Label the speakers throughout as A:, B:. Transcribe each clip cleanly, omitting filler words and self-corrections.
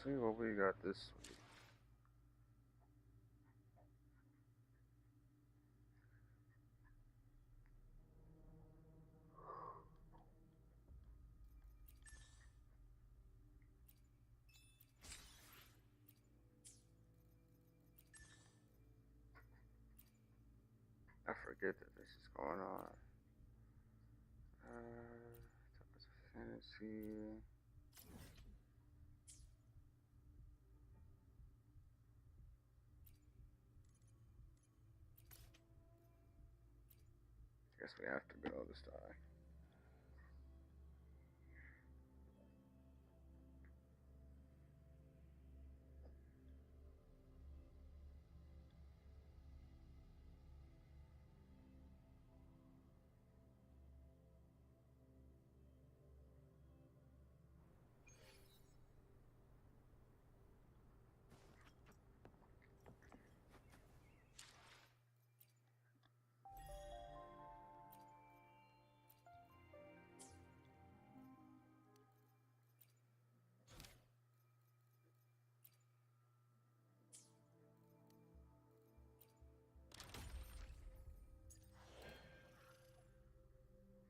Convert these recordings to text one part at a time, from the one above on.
A: see what we got this week. I forget that this is going on. Fantasy. Guess we have to go this time.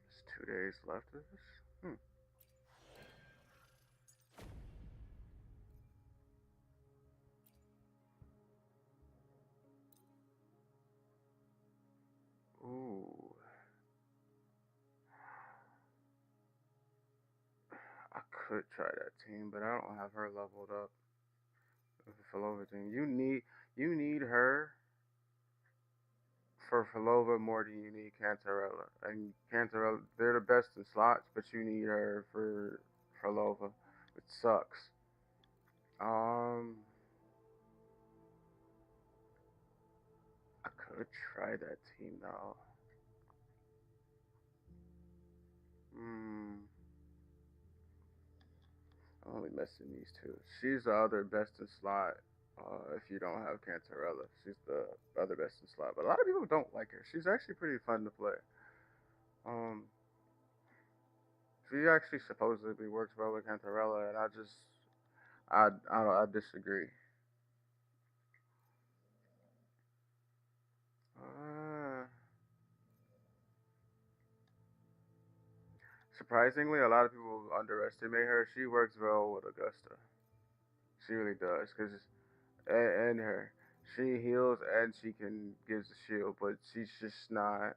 A: There's 2 days left of this. Ooh. I could try that team, but I don't have her leveled up. With the Filova team, you need her for Filova more than you need Cantarella. And Cantarella, they're the best in slots, but you need her for Filova, which sucks. Um, I could try that team though. Hmm. I'm only missing these two. She's the other best in slot. If you don't have Cantarella, she's the other best in slot. But a lot of people don't like her. She's actually pretty fun to play. Um, she actually supposedly works well with Cantarella, and I disagree. Uh, Surprisingly, a lot of people underestimate her. She works well with Augusta. She really does, cause and her, she heals and she can gives the shield, but she's just not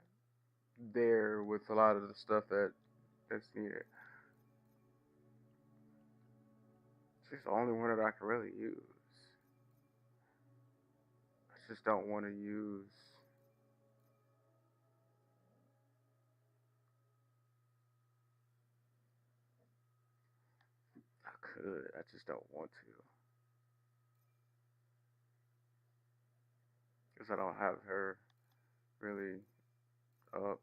A: there with a lot of the stuff that's needed. She's the only one that I can really use. I just don't want to use. I could. I just don't want to, cause I don't have her really up.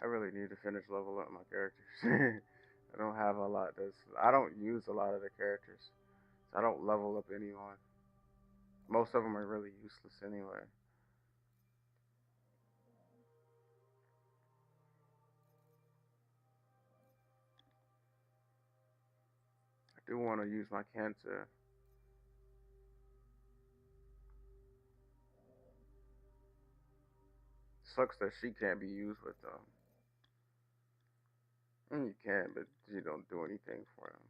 A: I really need to finish level up my characters. I don't have a lot. I don't use a lot of the characters. So I don't level up anyone. Most of them are really useless anyway. I do want to use my cancer. Sucks that she can't be used with them. You can, but you don't do anything for them.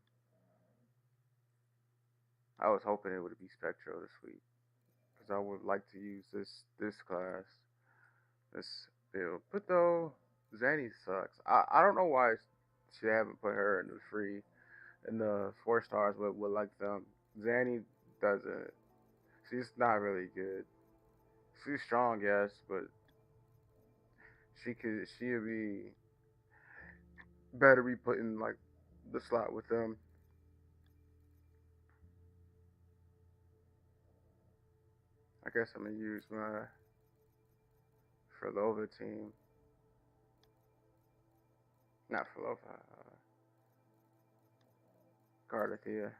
A: I was hoping it would be Spectro this week because I would like to use this class, this build. But though Zanny sucks. I don't know why she haven't put her in the free in the 4 stars with like them. Zanny doesn't. She's not really good. She's strong, yes, but she'd be better be put in like the slot with them. I guess I'm gonna use my Furlova team. Not Furlova, Gardathea.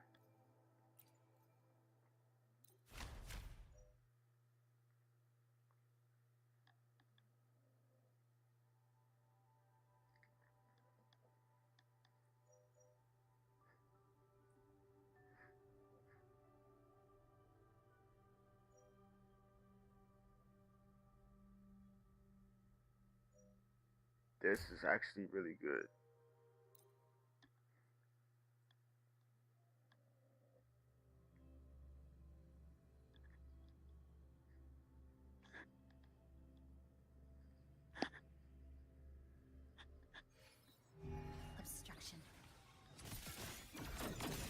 A: This is actually really good.
B: Obstruction.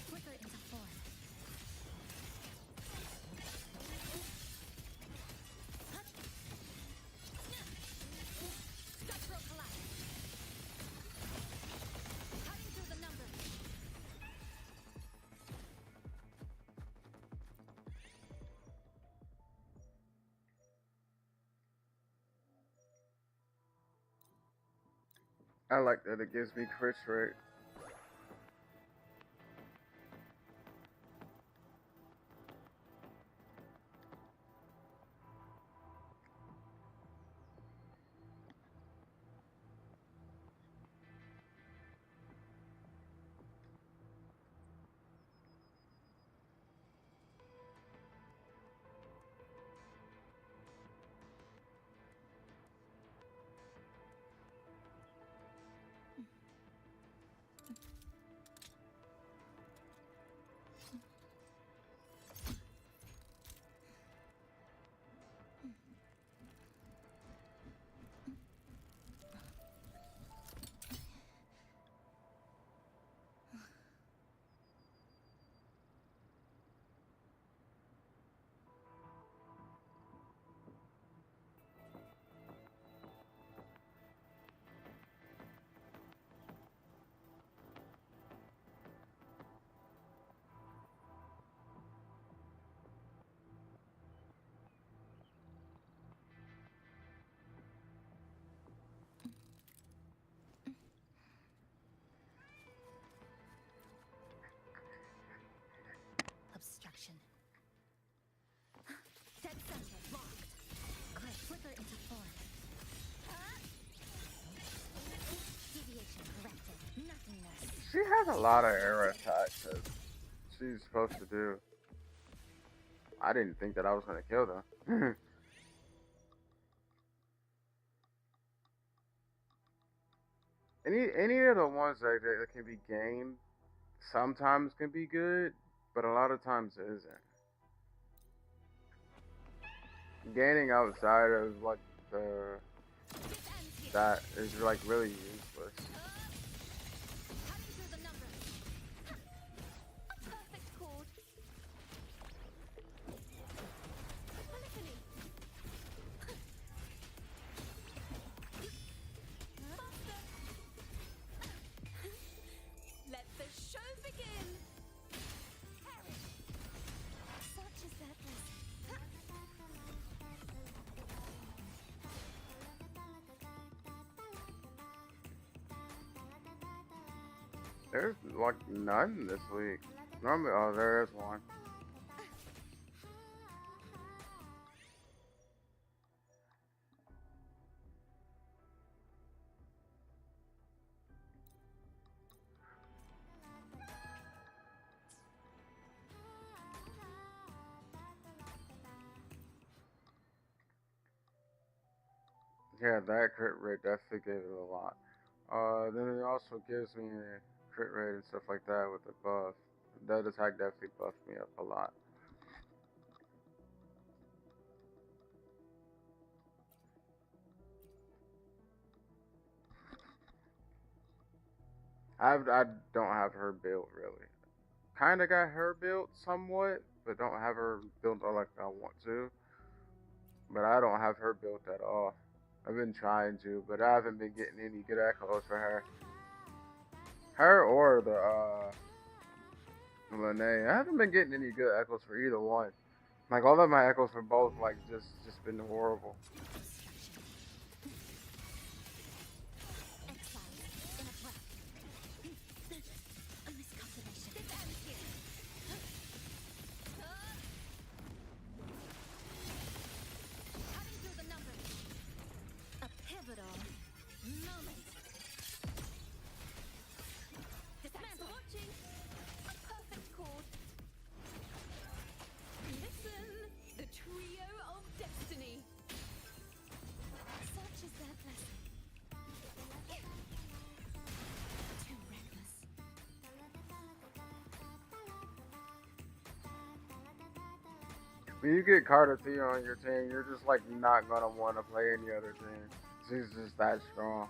B: Flicker into form. Structural collapse. Cutting through the numbers.
A: I like that it gives me crit rate.
B: Obstruction. Dead center locked. Click flicker into form. Deviation corrected. Nothingness.
A: She has a lot of air attacks that she's supposed to do. I didn't think that I was gonna kill them. any of the ones that can be gained sometimes can be good, but a lot of times it isn't. Gaining outside of like the that is like really useless.
B: Cutting through the numbers. A perfect chord. Polyphony. Faster. Let the show begin. Such is their bliss.
A: There's like none this week. Normally, oh, there is one. Yeah, that crit rate definitely gave it a lot. Then it also gives me a crit rate and stuff like that with the buff. That attack definitely buffed me up a lot. I don't have her built really. Kinda got her built somewhat, but don't have her built like I want to. But I don't have her built at all. I've been trying to, but I haven't been getting any good echoes for her. Her or the Lene. I haven't been getting any good echoes for either one. Like all of my echoes for both like just been horrible. When you get Carter T on your team, you're just like not gonna want to play any other team. She's just that strong.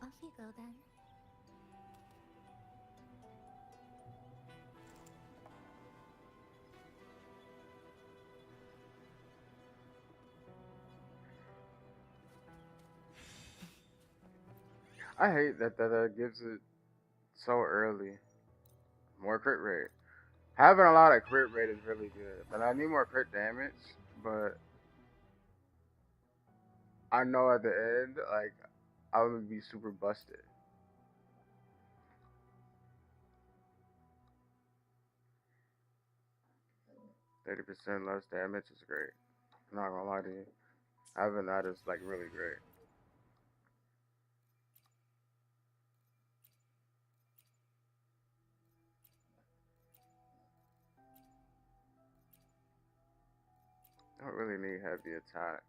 B: Off you go then.
A: I hate that gives it so early. More crit rate. Having a lot of crit rate is really good, but I need more crit damage. But I know at the end, like, I would be super busted. 30% less damage is great. I'm not gonna lie to you. Having that is like really great. I don't really need heavy attack.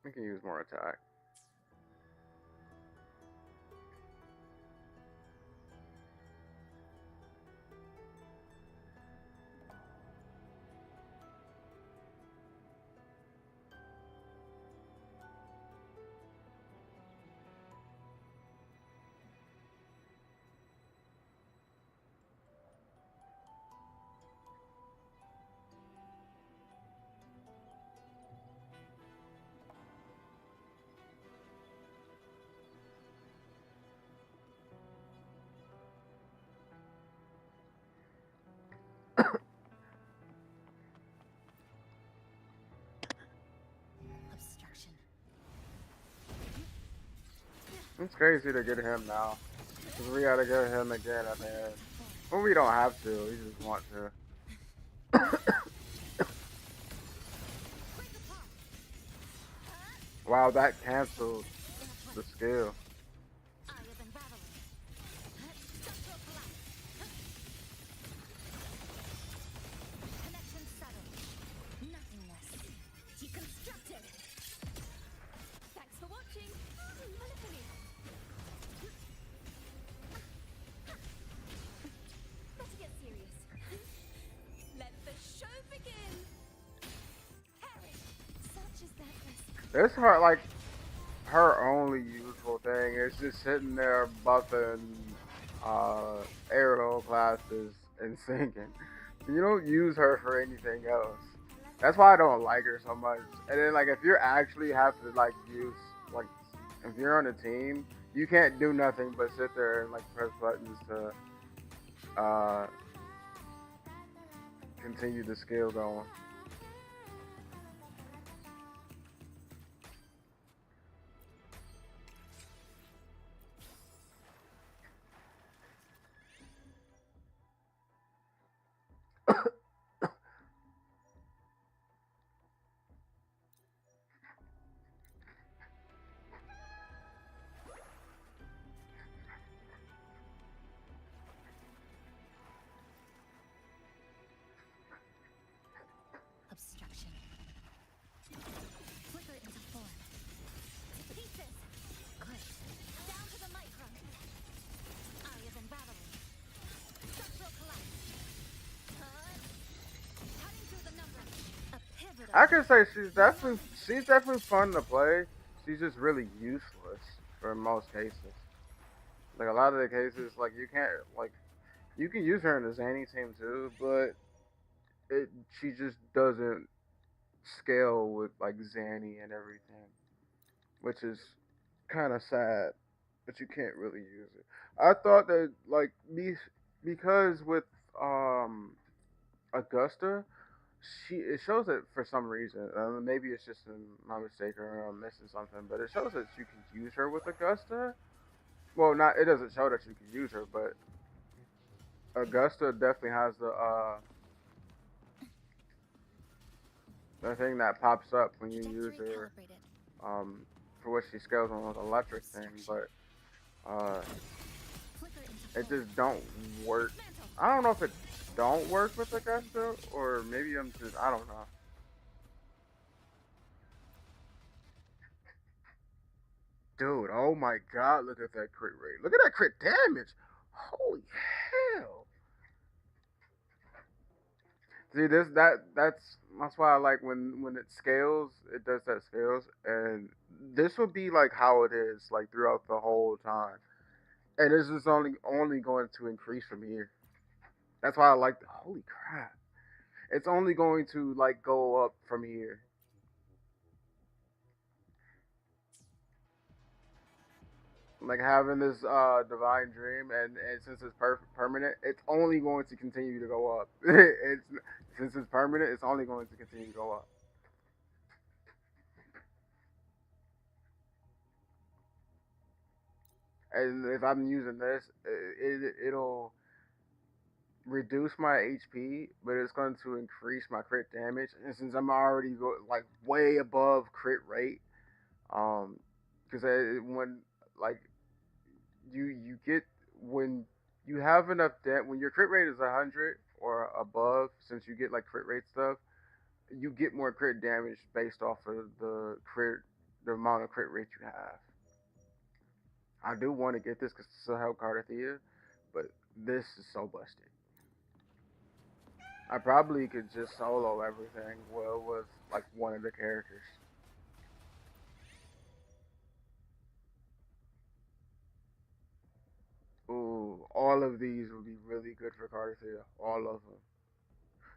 A: We can use more attack.
B: Obstruction.
A: It's crazy to get him now. Because we gotta get him again at the end. Well, we don't have to. We just want to. Wow, that canceled the skill.
B: Eye of Unraveling. Structural collapse. Connection settled. Nothingness. Deconstructed. Thanks for watching. Monopoly. Let's get serious. Let the show begin. Harry, such is that risk.
A: It's her only useful thing is just sitting there buffing aerial classes and singing. You don't use her for anything else. That's why I don't like her so much. And then like if you actually have to like use like if you're on a team, you can't do nothing but sit there and like press buttons to continue the skill going.
B: Obstruction. Flicker into form. To pieces. Crushed. Down to the micron. Eye of Unraveling. Structural collapse. Cutting through the number. A pivotal.
A: I can say she's definitely fun to play. She's just really useless for most cases. Like a lot of the cases, like you can't like you can use her in the Zanny team too, but it she just doesn't scale with like Zanny and everything, which is kind of sad. But you can't really use it. I thought that like me because with um Augusta, she it shows that for some reason, maybe it's just my mistake or I'm missing something, but it shows that you can use her with Augusta. Well, not it doesn't show that you can use her, but Augusta definitely has the thing that pops up when you use
B: Trajectory
A: her
B: calibrated.
A: um for what she scales on with electric thing, but uh
B: Flicker into
A: it
B: full.
A: just don't work.
B: Dismantle.
A: I don't know if it don't work with Augusta or maybe I'm just I don't know. Dude, oh my god, look at that crit rate. Look at that crit damage. Holy hell. See this that's why I like when it scales, it does that scales and this will be like how it is like throughout the whole time. And this is only going to increase from here. That's why I like the holy crap. It's only going to like go up from here. Like having this divine dream and since it's permanent, it's only going to continue to go up. It's since it's permanent, it's only going to continue to go up. And if I'm using this, it'll reduce my HP, but it's going to increase my crit damage. And since I'm already like way above crit rate, because when like you get when you have enough when your crit rate is 100 or above, since you get like crit rate stuff, you get more crit damage based off of the amount of crit rate you have. I do want to get this because it's a help Cardathea, but this is so busted. I probably could just solo everything well with like one of the characters. Ooh, all of these would be really good for Cardathea. All of them.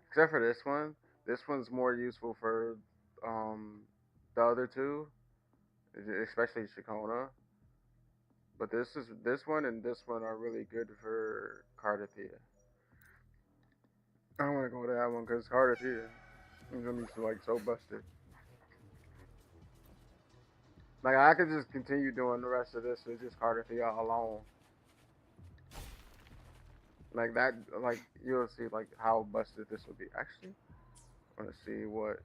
A: Except for this one. This one's more useful for um the other two, especially Shakona. But this one and this one are really good for Cardathea. I don't want to go with that one because Cardathea is gonna be so, like so busted. Like I could just continue doing the rest of this with just Cardathea alone. Like that, like you'll see like how busted this would be. Actually, I want to see what.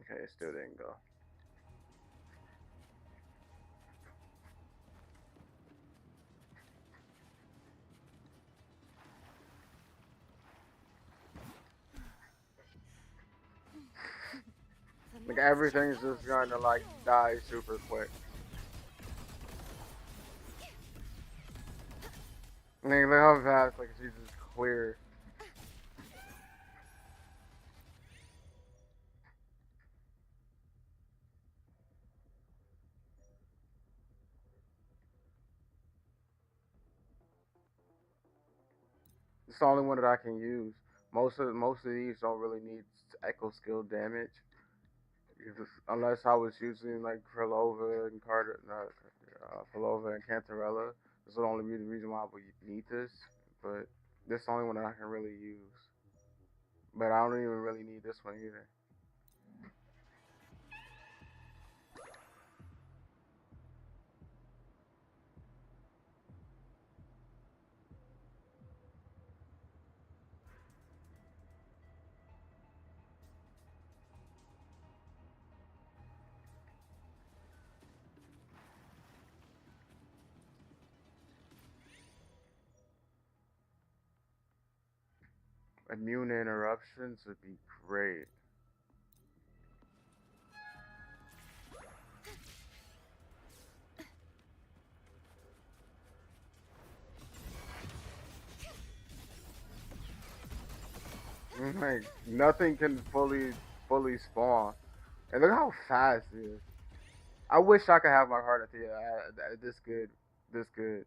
A: Okay, it still didn't go.
B: The
A: Like
B: next
A: everything's just
B: challenge
A: gonna like die super quick. Like look how fast like she's just clear. It's the only one that I can use. Most of these don't really need echo skill damage. Unless I was using like Krillova and Krillova and Cantarella. This is the only reason why we need this. But this is the only one that I can really use. But I don't even really need this one either. Immune interruptions would be great. Like nothing can fully spawn. And look how fast it is. I wish I could have my heart at the this good, this good.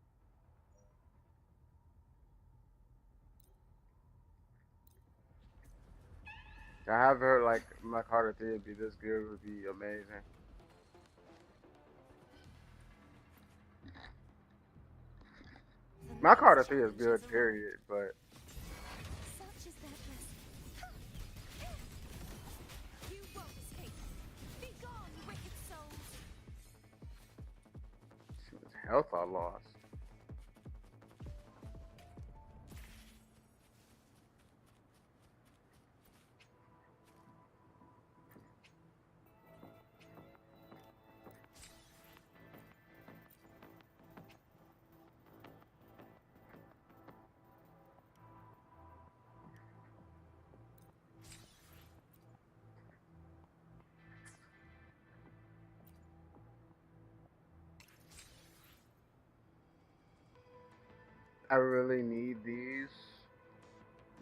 A: To have her like my Carter 3 be this good would be amazing.
B: The
A: My
B: night's
A: Carter 3 is
B: challenge has
A: good,
B: arrived.
A: period. But
B: Such is their blessing. You won't escape. Be gone, wicked souls.
A: she was health I lost. I really need these,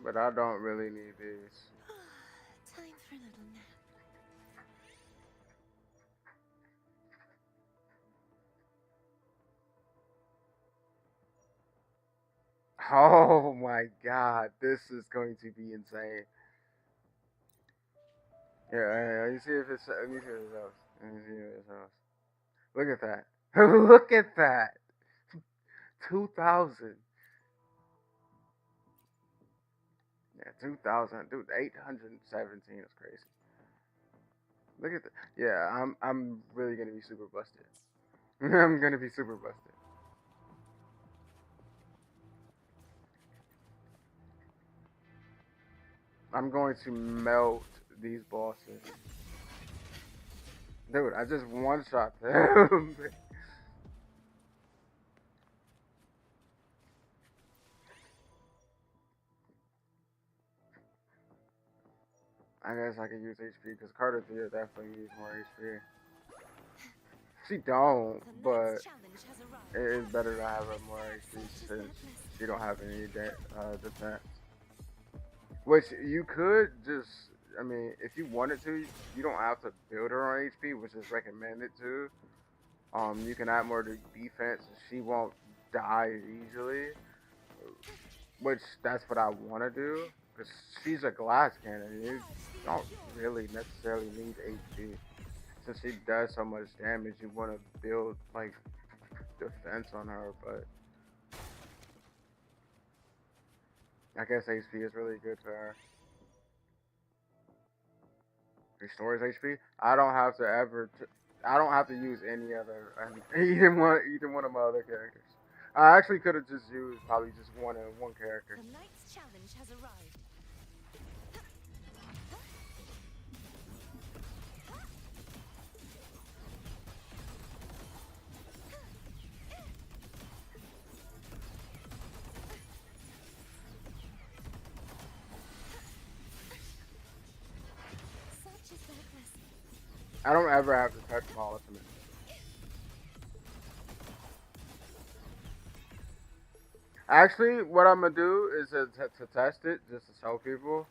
A: but I don't really need these.
B: Time for a little nap.
A: Oh my god, this is going to be insane. Yeah, let me see if it's. Let me see if it's else. Let me see if it's else. Look at that. Look at that. 2,000. Yeah, 2,000. Dude, 817 is crazy. Look at that. Yeah, I'm really gonna be super busted. I'm gonna be super busted. I'm going to melt these bosses. Dude, I just one shot them. I guess I can use HP because Carter 3 definitely needs more HP. She don't,
B: The
A: but
B: night's challenge has
A: it
B: arrived.
A: is better to have her more HP
B: Such is their
A: since
B: blessing.
A: she don't have any defense. Which you could just, I mean, if you wanted to, you don't have to build her on HP, which is recommended to. You can add more to defense. She won't die easily, which that's what I want to do. Cause she's a glass cannon. You don't really necessarily need HP. Since she does so much damage, you want to build like defense on her. But I guess HP is really good for her. Restores HP. I don't have to ever. I don't have to use any other either one of my other characters. I actually could have just used probably just one character.
B: The night's challenge has arrived. Such is their blessing.
A: I don't ever have to touch my ultimate. Actually, what I'm gonna do is to test it, just to show people,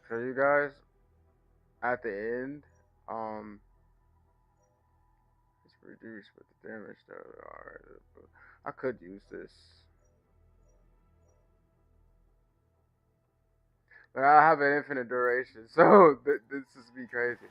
A: show you guys at the end. Um, it's reduced with the damage though. Alright, I could use this, but I have an infinite duration, so this is be crazy.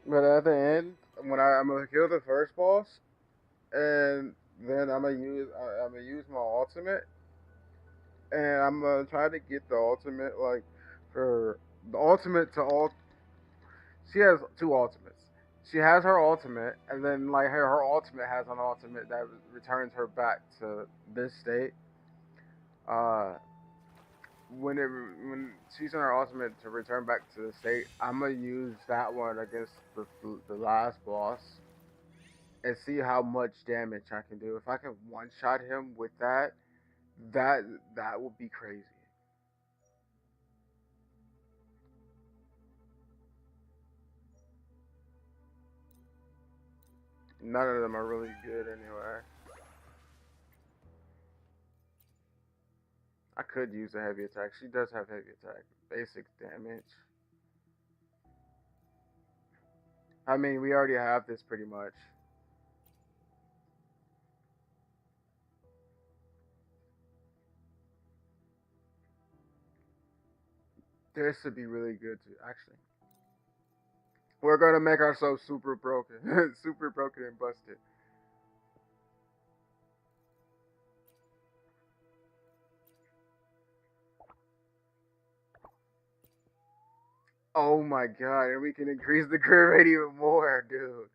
A: But at the end, when I'm gonna kill the first boss, and then I'm gonna use my ultimate, and I'm gonna try to get the ultimate like for the ultimate to all. She has two ultimates. She has her ultimate, and then like her ultimate has an ultimate that returns her back to this state. Uh, when she's in her ultimate to return back to the state, I'm gonna use that one against the last boss and see how much damage I can do. If I can one shot him with that, that that would be crazy. None of them are really good anyway. I could use a heavy attack. She does have heavy attack. Basic damage. I mean, we already have this pretty much. This would be really good too, actually. We're gonna make ourselves super broken. Super broken and busted. Oh my god, and we can increase the crit rate even more, dude.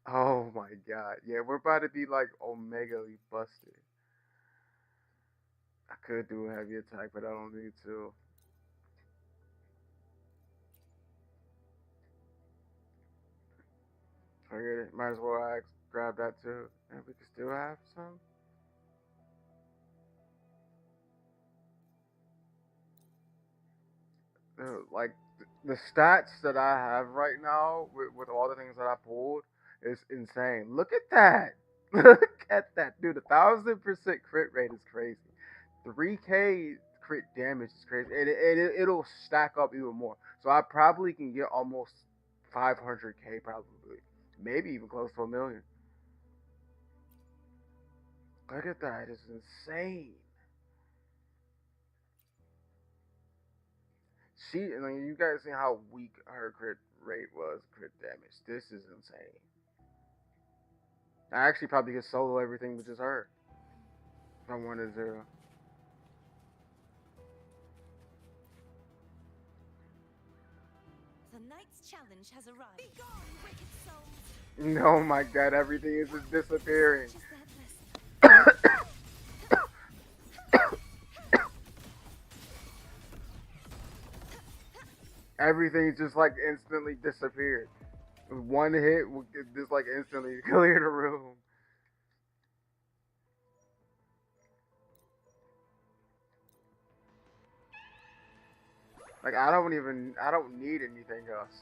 A: Oh my god. Yeah, we're about to be like omega-ly busted. I could do a heavy attack, but I don't need to. Forget it. Might as well grab that too. And we can still have some. Like the stats that I have right now with all the things that I pulled is insane. Look at that. Look at that, dude. 1,000% crit rate is crazy. 3K crit damage is crazy. It'll stack up even more. So I probably can get almost 500K probably, maybe even close to 1,000,000. Look at that. It's insane. Like, you guys see how weak her crit rate was, crit damage. This is insane. I actually probably could solo everything with just her. From 1 to 0.
B: The knight's challenge has arrived. Be gone, wicked souls.
A: Oh my god, everything is just disappearing. Everything just like instantly disappeared. One hit would just like instantly clear the room. Like I don't need anything else.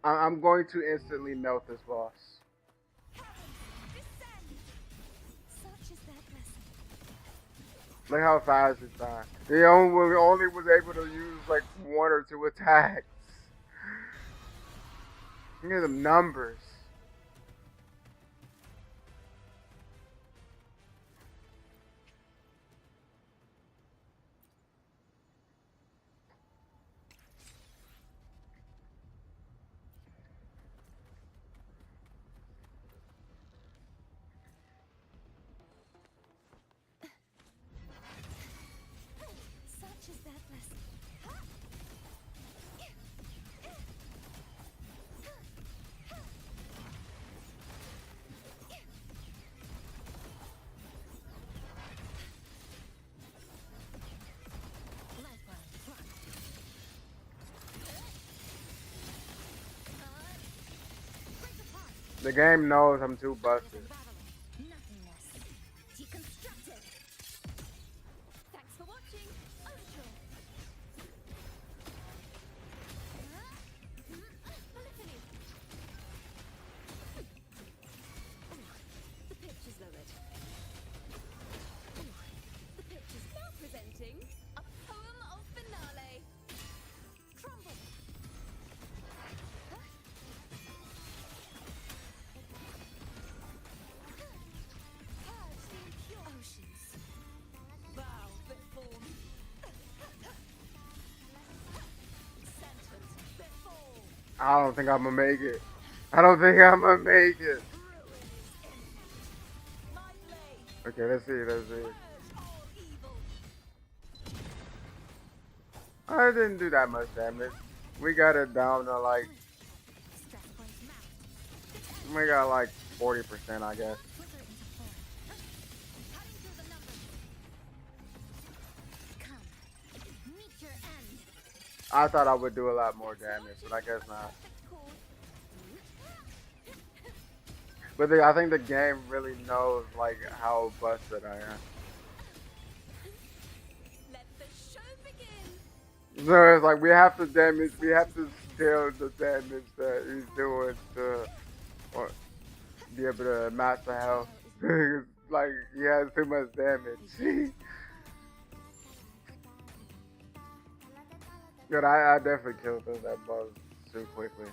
A: I'm going to instantly melt this boss. Look how fast it's done. He only was able to use like 1 or 2 attacks. Look at the numbers. The game knows I'm too busted.
B: Thanks for watching. The pitch is lowered. The pitch is now presenting a poem of finale. Crumble. Oceans. Bow before me. Sentence before.
A: I don't think I'm gonna make it. I don't think I'm gonna make it. Okay, let's see. I didn't do that much damage. We got it down to like, we got like 40%, I guess. I thought I would do a lot more damage, but I guess not. But I think the game really knows like how busted I am.
B: Let the show begin.
A: So it's like we have to still the damage that he's doing to or be able to master health. Like he has too much damage. But I definitely killed that boss too quickly.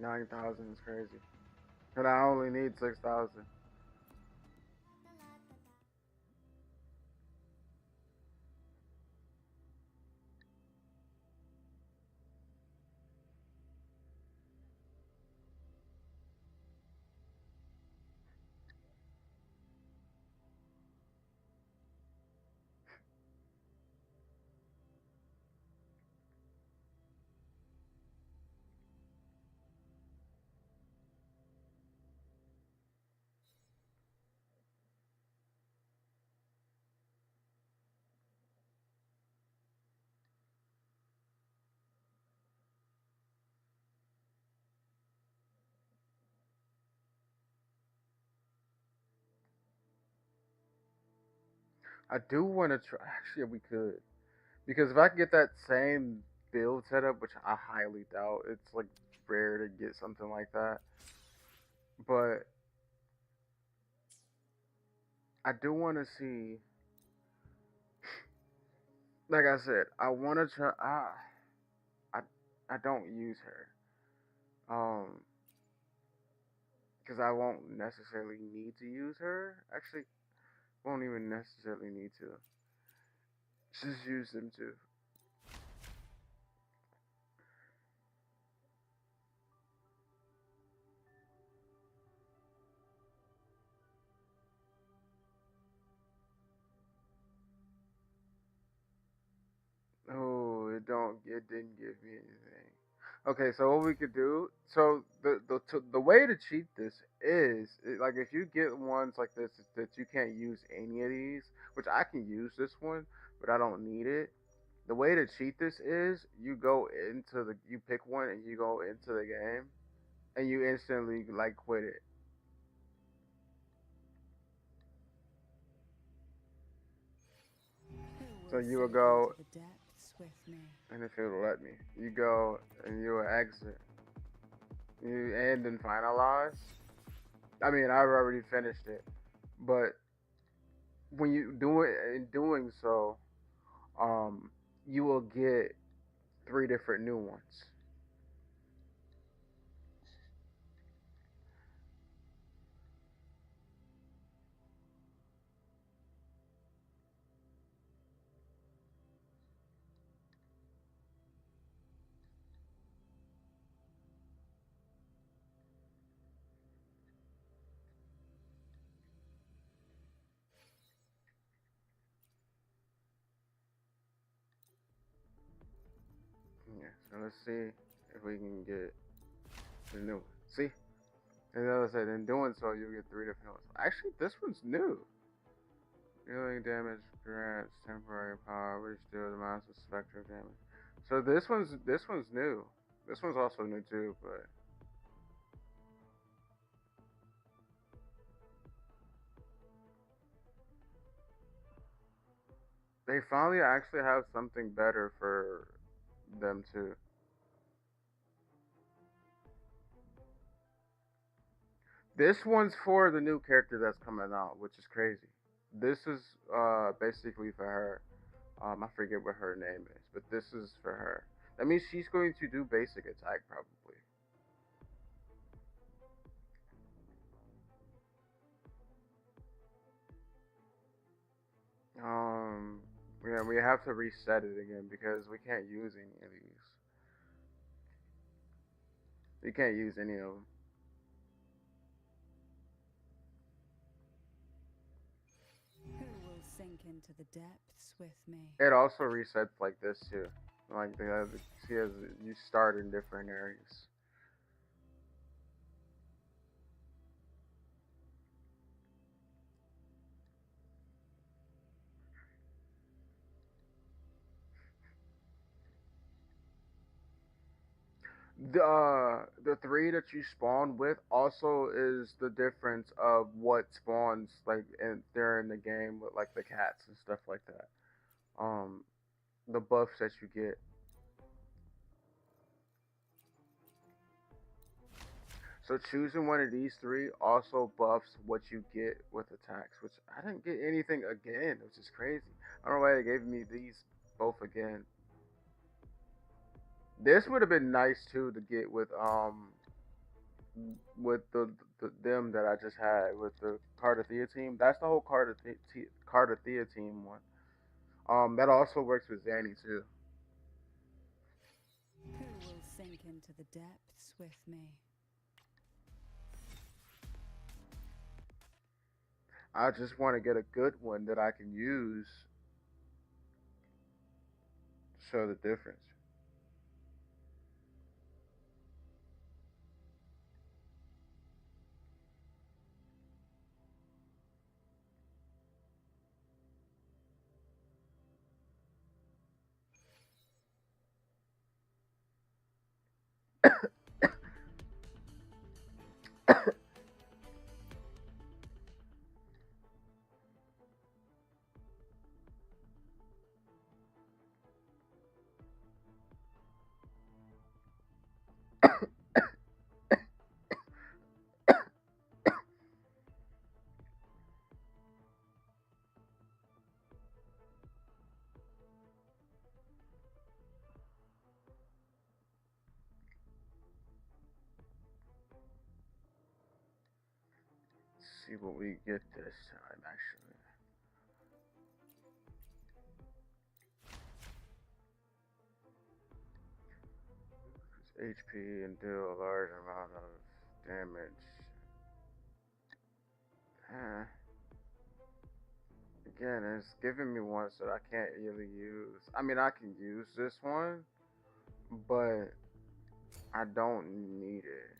A: 9,000 is crazy. And I only need 6,000. I do want to try. Actually, we could. Because if I could get that same build setup, which I highly doubt, it's like rare to get something like that. But I do want to see. Like I said, I want to try. I I don't use her. Because I won't necessarily need to use her. Actually, won't even necessarily need to. Just use them too. Oh, it didn't give me anything. Okay, so what we could do, so the way to cheat this is like if you get ones like this that you can't use any of these, which I can use this one, but I don't need it. The way to cheat this is you pick one and you go into the game and you instantly like quit it.
C: Who
A: So
C: will
A: you will
C: sink
A: go,
C: into the depths with me?
A: and if it'll let me, you go and you will exit. You end and finalize. I mean, I've already finished it, but when you do it, in doing so, um, you will get three different new ones. Yeah, so let's see if we can get the new one. See, as I said, in doing so, you'll get three different ones. Actually, this one's new. Dealing damage grants temporary power, which deals the massive spectral damage. So this one's new. This one's also new too, but they finally actually have something better for them too. This one's for the new character that's coming out, which is crazy. This is basically for her. I forget what her name is, but this is for her. That means she's going to do basic attack probably. Um, yeah, we have to reset it again because we can't use any of these. We can't use any of them.
C: Who will sink into the depths with me?
A: It also resets like this too. Like she has you start in different areas. The three that you spawn with also is the difference of what spawns like in during the game with like the cats and stuff like that. Um, the buffs that you get. So choosing one of these three also buffs what you get with attacks, which I didn't get anything again, which is crazy. I don't know why they gave me these both again. This would have been nice too to get with the them that I just had with the Cardathea team. That's the whole Cardathea team one. That also works with Zanny too.
C: Who will sink into the depths with me?
A: I just want to get a good one that I can use to show the difference. See what we get this time, actually. HP and deal a large amount of damage. Huh. Again, it's giving me ones that I can't really use. I mean, I can use this one, but I don't need it.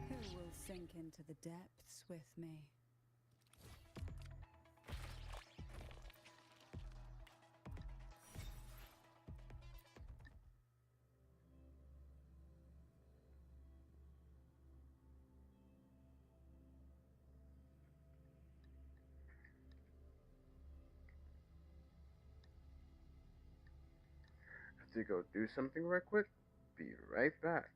C: Who will sink into the depths with me?
A: Have to go do something right quick. Be right back.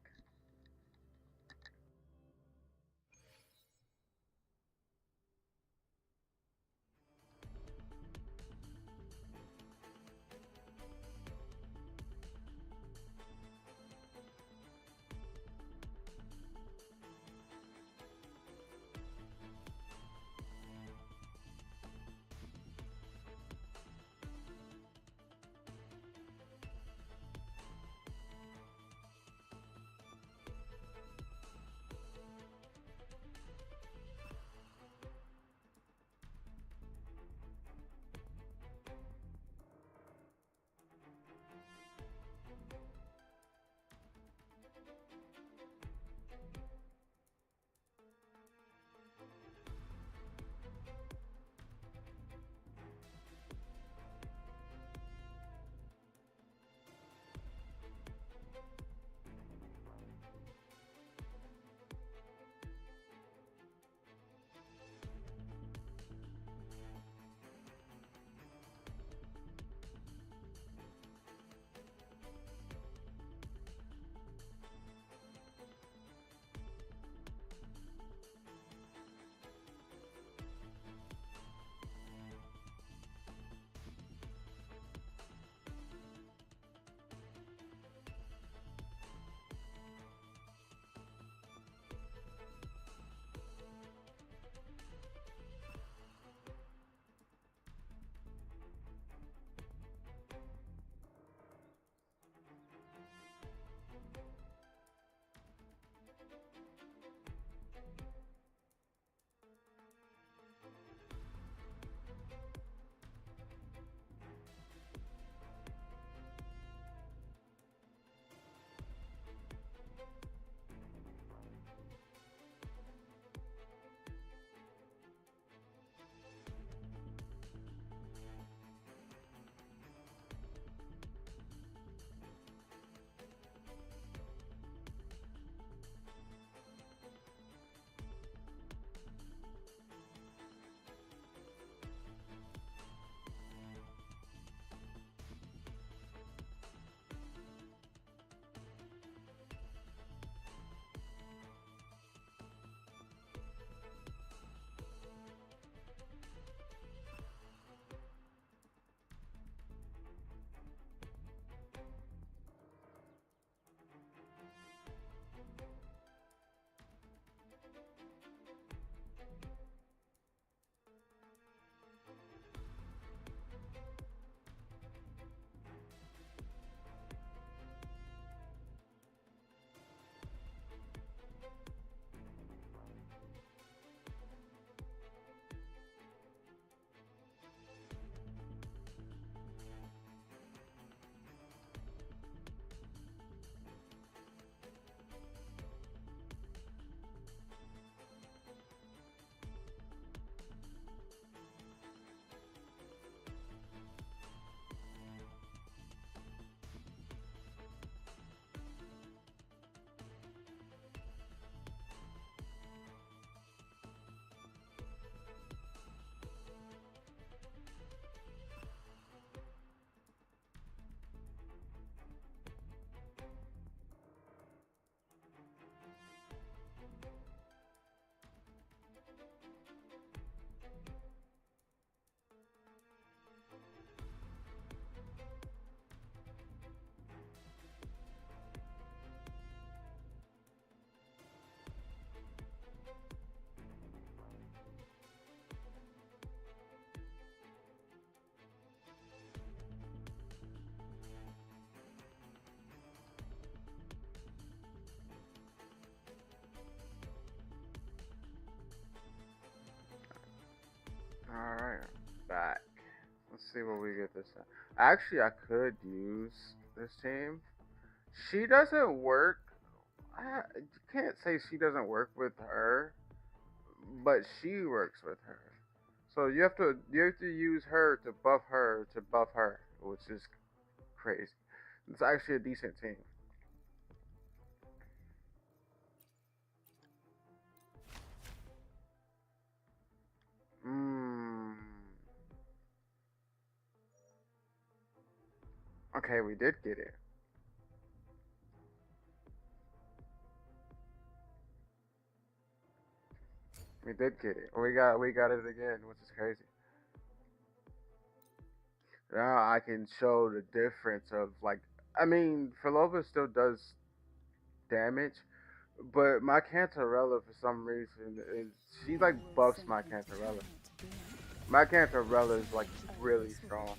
A: Let's see what we get this time. Actually, I could use this team. She doesn't work. You can't say she doesn't work with her, but she works with her. So you have to use her to buff her, which is crazy. It's actually a decent team. Mm. Okay, we did get it. We did get it. We got it again, which is crazy. Now I can show the difference of like I mean, Philova still does damage, but my Cantarella for some reason is she like buffs my Cantarella. My Cantarella is like really strong.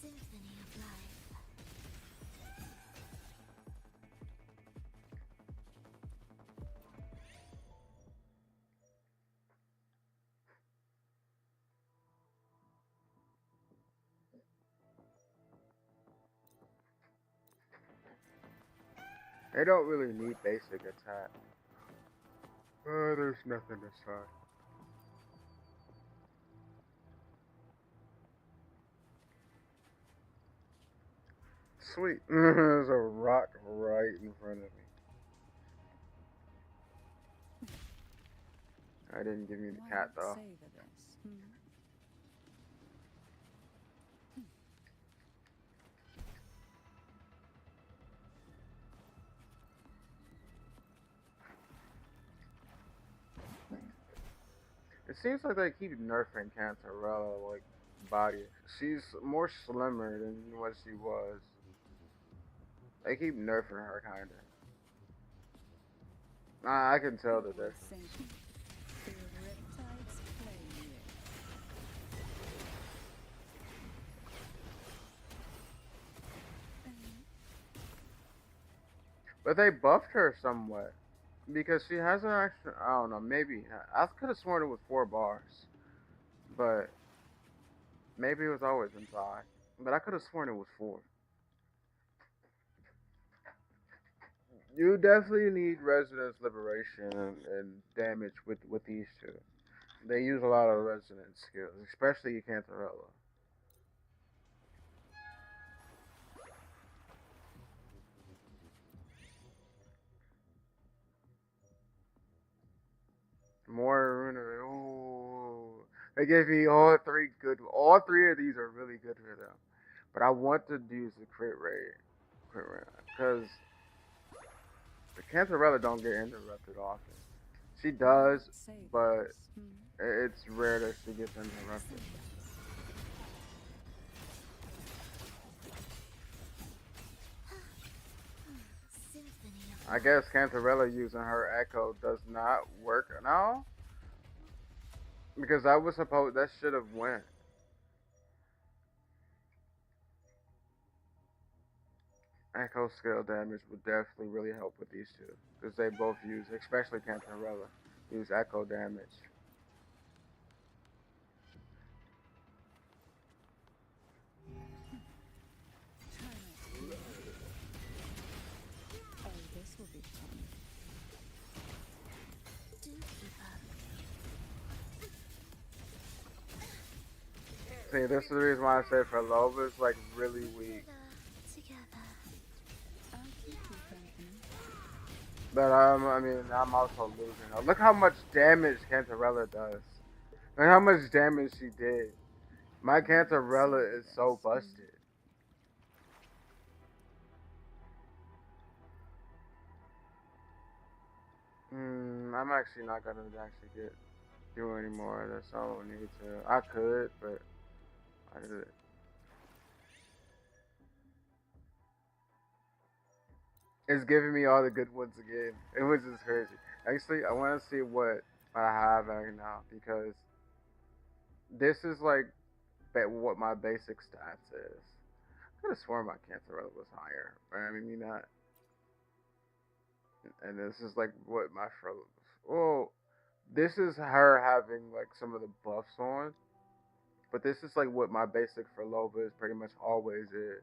B: Symphony of life.
A: They don't really need basic attack. There's nothing this time. Sweet. There's a rock right in front of me. I didn't give me the
C: Why
A: cat
C: not
A: though.
C: savor this?
A: It seems like they keep nerfing Cantarella like body. She's more slimmer than what she was. They keep nerfing her kinda. Nah, I can tell the
C: Who will
A: difference.
C: sink the riptides claim you?
A: But they buffed her somewhat. Because she has an extra, I don't know, maybe. I could have sworn it was 4 bars. But maybe it was always in 5. But I could have sworn it was 4. You definitely need Resonance Liberation and damage with these two. They use a lot of resonance skills, especially Cantarella. More Runa. Ooh. They gave me all 3 good. All 3 of these are really good for them. But I want to use the crit rate. Because the Cantarella don't get interrupted often. She
C: Why not
A: does,
C: savor
A: but
C: this?
A: it's rare that she gets interrupted.
B: Symphony of
A: I guess Cantarella using her Echo does not work now. Because that should have went. Echo scale damage would definitely really help with these two. Because they both use, especially Cantarella, use Echo damage.
C: Try not to do that. Oh, this will be fun.
B: do keep up.
A: See, this is the reason why I say Philova is like really weak.
B: Together.
C: I'll keep you company.
A: But I mean, I'm also losing. Look how much damage Cantarella does. Look how much damage she did. My Cantarella is so busted. I'm actually not gonna do any more of this. I don't need to. I could, but I did it. It's giving me all the good ones again. It was just crazy. Actually, I want to see what I have right now because this is like what my basic stats is. I could have sworn my Cantarella was higher, but I mean, not. And this is like what my Well, this is her having like some of the buffs on, but this is like what my basic for Lova is pretty much always is.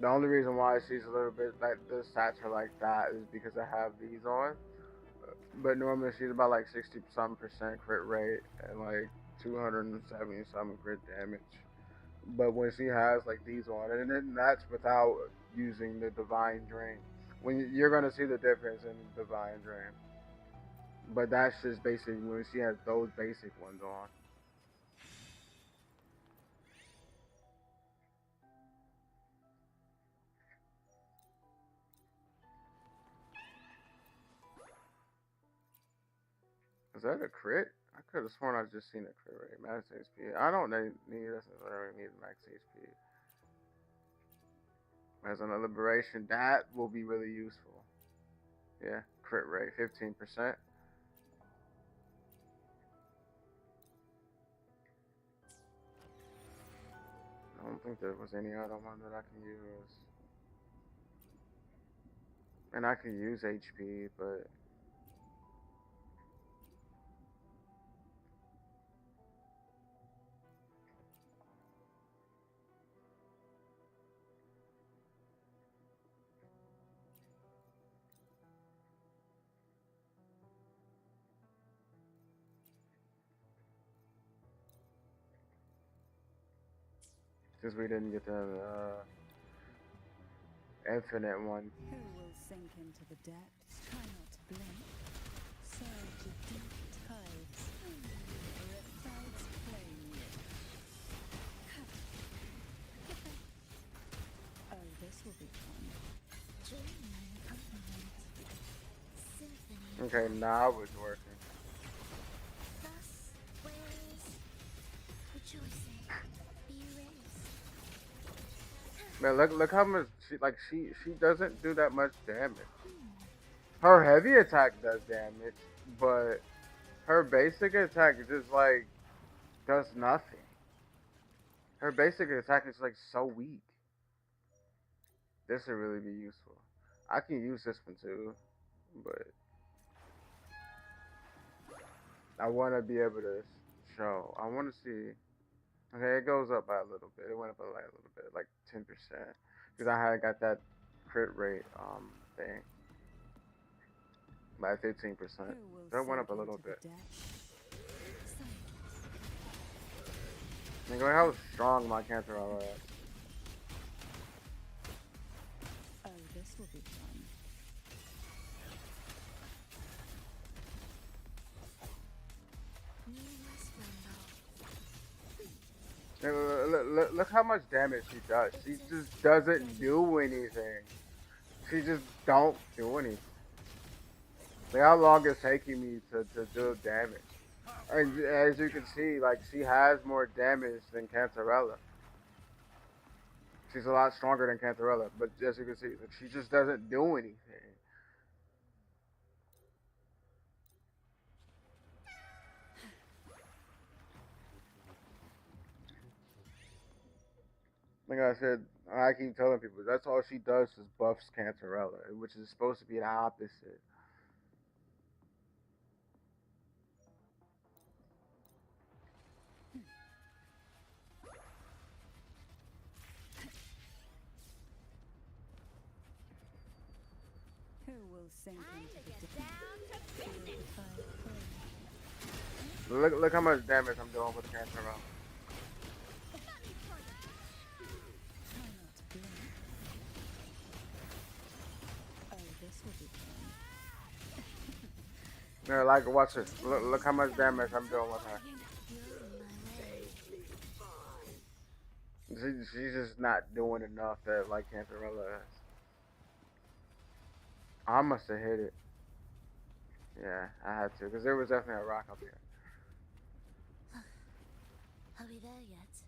A: The only reason why she's a little bit like the stats are like that is because I have these on. But normally she's about like 60 something percent crit rate and like 270 something crit damage. But when she has like these on, and then that's without using the Divine Drain. When you're gonna see the difference in the Divine Drain. But that's just basically when she has those basic ones on. Is that a crit? I could have sworn I just seen a crit rate. Max HP. I don't need necessarily need max HP. As an liberation, that will be really useful. Yeah, crit rate 15%. I don't think there was any other one that I can use. And I can use HP, but since we didn't get the infinite one.
C: Who will sink into the depths? Try not to blink. Surge of deep tides. Riptides claim you. Oh, this will be fun.
B: Dreamland compliment. Symphony.
A: Okay, now it's working.
B: Thus, whereas rejoicing, be raised.
A: Man, look how much she doesn't do that much damage. Her heavy attack does damage, but her basic attack just like does nothing. Her basic attack is like so weak. This would really be useful. I can use this one too, but I want to be able to show. I want to see. Okay, it goes up by a little bit. It went up by like a little bit, like 10%, because I had got that crit rate thing by 15%. So it went up a little bit. Think about how strong my Cantarella is.
C: Oh, this will be fun.
A: Look how much damage she does. She just doesn't do anything. She just don't do anything. Like how long it's taking me to do damage. And as you can see, like she has more damage than Cantarella. She's a lot stronger than Cantarella, but as you can see, like, she just doesn't do anything. Like I said, I keep telling people that's all she does is buffs Cantarella, which is supposed to be the opposite.
C: Who will sink
B: Time
C: into
B: to
C: the
B: get
C: depths?
B: down to business.
A: Look how much damage I'm doing with Cantarella.
B: Money point.
C: Try not to blink. Oh, this will be fun.
A: Yeah, like watch this. Look how much damage I'm doing with her.
B: You're in my way.
A: She's just not doing enough that like Cantarella is. I must have hit it. Yeah, I had to, because there was definitely a rock up here.
B: Are we there yet?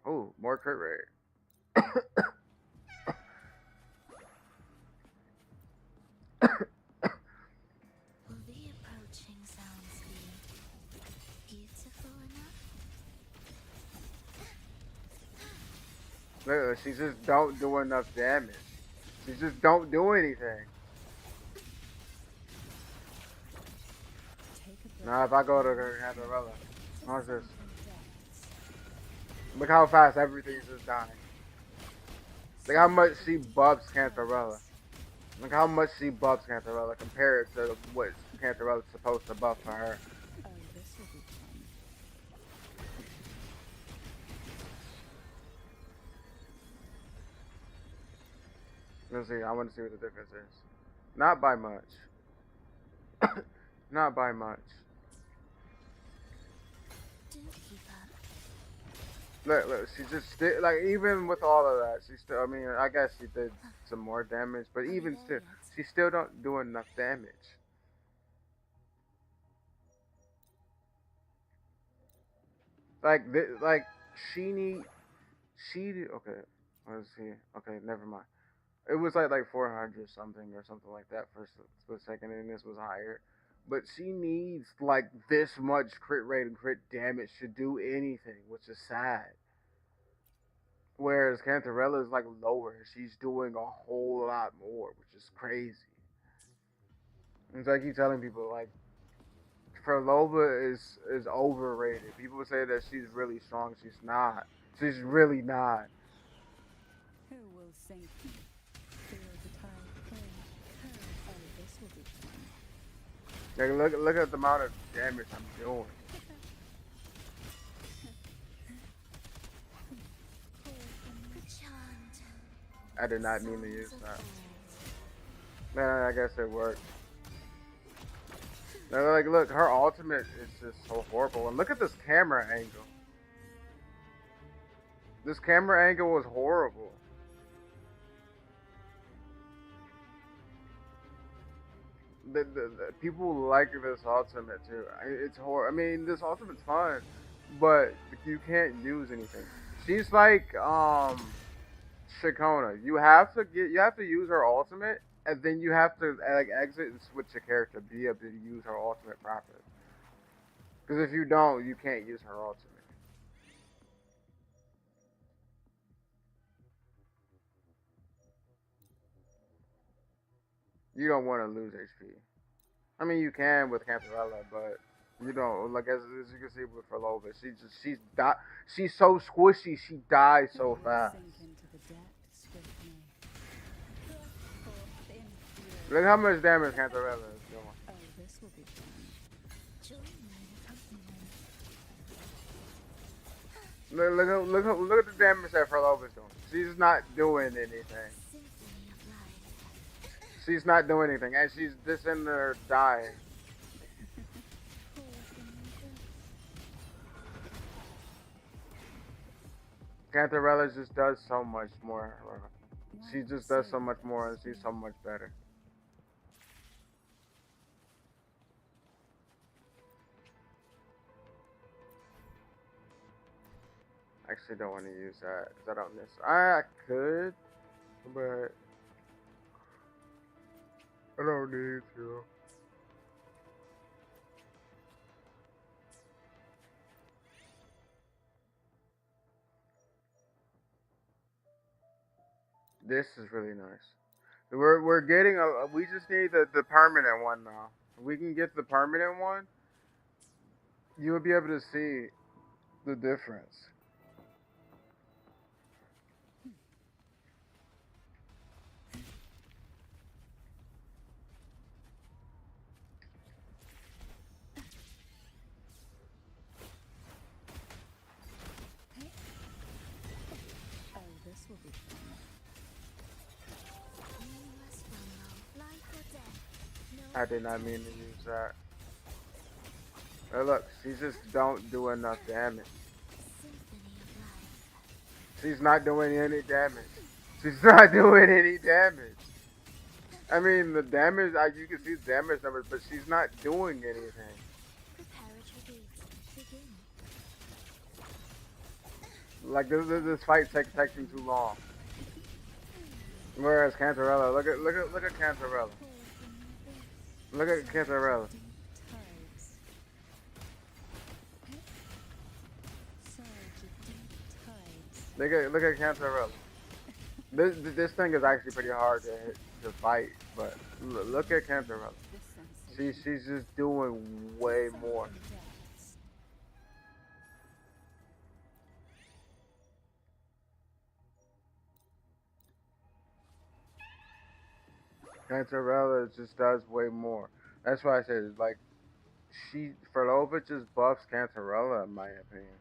A: Oh, more crit rate.
B: Will the approaching sounds be beautiful enough?
A: Look, she just don't do enough damage. She just don't do anything.
C: Take a breath.
A: Now if I go to Cantarella, watch this.
C: From depths.
A: Look how fast everything's just dying. Look how much she buffs Cantarella. Look how much she buffs Cantarella compared to what Cantarella's supposed to buff for her.
C: Oh, this will be fun.
A: Let's see, I want to see what the difference is. Not by much. Not by much.
B: Do keep up.
A: Look, she just like even with all of that, she still. I mean, I guess she did some more damage, but even still, she still don't do enough damage. Like okay. Let's see. Okay, never mind. It was like 400 something or something like that for a split second, and this was higher. But she needs like this much crit rate and crit damage to do anything, which is sad. Whereas Cantarella is like lower. She's doing a whole lot more, which is crazy. And so I keep telling people like Frolova is overrated. People say that she's really strong. She's not. She's really not.
C: Who will sink me? Feel the tide turn. Oh, this will be fun.
A: Like look at the amount of damage I'm doing.
B: Charmed.
A: I did not mean to use
B: Songs of
A: that.
B: old.
A: Man, I guess it worked. Now, like, look, her ultimate is just so horrible. And look at this camera angle. This camera angle was horrible. The people like this ultimate too. It's horrible. I mean, this ultimate's fun, but you can't use anything. She's like Shakona. You have to use her ultimate, and then you have to like exit and switch your character to be able to use her ultimate properly. Because if you don't, you can't use her ultimate. You don't want to lose HP. I mean, you can with Cantarella, but you don't. Like as you can see with Frolova, she's so squishy. She dies so
C: Who will
A: fast.
C: sink into the depths with me? Forth in fury.
A: Look how much damage Cantarella is doing.
C: Oh, this will be fun.
B: Join me.
A: Look at the damage that Frolova's doing. She's not doing anything.
B: Symphony of life.
A: She's not doing anything, and she's just in there dying. Cantarella just does so much more. She just does so much more, and she's so much better. I actually don't want to use that because I don't miss. I could, but I don't need to. This is really nice. We're getting a. We just need the permanent one now. If we can get the permanent one, you will be able to see the difference.
C: Oh, this will be fun.
B: You must follow. Life or death.
A: I did not mean to use that. Hey, look, she just don't do enough damage.
B: Symphony of life.
A: She's not doing any damage. She's not doing any damage. I mean, the damage, you can see the damage numbers, but she's not doing anything.
B: Preparatory gates. Begin.
A: Like, this fight taking too long. Whereas Cantarella, look at Cantarella. Look at Cantarella.
C: Deep tides. Surge of deep tides.
A: Look at Cantarella. This thing is actually pretty hard to fight, but look at Cantarella.
C: The
A: She's just doing way more.
C: sunken depths.
A: Cantarella just does way more. That's why I said like Ferlova just buffs Cantarella in my opinion.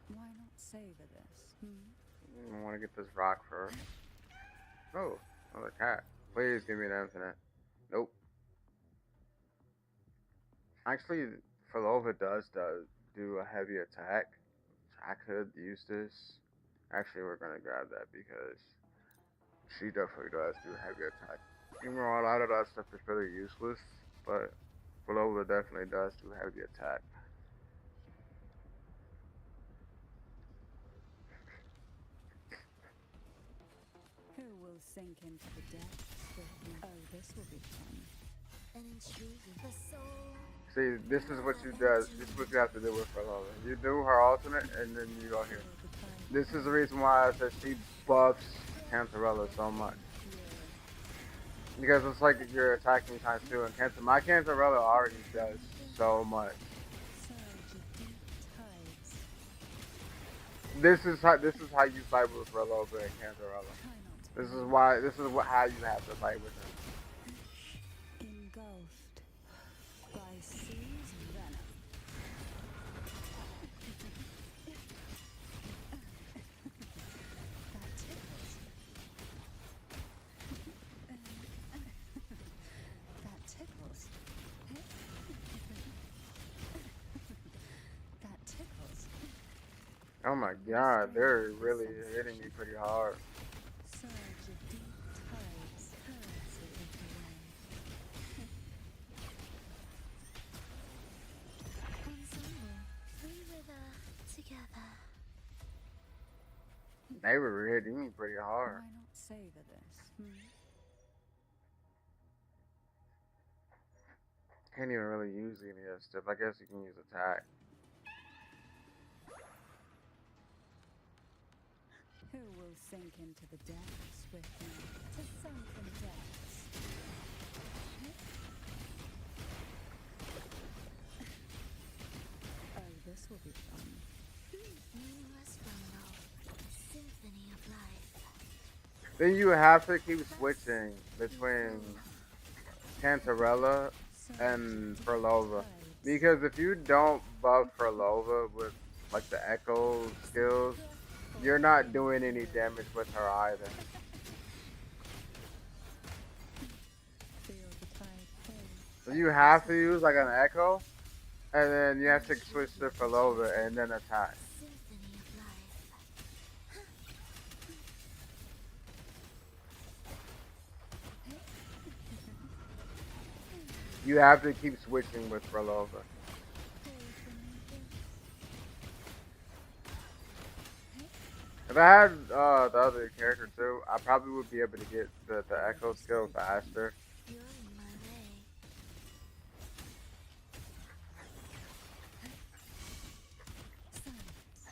C: Why not savor this?
A: I want to get this rock first. Oh, another cat. Please give me an infinite. Nope. Actually, Ferlova does do a heavy attack. I could use this. Actually, we're gonna grab that because she definitely does do heavy attack. Even though a lot of that stuff is really useless, but Ferlova definitely does do heavy attack.
C: Who will sink into the depths with me? Oh, this will be fun.
B: An intriguing. The soul.
A: See, this is what you do. This is what you have to do with Ferlova. You do her alternate, and then you go here.
C: Feel the tide
A: This is the reason why I said she buffs Cantarella so much.
C: fury.
A: Because it's like you're attacking times two, and my Cantarella already does so much.
C: Surge of deep tides.
A: This is how you fight with Ferlova and Cantarella.
C: Try not to
A: This is
C: blink.
A: why how you have to fight with her.
C: Engulfed by sea's venom. That tickles. That tickles. That tickles.
A: Oh my god, they're really hitting me pretty hard.
C: Surge of deep tides hurls it away.
B: Ensemble. Free river together.
A: They were hitting me pretty hard.
C: Why not savor this?
A: Can't even really use any of that stuff. I guess you can use attack.
C: Who will sink into the depths with me? To sunken depths. Oh, this will be fun.
B: Numerous rondo. Symphony of life.
A: Then you have to keep switching between Cantarella and Ferlova. Because if you don't buff Ferlova with like the echo skills, you're not doing any damage with her either.
C: Feel the tide pull.
A: So you have to use like an echo, and then you have to switch to Ferlova and then attack.
B: Symphony of life.
A: You have to keep switching with Relova. If I had the other character too, I probably would be able to get the Echo skill faster.
B: You're in my way.
C: Silence.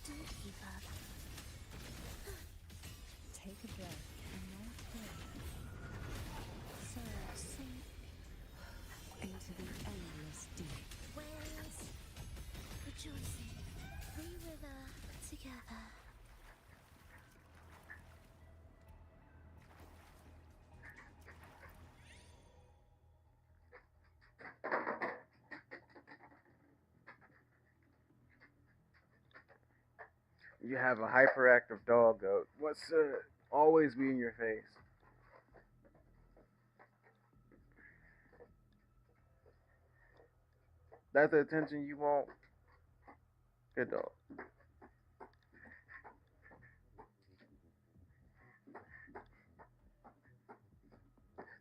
B: Do keep up.
C: Take a breath and now play. Surge sink into the endless deep.
B: Whales rejoicing. We wither together.
A: You have a hyperactive dog goat. What's always be in your face? That's the attention you want. Good dog.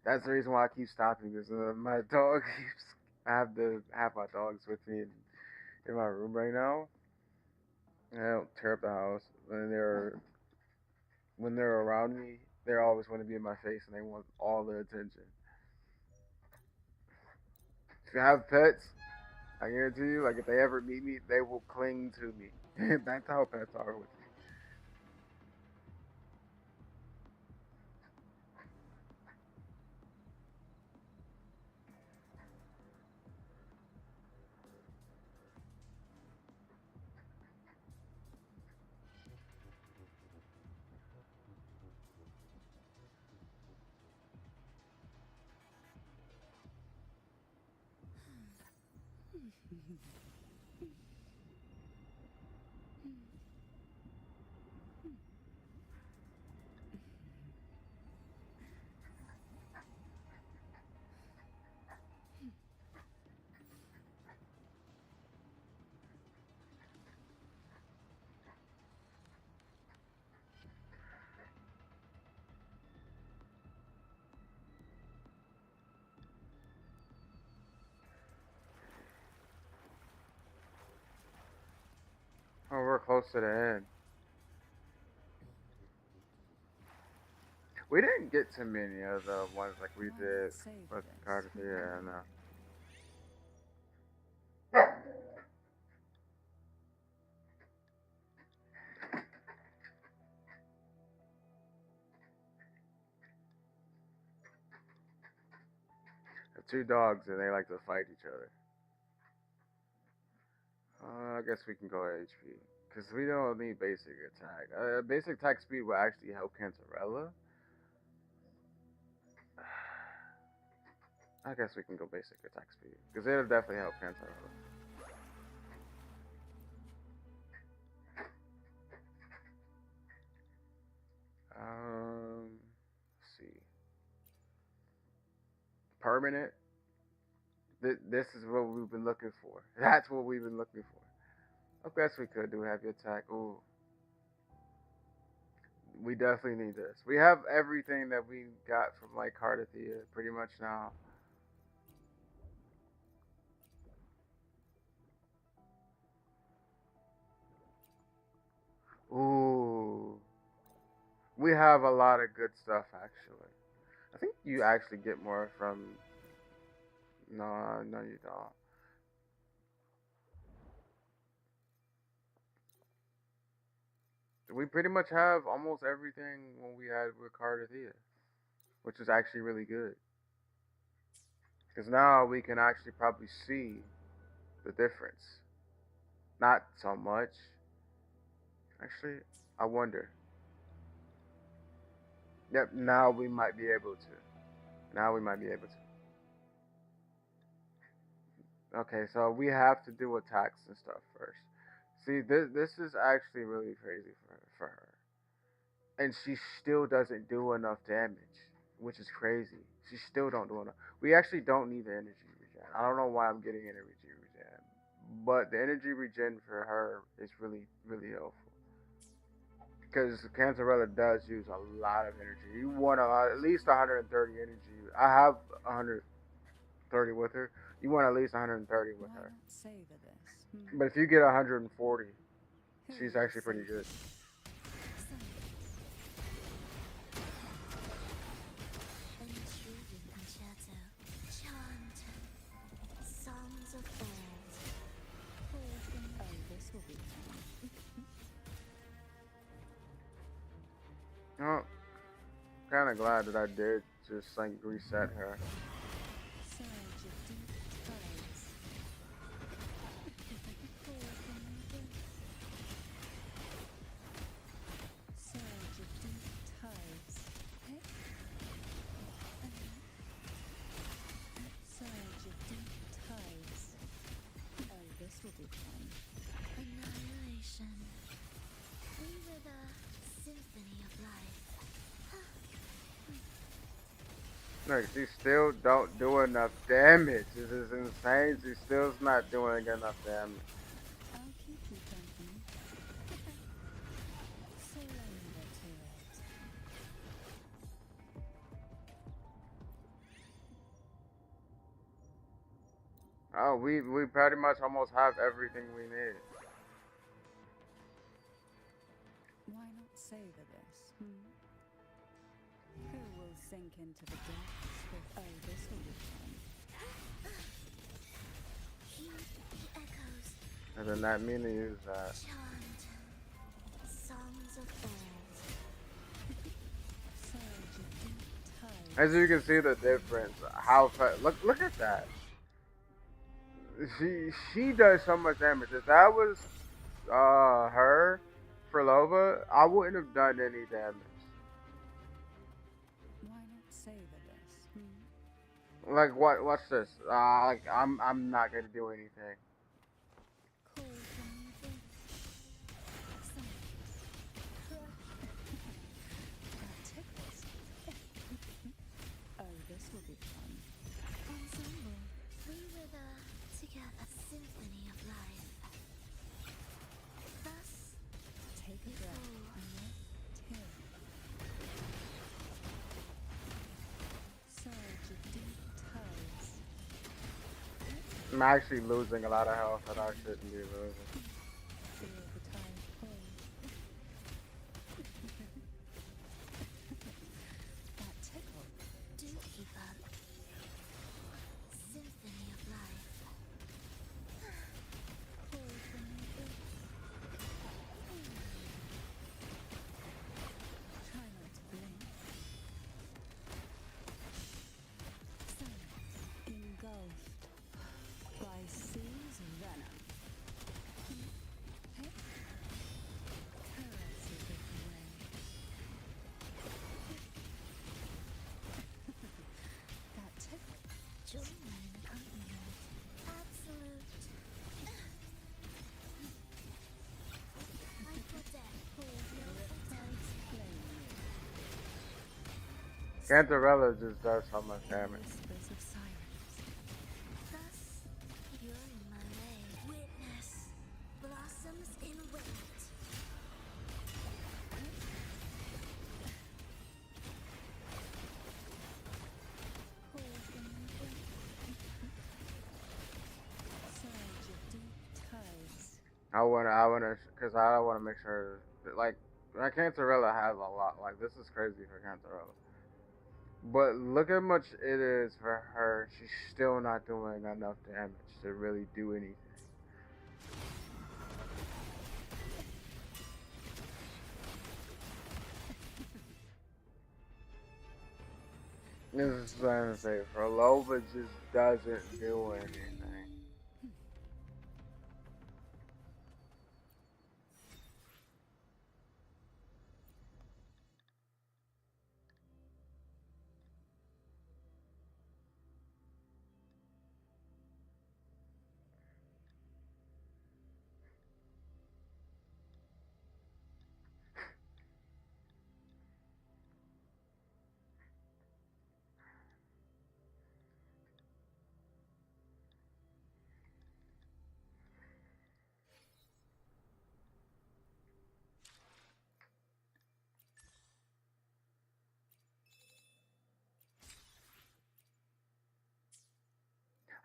A: That's the reason why I keep stopping because my dog keeps. I have to have my dogs with me in my room right now. And I don't tear up the house when they're around me. They always want to be in my face and they want all the attention. If you have pets, I guarantee you, like if they ever meet me, they will cling to me. That's how pets are with me. Oh, we're close to the end. We didn't get too many of the ones like we did
C: Save
A: with
C: this.
A: Carter. Yeah, I know. The two dogs and they like to fight each other. I guess we can go HP. Because we don't need basic attack. Basic attack speed will actually help Cantarella. I guess we can go basic attack speed. Because it'll definitely help Cantarella. Let's see. Permanent. This is what we've been looking for. That's what we've been looking for. I guess we could do heavy attack. Ooh. We definitely need this. We have everything that we got from like Cardathea pretty much now. Ooh. We have a lot of good stuff actually. I think you actually get more from. No, no, you don't. We pretty much have almost everything when we had with Cardathea, which is actually really good. Because now we can actually probably see the difference. Not so much. Actually, I wonder. Yep, now we might be able to. Now we might be able to. Okay, so we have to do attacks and stuff first. See, this is actually really crazy for her. And she still doesn't do enough damage, which is crazy. She still don't do enough. We actually don't need the energy regen. I don't know why I'm getting energy regen, but the energy regen for her is really really helpful because Cantarella does use a lot of energy. You want at least 130 energy. I have 100. 30 with her. You want at least 130 with
C: Why
A: her.
C: not savor this? Hmm?
A: But if you get 140,
C: Who
A: she's
C: will
A: actually pretty
C: save
A: good.
C: Silence.
B: Intriguing concerto. Chant. Songs of old.
C: Oh, this will be fun.
A: Oh, kind of glad that I did just like reset her.
C: Surge of deep tides. Surge of deep tides. Hey. Surge of deep tides. Oh, this will be fun.
B: Annihilation. We were the symphony of life.
A: Look, she still don't do enough damage. This is insane. She still's not doing enough damage.
C: I'll keep you company. Surrender to it.
A: Oh, we pretty much almost have everything we need.
C: Why not savor this? Hmm? Who will sink into the depths with? Oh, this will be fun.
B: Heed the echoes.
A: And then that mean to use that.
B: Chant. Songs of old.
C: Surge of deep tides.
A: As you can see the difference. How look at that. She does so much damage. If that was her for Lova, I wouldn't have done any damage.
C: Why not savor this? Hmm?
A: Like what? What's this? Like I'm not gonna do anything.
C: Call from within. Silence. That tickles. Oh, this will be fun.
B: Ensemble. We were the together symphony of life. Thus,
C: Take a breath and lift here. Surge of deep tides.
A: I'm actually losing a lot of health that I shouldn't be losing.
C: Feel the tide pull. That tickle.
B: do keep up. Symphony of life.
C: Pull from within. Try not to blink. Silence. Engulfed by sea's venom. Hey. Caresses of rain. That tickle.
B: Join me in accompaniment. Absolute. I for death.
C: Riptides flame you.
A: Cantarella just does so much damage.
C: Whispers of silence.
B: Thus, you're in my way. Witness. Blossoms in wait.
C: Pull from within. Surge of deep tides.
A: Cause I wanna make sure, that, like, Cantarella has a lot. Like, this is crazy for Cantarella. But look how much it is for her. She's still not doing enough damage to really do anything. This is what I'm saying. For Lova just doesn't do anything.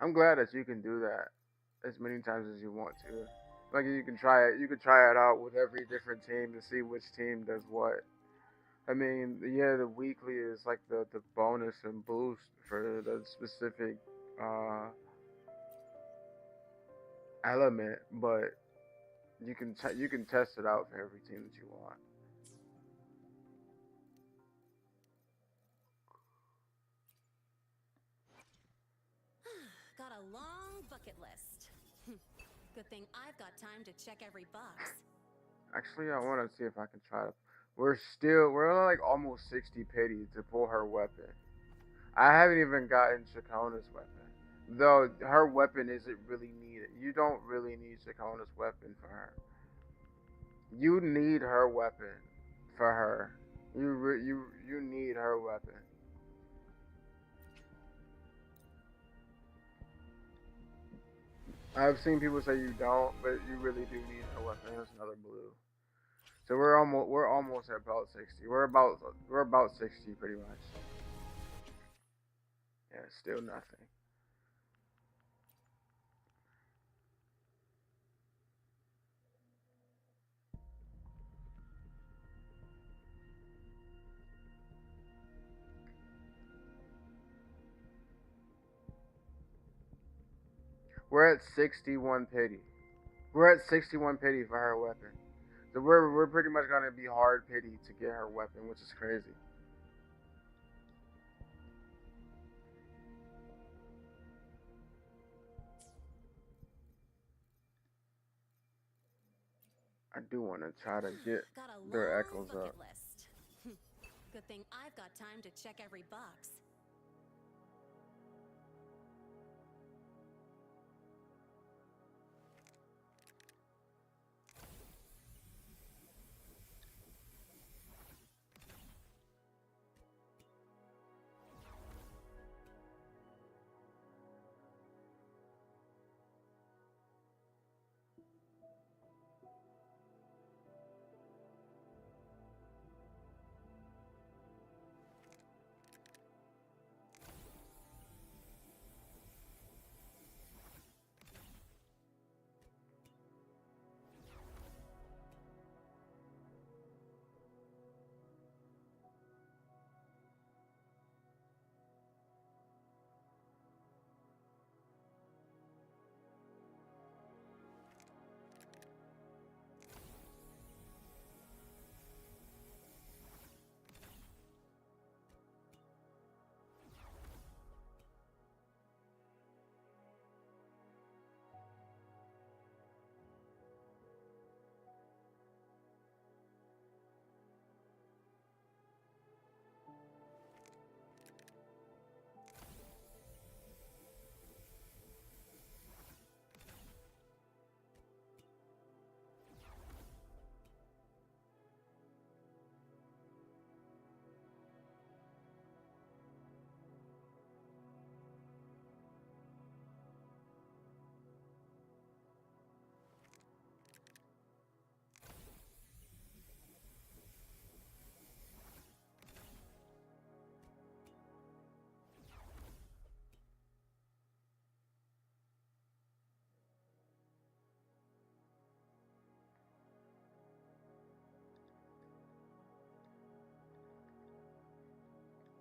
A: I'm glad that you can do that as many times as you want to. Like you can try it. You can try it out with every different team to see which team does what. I mean, yeah, the weekly is like the bonus and boost for the specific uh, element, but you can test it out for every team that you want.
D: Got a long bucket list. Good thing I've got time to check every box.
A: Actually, I want to see if I can try to. We're like almost 60 pity to pull her weapon. I haven't even gotten Shakona's weapon. Though her weapon isn't really needed. You don't really need Shakona's weapon for her. You need her weapon for her. You need her weapon. I've seen people say you don't, but you really do need her weapon. There's another blue. So we're almost at about 60. We're about 60 pretty much. Yeah, still nothing. We're at 61 pity. We're at 61 pity for her weapon. So we're pretty much gonna be hard pity to get her weapon, which is crazy. I do want to try to get
D: Got a
A: their
D: long
A: echoes
D: bucket
A: up.
D: list. Good thing I've got time to check every box.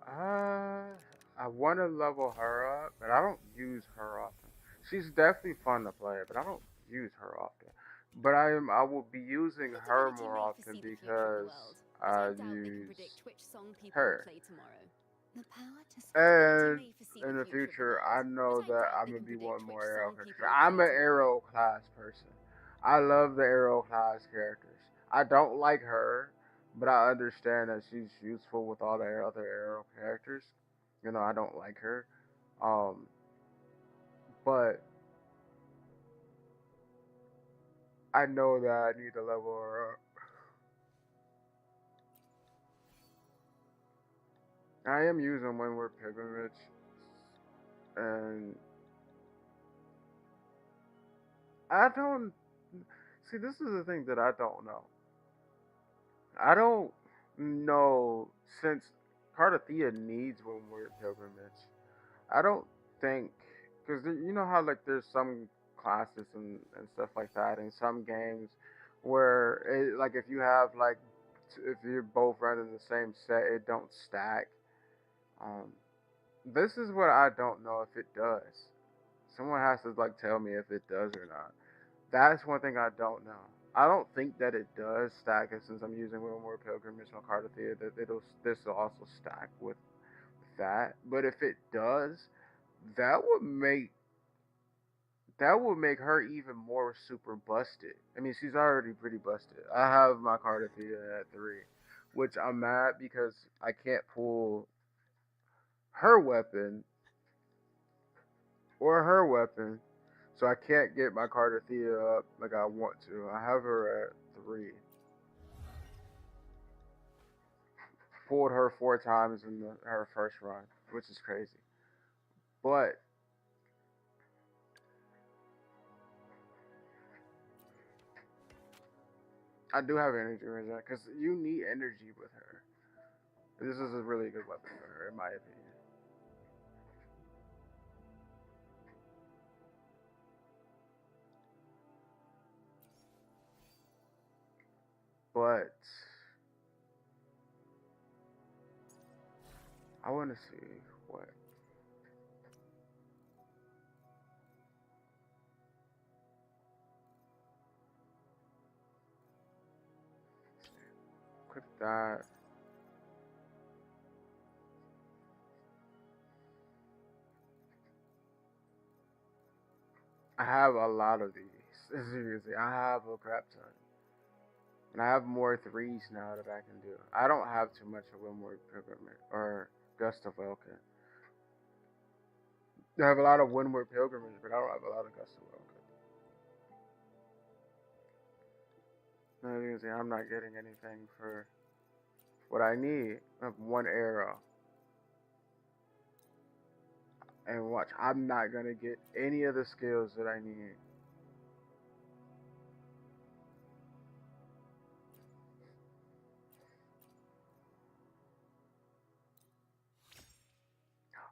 A: Uh, I want to level her up, but I don't use her often. She's definitely fun to play, but I don't use her often. But I will be using
D: It's
A: her
D: already too
A: more
D: late for
A: often
D: See the Future of the
A: because
D: World, but I
A: I
D: doubt they can
A: use
D: predict which song people will
A: her.
D: play tomorrow.
C: The power to
D: It's already too
A: And
D: late for See the
A: in the
D: Future of the
A: future,
D: World,
A: I
D: but
A: know
D: I
A: that
D: doubt
A: I'm
D: they
A: gonna
D: can
A: be
D: predict
A: wanting
D: which
A: more arrow
D: song
A: characters.
D: people will
A: I'm
D: play
A: an
D: tomorrow.
A: arrow class person. I love the arrow class characters. I don't like her, but I understand that she's useful with all the other arrow characters. You know, I don't like her. Um, but I know that I need to level her up. I am using Windward Pilgrimage, and I don't see. This is the thing that I don't know. I don't know since Cardathia needs Windward Pilgrimage. I don't think Because you know how like there's some classes and stuff like that in some games where like if you have like if you're both running the same set, it don't stack. Um, this is what I don't know if it does. Someone has to like tell me if it does or not. That's one thing I don't know. I don't think that it does stack, and since I'm using Will More Pilgrimage on Cardathia, that this will also stack with that. But if it does, that would make that would make her even more super busted. I mean, she's already pretty busted. I have my Cardathia at 3, which I'm mad because I can't pull her weapon or her weapon, so I can't get my Cardathia up like I want to. I have her at 3. Pulled her 4 times in her first run, which is crazy. But I do have energy regen because you need energy with her. This is a really good weapon for her, in my opinion. But I want to see what. Click that. I have a lot of these. As you can see, I have a crap ton. And I have more 3s now that I can do. I don't have too much of Windward Pilgrimage or Gust of Welkin. I have a lot of Windward Pilgrimage, but I don't have a lot of Gust of Welkin. As you can see, I'm not getting anything for what I need. I have 1 arrow. And watch, I'm not gonna get any of the skills that I need.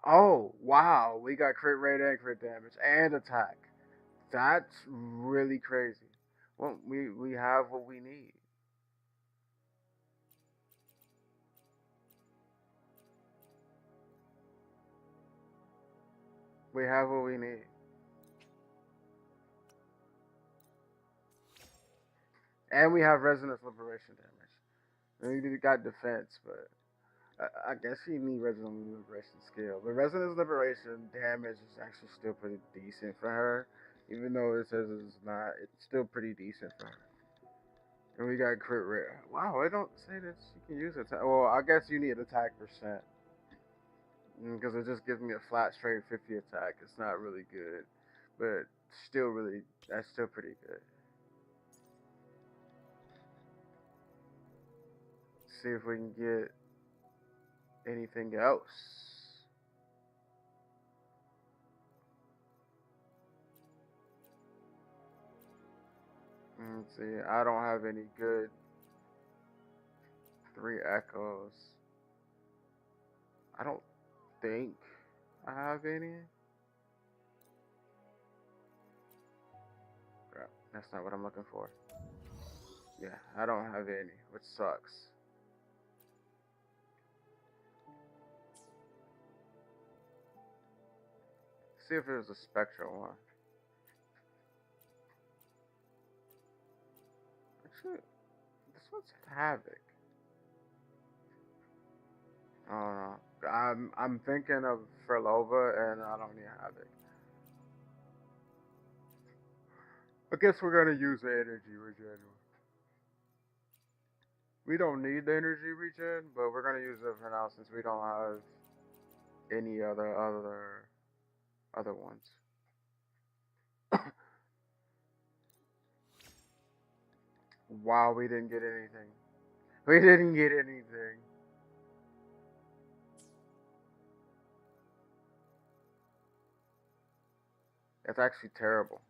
A: Oh, wow. We got crit rate and crit damage and attack. That's really crazy. Well, we have what we need. We have what we need. And we have Resonance Liberation damage. We got defense, but I guess you need Resonance Liberation skill. But Resonance Liberation damage is actually still pretty decent for her. Even though it says it's not, it's still pretty decent for her. And we got crit rate. Wow, I don't say that she can use attack. Well, I guess you need attack percent. Because it just gives me a flat straight 50 attack. It's not really good. But still really, that's still pretty good. See if we can get anything else. Let's see, I don't have any good 3 echoes. I don't think I have any. Crap, that's not what I'm looking for. Yeah, I don't have any, which sucks. See if there's a spectral one. Actually, this one's Havoc. I don't know. I'm thinking of Frelova, and I don't need Havoc. I guess we're gonna use the energy regen. We don't need the energy regen, but we're gonna use it for now since we don't have any other ones. Wow, we didn't get anything. We didn't get anything. That's actually terrible.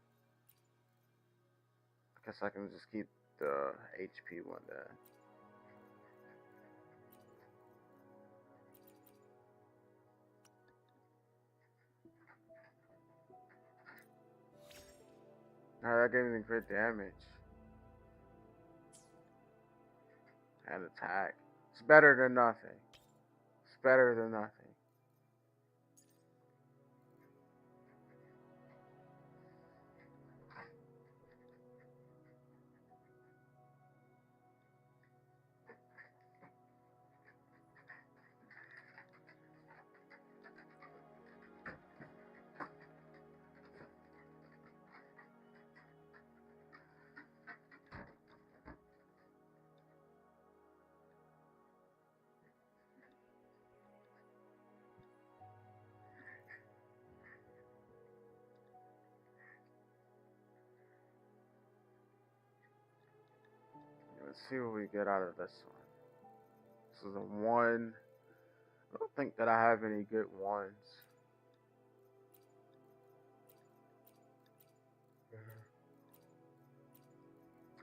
A: I guess I can just keep the HP one then. That gave me crit damage and attack. It's better than nothing. It's better than nothing. Let's see what we get out of this one. This is a 1. I don't think that I have any good ones.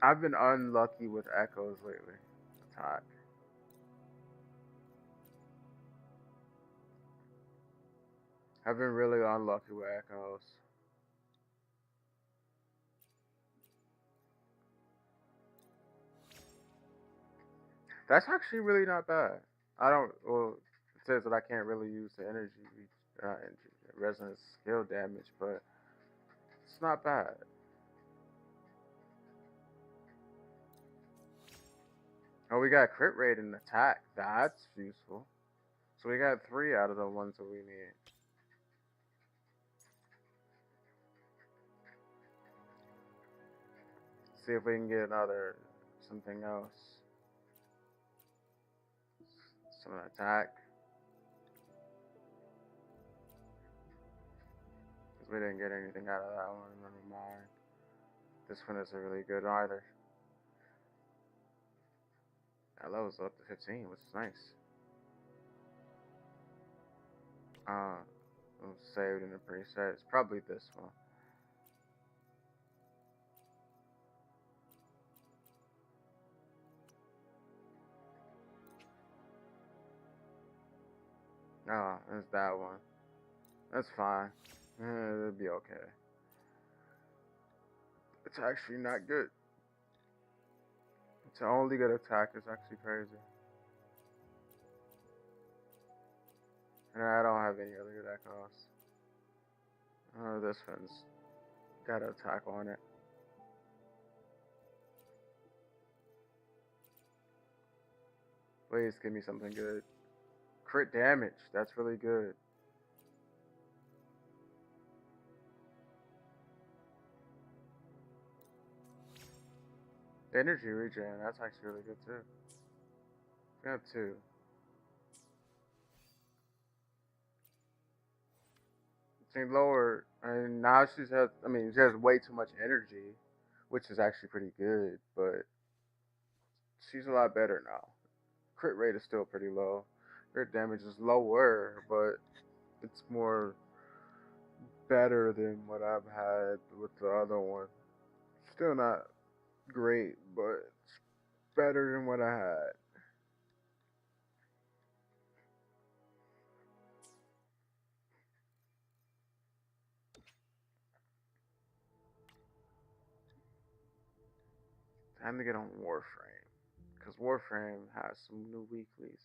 A: I've been unlucky with echoes lately. Attack. I've been really unlucky with echoes. That's actually really not bad. I don't. Well, it says that I can't really use the resonance skill damage, but it's not bad. Oh, we got crit rate and attack. That's useful. So we got 3 out of the ones that we need. See if we can get another something else. Some attack. Because we didn't get anything out of that one. Never mind. This one isn't really good either. That level's up to 15, which is nice. We'll save it in the preset. It's probably this one. Oh, it's that one. That's fine. It'll be okay. It's actually not good. To only get attack is actually crazy. And I don't have any other good echoes. Oh, this one's got an attack on it. Please give me something good. Crit damage. That's really good. Energy regen. That's actually really good too. We have 2. She lower, and now she has. I mean, she has way too much energy, which is actually pretty good. But she's a lot better now. Crit rate is still pretty low. Crit damage is lower, but it's more better than what I've had with the other one. Still not great, but it's better than what I had. Time to get on Warframe, because Warframe has some new weeklies.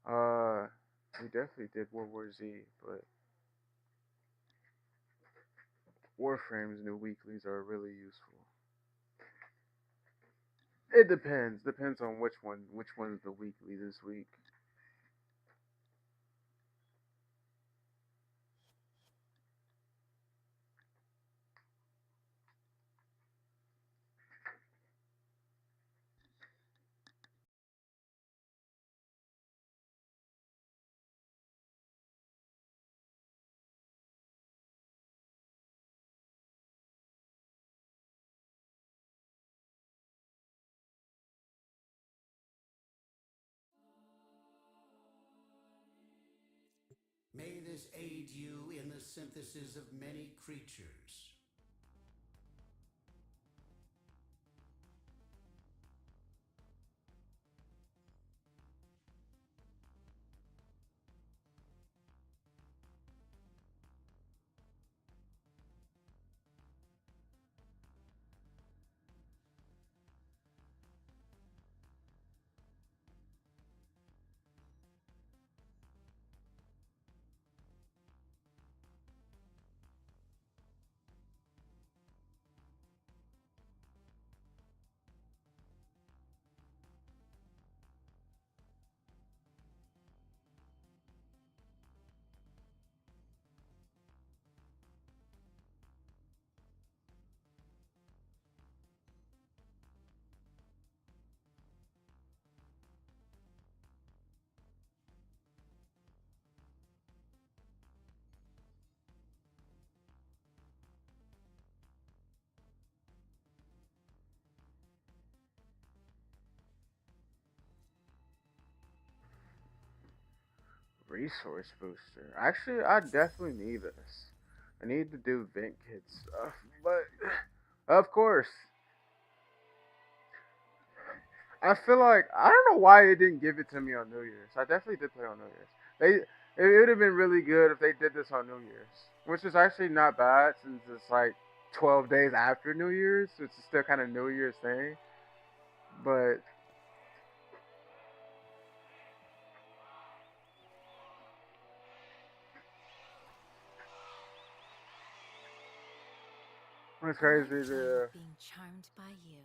A: We definitely did World War Z, but Warframe's new weeklies are really useful. It depends. Depends on which one. Which one's the weekly this week.
E: May this aid you in the synthesis of many creatures.
A: Resource booster. Actually, I definitely need this. I need to do vent kit stuff, but of course, I feel like I don't know why they didn't give it to me on New Year's. I definitely did play on New Year's. It would have been really good if they did this on New Year's, which is actually not bad since it's like 12 days after New Year's, which is still kind of New Year's thing. But it's crazy.
D: I
A: To,
D: enjoy being charmed by you.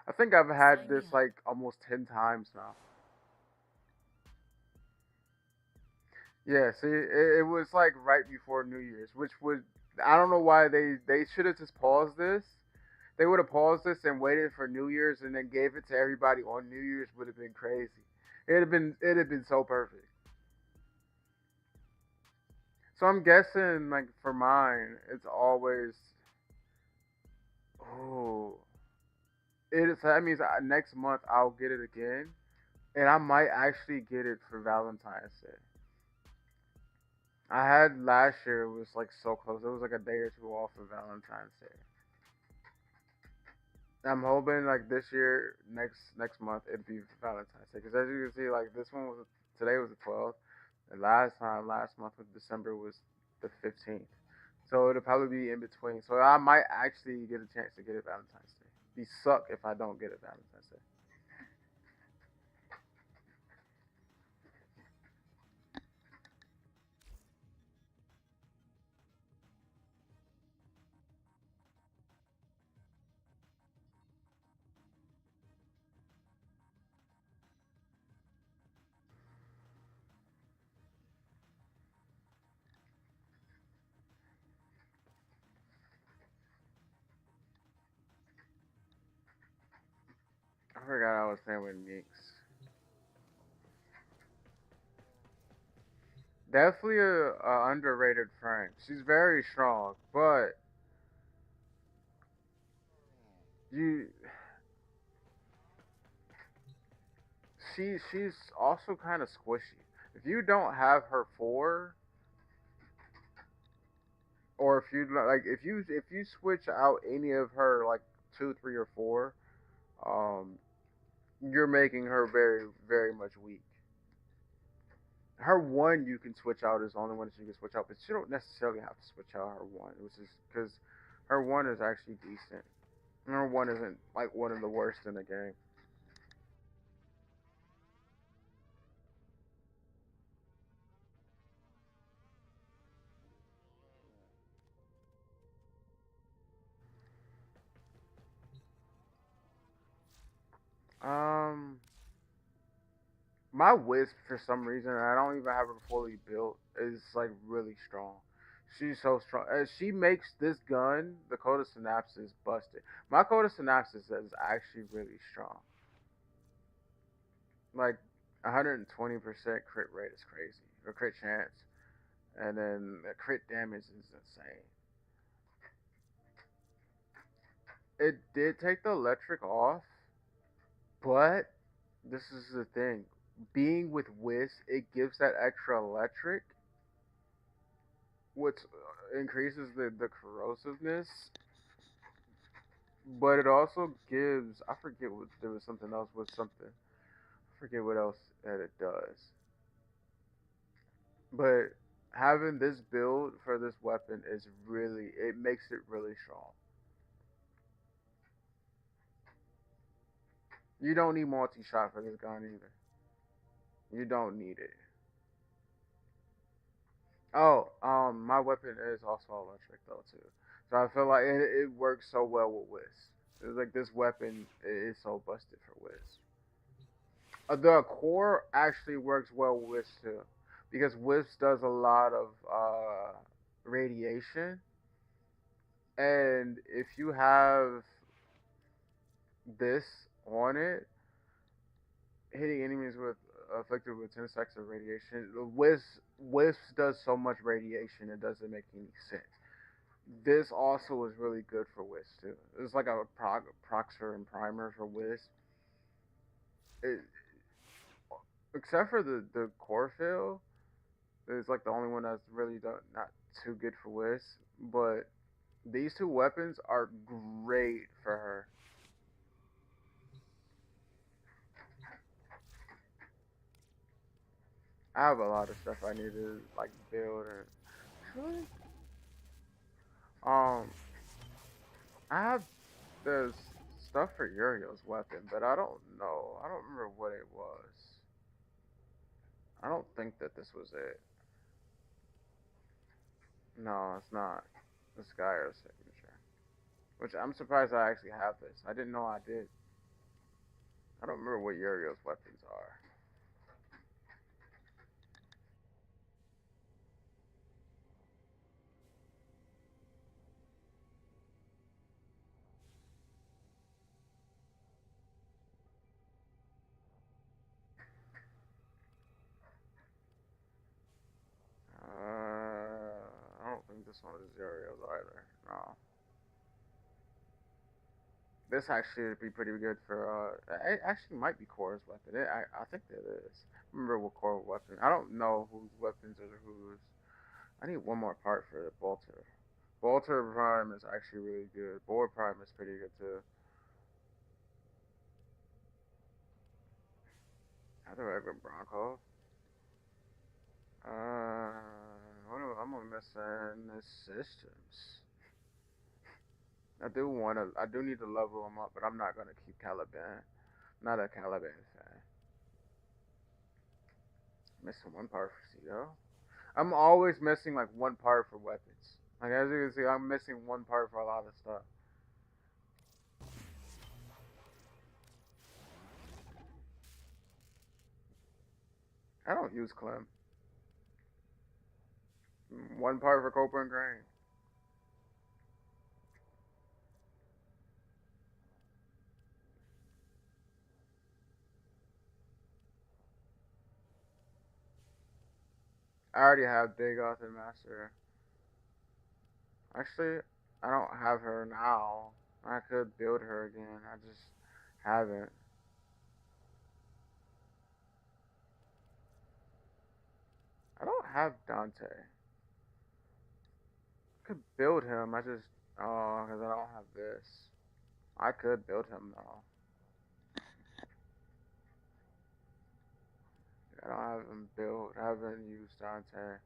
A: I think I've had
D: Sign me
A: this
D: up.
A: like almost 10 times now. Yeah, see, it was like right before New Year's, which would I don't know why they should have just paused this. They would have paused this and waited for New Year's and then gave it to everybody on New Year's would have been crazy. It'd have been so perfect. So I'm guessing like for mine, it's always oh it is that means next month I'll get it again and I might actually get it for Valentine's Day. I had last year it was like so close. It was like a day or two off of Valentine's Day. I'm hoping like this year, next month, it'd be Valentine's Day. Because as you can see, like this one was today was the 12th, and last month of December was the 15th. So it'll probably be in between. So I might actually get a chance to get it Valentine's Day. Be suck if I don't get it Valentine's Day. I forgot I was saying with Meeks. Definitely a underrated friend. She's very strong, but you she's also kind of squishy. If you don't have her four, or if you like, if you switch out any of her like two, three, or four, um, you're making her very, very much weak. Her one you can switch out is the only one that you can switch out, but you don't necessarily have to switch out her one, which is because her one is actually decent. And her one isn't like one of the worst in the game. Um, My Wisp, for some reason, I don't even have her fully built, is like really strong. She's so strong. She makes this gun, the Coda Synapses, busted. My Coda Synapses is actually really strong. Like 120% crit rate is crazy, or crit chance, and then the crit damage is insane. It did take the electric off, but this is the thing. Being with Wisp, it gives that extra electric, which increases the corrosiveness, but it also gives I forget what there was something else with something. I forget what else that it does. But having this build for this weapon is really it makes it really strong. You don't need multi shot for this gun either. You don't need it. Oh, my weapon is also electric though too. So I feel like it works so well with Wiz. It's like this weapon is so busted for Wiz. The core actually works well with Wisp too, because Wisp does a lot of radiation, and if you have this on it, hitting enemies with afflicted with 10 seconds of radiation, Wisp does so much radiation it doesn't make any sense. This also is really good for Wisp too. It's like a proxer and primer for Wisp. It, except for the core fail, is like the only one that's really not too good for Wiz. But these two weapons are great for her. I have a lot of stuff I need to like build and actually, um, I have this stuff for Uriel's weapon, but I don't know. I don't remember what it was. I don't think that this was it. No, it's not. The Skyr signature. Which I'm surprised I actually have this. I didn't know I did. I don't remember what Uriel's weapons are. I don't think this one is Uriel's either. No. This actually would be pretty good for, it actually might be Core's weapon. I think it is. Remember what Core weapon. I don't know whose weapons are whose. I need one more part for the Bolter. Bolter Prime is actually really good. Boar Prime is pretty good too. How do I get Bronco? I'm missing the systems. I do need to level them up, but I'm not gonna keep Caliban. Not a Caliban fan. Missing one part for Cedo. I'm always missing like one part for weapons. Like as you can see, I'm missing one part for a lot of stuff. I don't use Clem. One part for Copper and Grain. I already have Dagoth and Master. Actually, I don't have her now. I could build her again. I just haven't. I don't have Dante. I could build him. Because I don't have this. I could build him though. I don't have him built. I haven't used Dante.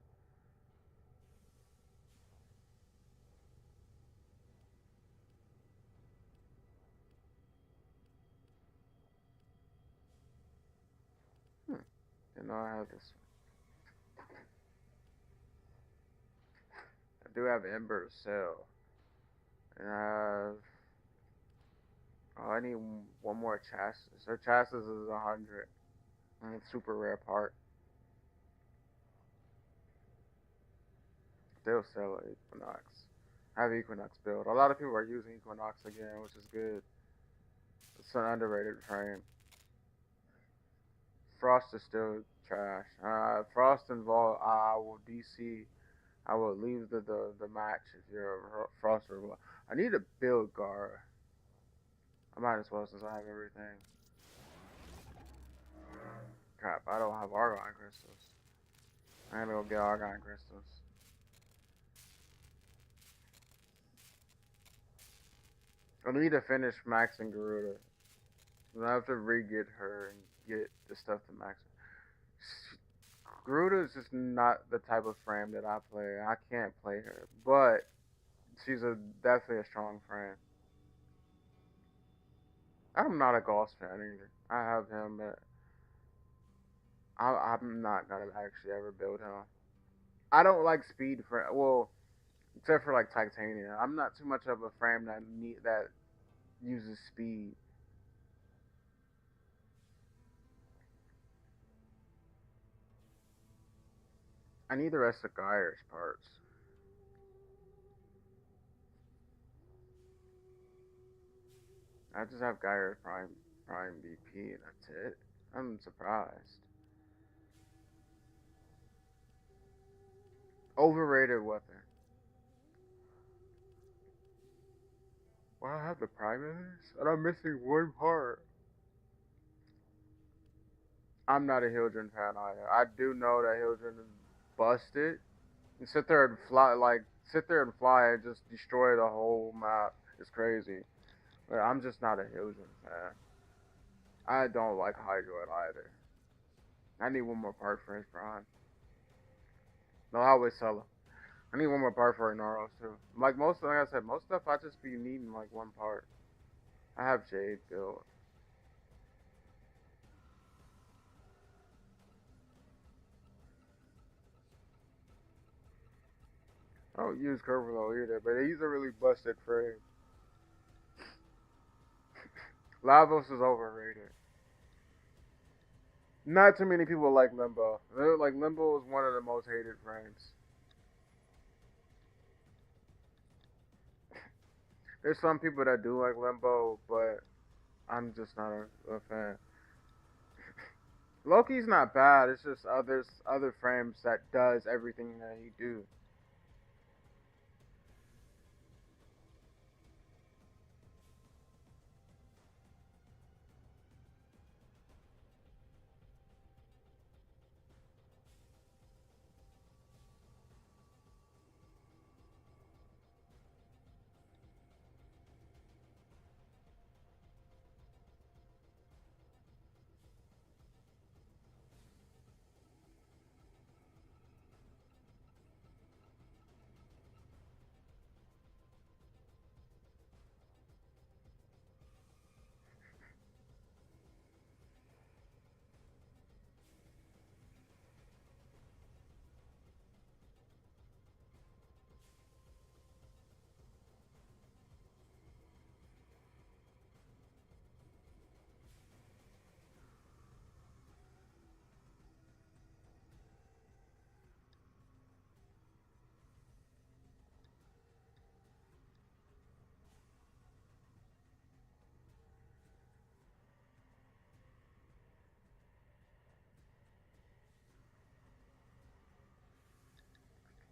A: Didn't know I have this. I do have Ember to sell. And I have. Oh, I need one more chassis. Her chassis is 100. And it's super rare part. Still sell Equinox. I have Equinox built. A lot of people are using Equinox again, which is good. It's an underrated frame. Frost is still trash. Frost and Vault, I will DC. I will leave the match if you're a Frost or Vault. I need to build Gara. I might as well since I have everything. Crap, I don't have Argon crystals. I gotta go get Argon crystals. I need to finish maxing Garuda. I have to re-get her and get the stuff to max. Garuda is just not the type of frame that I play. I can't play her, but she's definitely a strong frame. I'm not a Gauss fan either. I have him, but I'm not gonna actually ever build him. I don't like speed frame. Well, except for like Titania. I'm not too much of a frame that uses speed. I need the rest of Gaia's parts. I just have Gaia's Prime BP and that's it. I'm surprised. Overrated weapon. Well, I have the Prime in this, and I'm missing one part. I'm not a Hildren fan either. I do know that Hildren is busted and sit there and fly, like sit there and fly and just destroy the whole map. It's crazy. But I'm just not a Hildren fan. I don't like Hydroid either. I need one more part for his Prime. No, I always sell him. I need one more part for Inaros too. Like like I said, most stuff I just be needing like one part. I have Jade built. I don't use Curvelo either, but he's a really busted frame. Lavos is overrated. Not too many people like Limbo. Like Limbo is one of the most hated frames. There's some people that do like Limbo, but I'm just not a fan. Loki's not bad. It's just there's other frames that does everything that he do.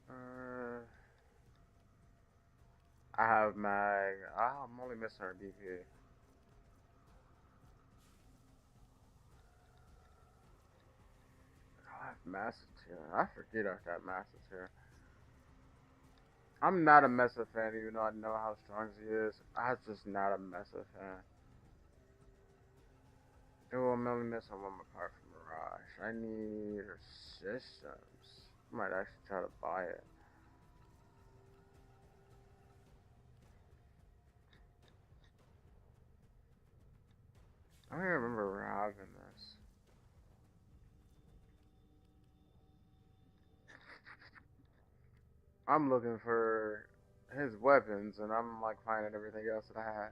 A: Uh, I have Mag. I'm only missing her DP. I have Massateer. I forget I got Massateer. I'm not a Mesa fan, even though I know how strong he is. I'm just not a Mesa fan. Oh, I'm only missing one more part from Mirage. I need her systems. I might actually try to buy it. I don't even remember having this. I'm looking for his weapons, and I'm like finding everything else that I had.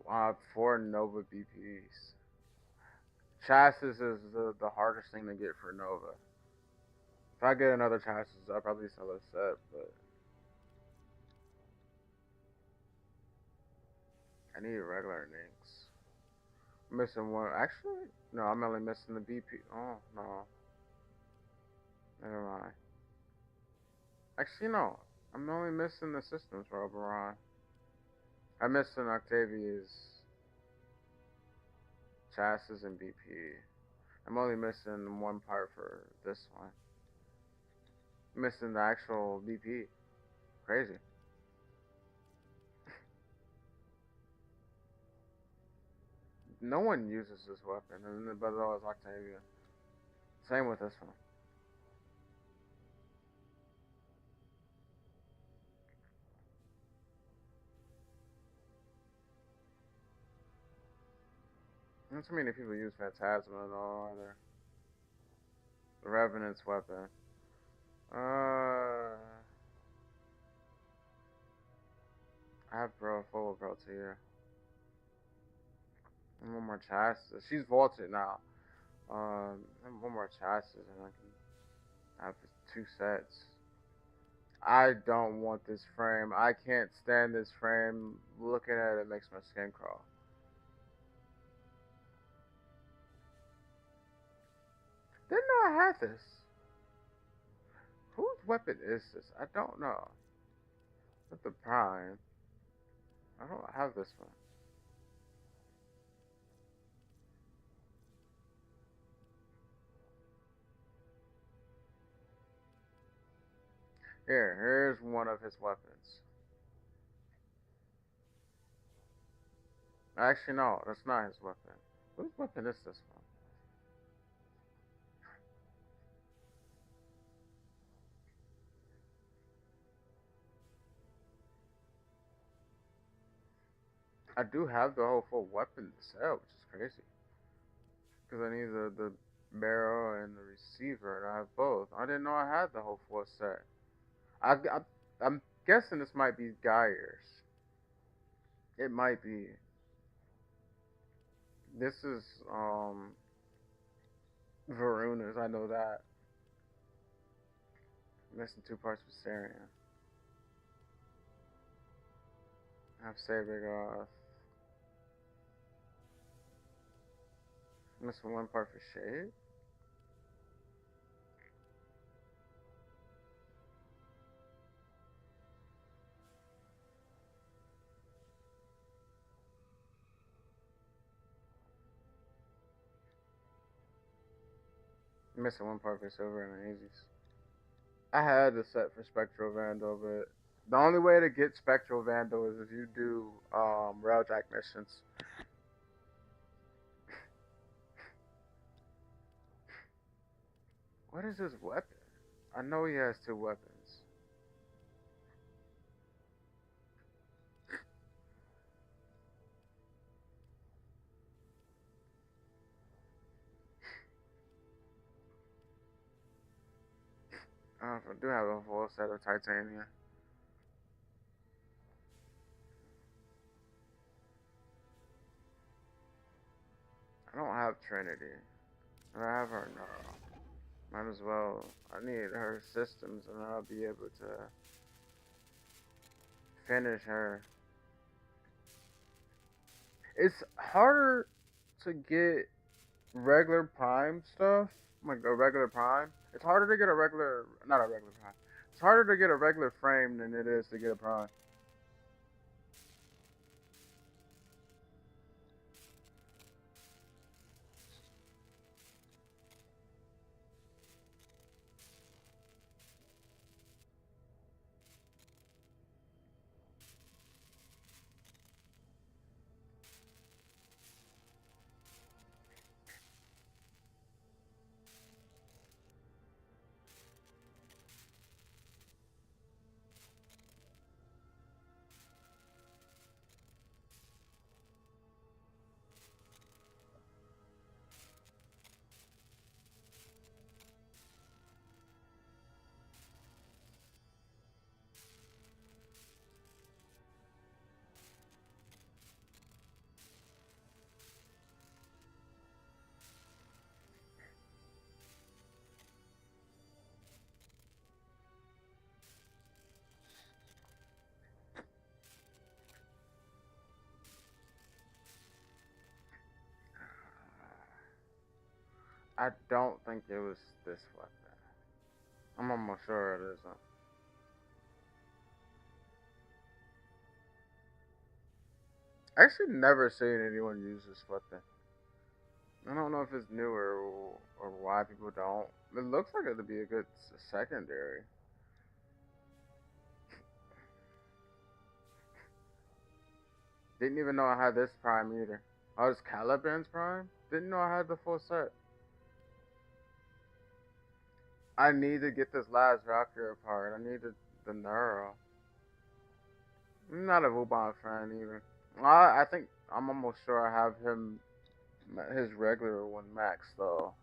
A: Wow, 4 Nova BPs. Chassis is the hardest thing to get for Nova. If I get another chassis, I'll probably sell a set, but I need regular Nynx. I'm missing one. Actually, no, I'm only missing the BP. Oh, no. Never mind. Actually, no. I'm only missing the systems for Oberon. I'm missing Octavia's chassis and BP. I'm only missing one part for this one. I'm missing the actual BP. Crazy. No one uses this weapon, but it was Octavia. Same with this one. Not too many people use Phantasma at all either. The Revenant's weapon. I have full Pro tier. And one more chassis. She's vaulted now. And one more chassis and I can have 2 sets. I don't want this frame. I can't stand this frame. Looking at it makes my skin crawl. Didn't know I had this. Whose weapon is this? I don't know. Not the Prime. I don't have this one. Here's one of his weapons. Actually, no, that's not his weapon. Whose weapon is this one? I do have the whole full weapon set, which is crazy. Because I need the barrel and the receiver, and I have both. I didn't know I had the whole full set. I'm guessing this might be Geyer's. It might be. This is Varuna's. I know that. Missing 2 parts for Sarian. I have Sabergoth. Missing 1 part for Shade. Missing 1 part for Silver and Aegis. I had the set for Spectral Vandal, but the only way to get Spectral Vandal is if you do Railjack missions. What is his weapon? I know he has 2 weapons. I do have a full set of Titania. I don't have Trinity. And I have her now. Might as well. I need her systems and I'll be able to finish her. It's harder to get regular Prime stuff. Like a regular Prime. It's harder to get a regular. Not a regular Prime. It's harder to get a regular frame than it is to get a Prime. I don't think it was this weapon. I'm almost sure it isn't. I actually never seen anyone use this weapon. I don't know if it's newer or why people don't. It looks like it'd be a good secondary. Didn't even know I had this Prime either. Oh, it's Caliban's Prime? Didn't know I had the full set. I need to get this last Valkyrie part. I need the Neuro. I'm not a Vauban fan either. I think I'm almost sure I have his regular one max though.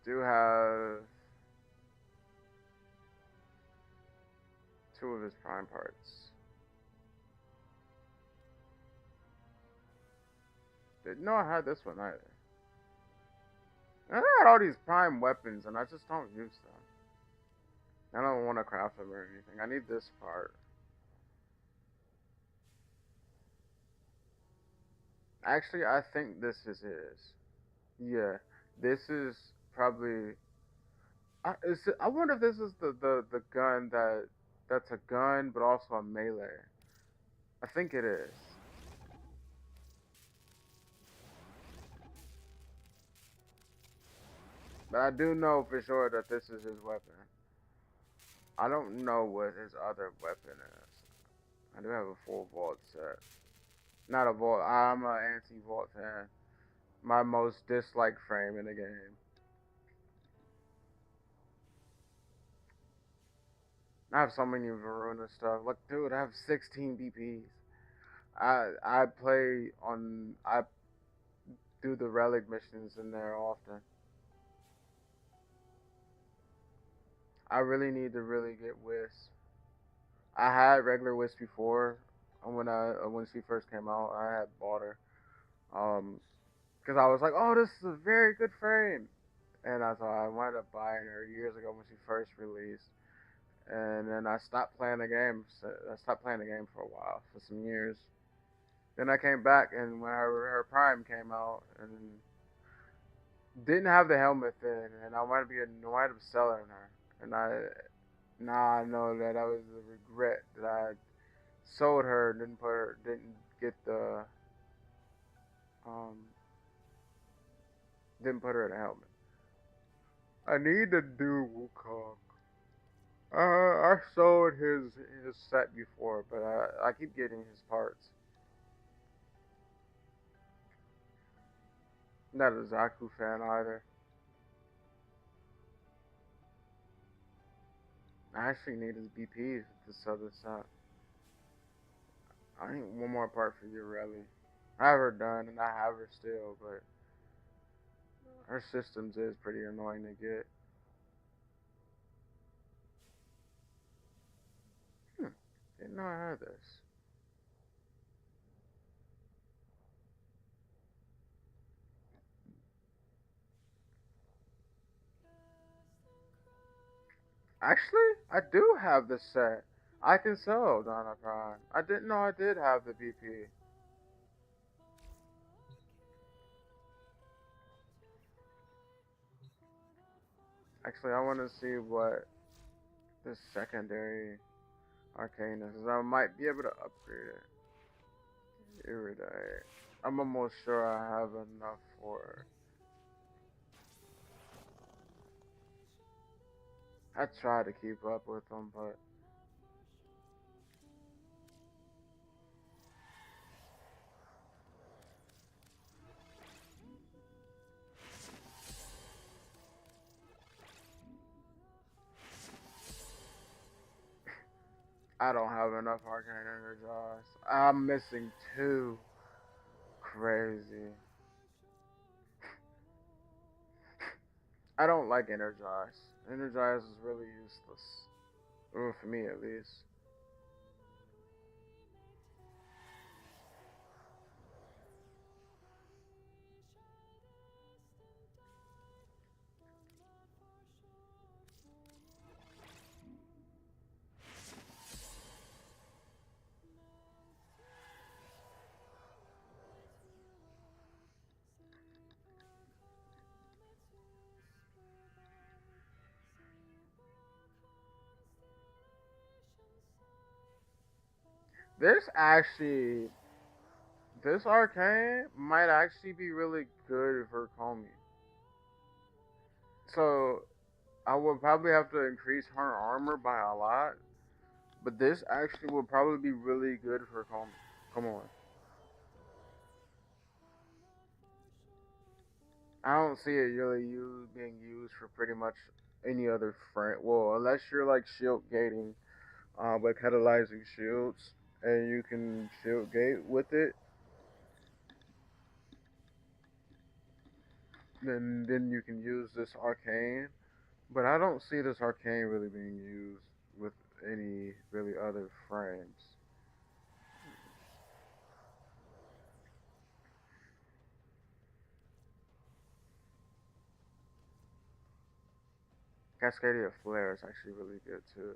A: Do have 2 of his Prime parts. Didn't know I had this one either. I got all these Prime weapons and I just don't use them. I don't want to craft them or anything. I need this part. Actually, I think this is his. Yeah, this is probably. I wonder if this is the gun that's a gun but also a melee. I think it is. But I do know for sure that this is his weapon. I don't know what his other weapon is. I do have a full vault set. Not a vault. I'm a anti-vault fan. My most disliked frame in the game. I have so many Varuna stuff. Look, dude, I have 16 BPs. I play on. I do the relic missions in there often. I really need to really get Wisp. I had regular Wisp before. When she first came out, I had bought her. Because I was like, oh, this is a very good frame, and I wound up buying her years ago when she first released. And then I stopped playing the game. So I stopped playing the game for a while, for some years. Then I came back, and when her Prime came out, and didn't have the helmet then, and I wanted up selling her, and now I know that I was a regret that I sold her, didn't get the um, didn't put her in a helmet. I need to do Wukong. I sold his set before, but I keep getting his parts. Not a Zaku fan either. I actually need his BPs to sell this set. I need one more part for Ureli. I have her done, and I have her still, but her systems is pretty annoying to get. Didn't know I had this. Actually, I do have the set. I can sell Donna Prime. I didn't know I did have the BP. Actually, I want to see what this secondary arcane is. 'Cause I might be able to upgrade it. Iridite. I'm almost sure I have enough for it. I try to keep up with them, but I don't have enough arcane energized. I'm missing two. Crazy. I don't like energize. Energize is really useless. Or for me at least. This actually, this arcane might actually be really good for Komi. So I would probably have to increase her armor by a lot, but this actually would probably be really good for Komi. Come on. I don't see it really being used for pretty much any other frame. Well, unless you're like shield gating, like catalyzing shields, and you can shield gate with it, then you can use this arcane. But I don't see this arcane really being used with any really other frames. Cascadia Flare is actually really good too.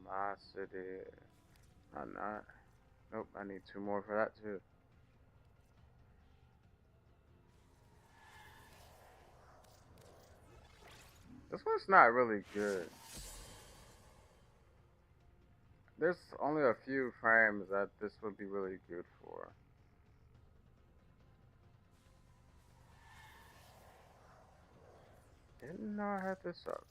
A: animosity. I'm not. Nope, I need 2 more for that too. This one's not really good. There's only a few frames that this would be really good for. Didn't know I had this up.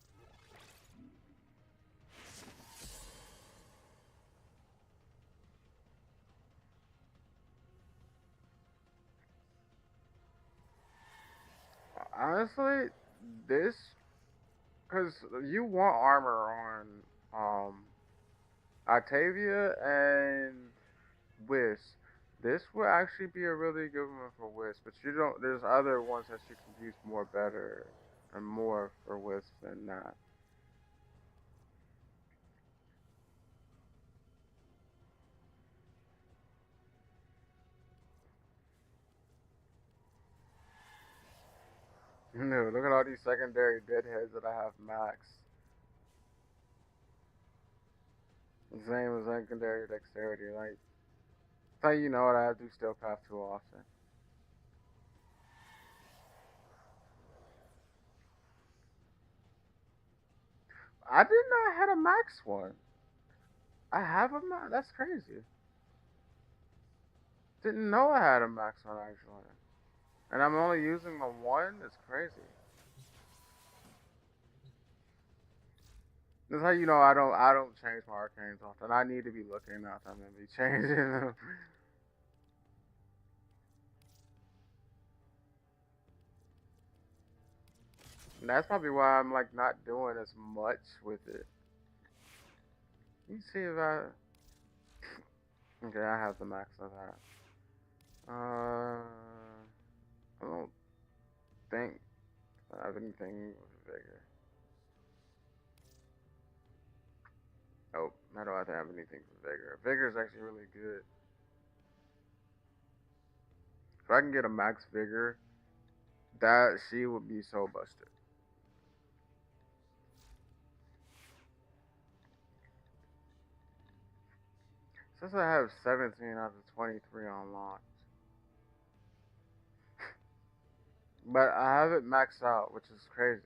A: Honestly, this, because you want armor on Octavia and Whis. This would actually be a really good one for Whis, but you don't. There's other ones that you can use more better and more for Whis than that. No, look at all these secondary deadheads that I have max. The same as secondary dexterity. Like, that's how you know that I do steel path too often. I didn't know I had a max one. I have a max. That's crazy. Didn't know I had a max one actually. And I'm only using the one? It's crazy. That's how you know I don't change my arcanes often. I need to be looking at them and be changing them. And that's probably why I'm like not doing as much with it. Let me see if I okay, I have the max of that. I don't think I have anything with vigor. Oh, I don't have anything for vigor. Vigor is actually really good. If I can get a max vigor, that she would be so busted. Since I have 17 out of 23 unlocked. But I have it maxed out, which is crazy.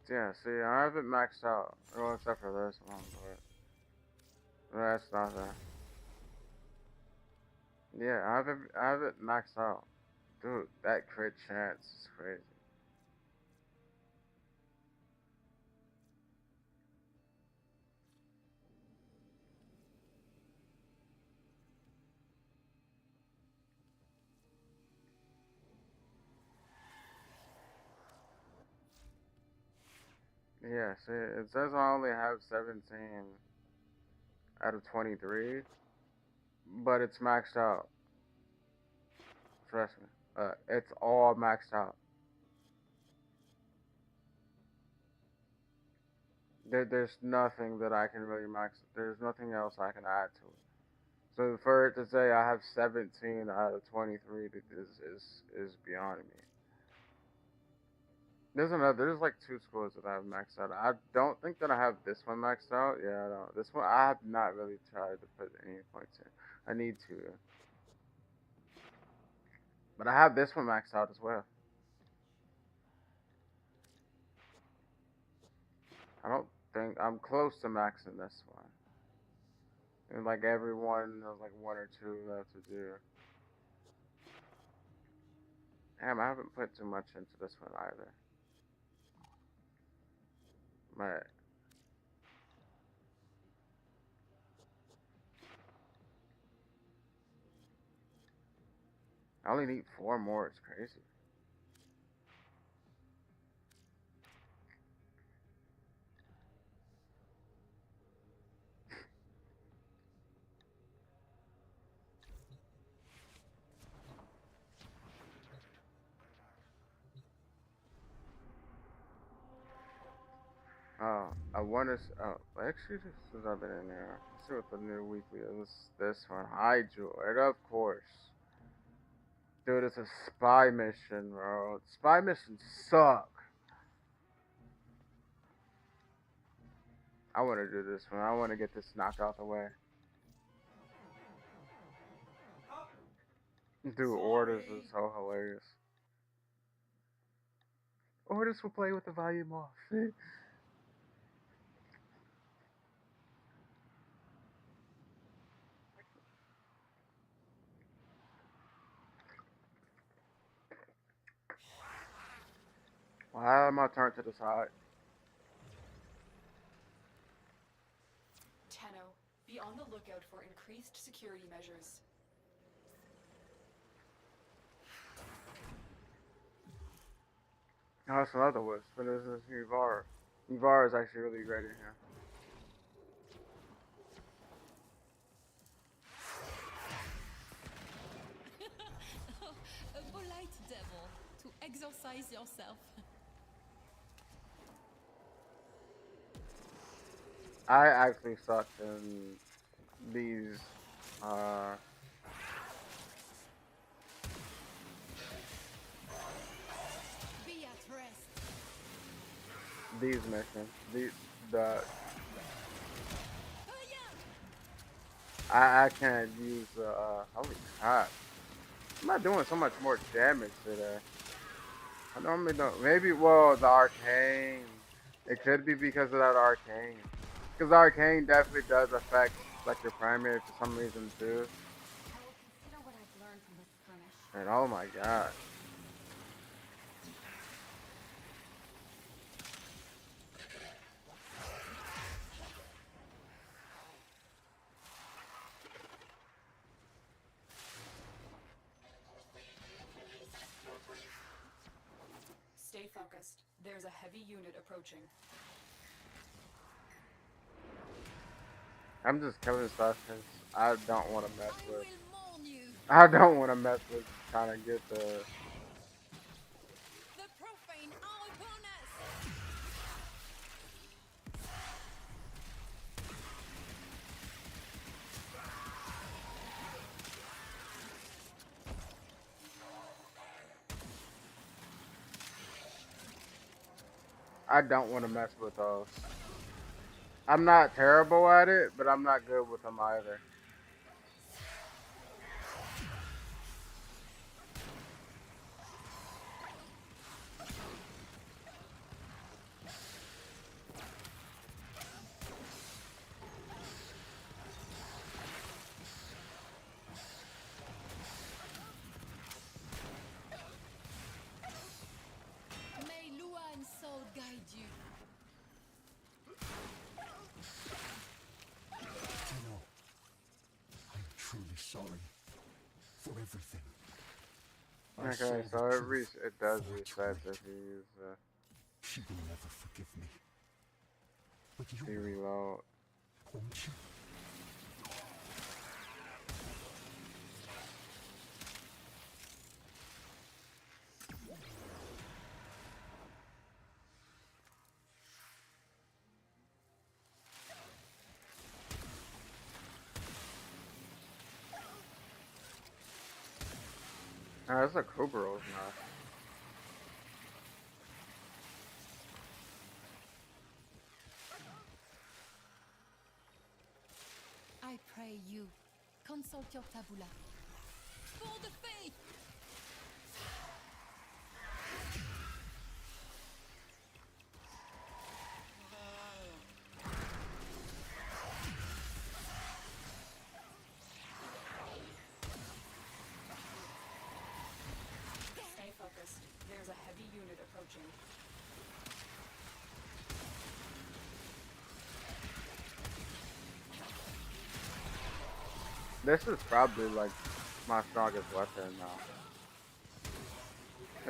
A: Yeah, see, I have it maxed out. Well, except for this one, but that's nothing. Yeah, I have it maxed out. Dude, that crit chance is crazy. Yeah, see, it says I only have 17 out of 23, but it's maxed out. Trust me. It's all maxed out. There's nothing that I can really max. There's nothing else I can add to it. So for it to say I have 17 out of 23 is beyond me. There's like 2 scores that I have maxed out. I don't think that I have this one maxed out. Yeah, I don't. This one I have not really tried to put any points in. I need to. But I have this one maxed out as well. I don't think I'm close to maxing this one. And like everyone, there's like 1 or 2 left to do. Damn, I haven't put too much into this one either. But I only need 4 more. It's crazy. I want to. Oh, actually, since I've been in there, let's see what the new weekly is. This one, Hydroid, of course. Dude, it's a spy mission, bro. Spy missions suck. I want to do this one. I want to get this knocked out the way. Dude, orders is so hilarious. Orders will play with the volume off. Why am I turned to the side?
F: Tenno, be on the lookout for increased security measures.
A: Oh, that's another wisp, but this is Yvar. Yvar is actually really great in here.
D: A polite devil to exorcise yourself.
A: I actually suck in these, uh,
D: Be at rest.
A: these missions. The I can't use holy crap. I'm not doing so much more damage today. I normally don't. Maybe, well, the arcane. It could be because of that arcane. Because the arcane definitely does affect, like, your primary for some reason, too.
B: I will consider what I've learned from this skirmish.
A: And oh my god.
F: Stay focused. There's a heavy unit approaching.
A: I'm just killing stuff because I don't want to mess
D: I
A: with.
D: will mourn you.
A: I don't want to mess with trying to get the.
D: The profane are upon us.
A: I don't want to mess with those. I'm not terrible at it, but I'm not good with them either.
D: May Luan's soul guide you.
E: Tenno, I'm truly sorry for everything. I saw
A: Okay,
E: the
A: so
E: truth
A: it does
E: far too
A: reset
E: late.
A: if you use
E: She will never forgive me. But you
A: the
E: will,
A: reload.
E: won't you?
A: Oh, that's a Kuberos now.
D: I pray you, consult your tabula. For the faith!
F: Stay focused. There's a heavy unit approaching.
A: This is probably like my strongest weapon now.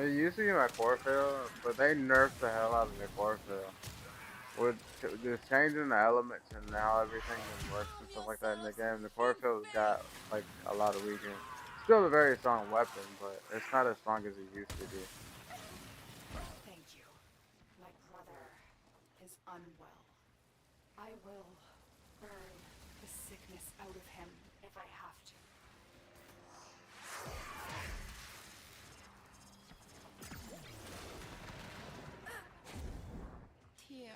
A: It used to be my chlorophyll, but they nerfed the hell out of the chlorophyll. With just changing the elements and how everything works and stuff like that in the game, the chlorophyll's got like a lot of weakness. Still a very strong weapon, but it's not as strong as it used to be.
F: Thank you. My brother is unwell. I will burn the sickness out of him if I have to.
D: Here.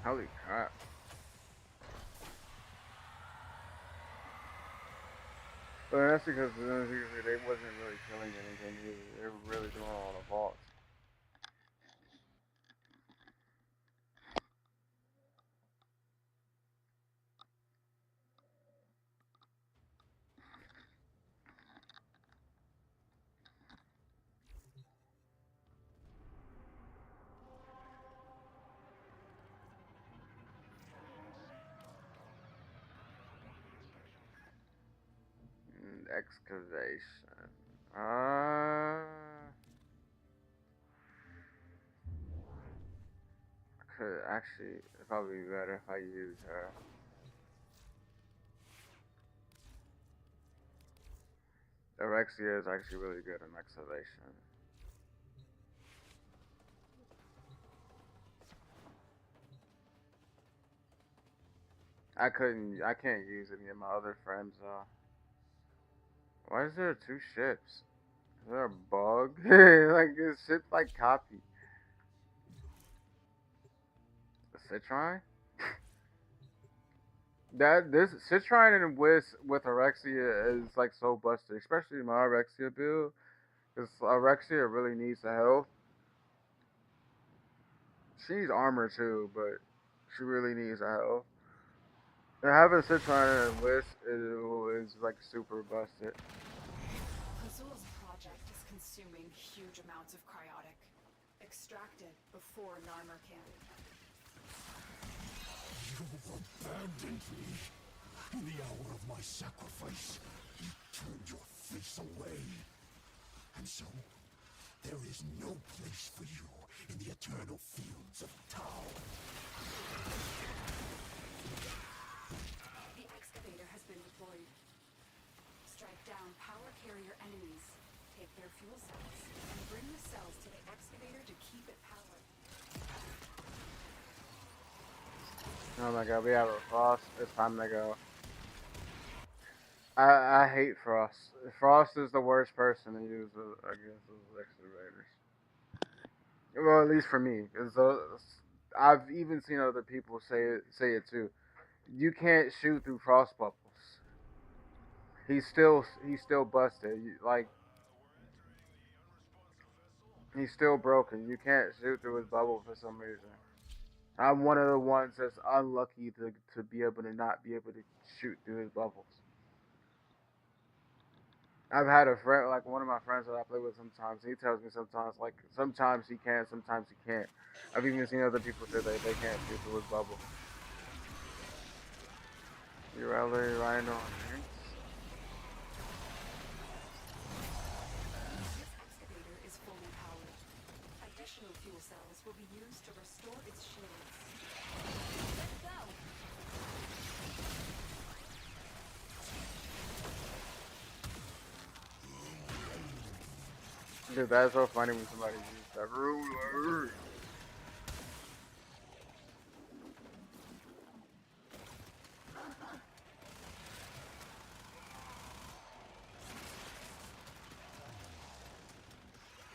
A: Holy crap. But that's because they wasn't really killing anything either. They were really doing all the vaults. Excavation. Could actually, it'd probably be better if I use her. Alexia is actually really good in excavation. I can't use any of my other friends though. Why is there two ships? Is there a bug? Like this ship's like copy. The Citrine? This Citrine and with Orexia is like so busted, especially my Orexia build. Because Orexia really needs the health. She needs armor too, but she really needs the health. And having Citrine and Whisk is like super busted.
F: Azul's project is consuming huge amounts of cryotic, extracted before Narmer can.
E: You abandoned me. In the hour of my sacrifice, you turned your face away. And so, there is no place for you in the eternal fields of Tau.
F: The excavator has been deployed. Strike down power carrier enemies, take their fuel cells, and bring the cells to the excavator to keep it powered.
A: Oh my god, we have a Frost. It's time to go. I hate Frost. Frost is the worst person to use against those excavators. Well, at least for me, because I've even seen other people say it too. You can't shoot through Frost bubbles. He's still busted. Like he's still broken. You can't shoot through his bubble for some reason. I'm one of the ones that's unlucky to be able to not be able to shoot through his bubbles. I've had a friend, like one of my friends that I play with sometimes, he tells me sometimes, like, sometimes he can, sometimes he can't. I've even seen other people say they can't shoot through his bubble. You really Rhino on Hanks?
F: This excavator is fully powered. Additional fuel cells will be used to restore its shields.
B: Let's go.
A: Dude, that's so funny when somebody uses that ruler.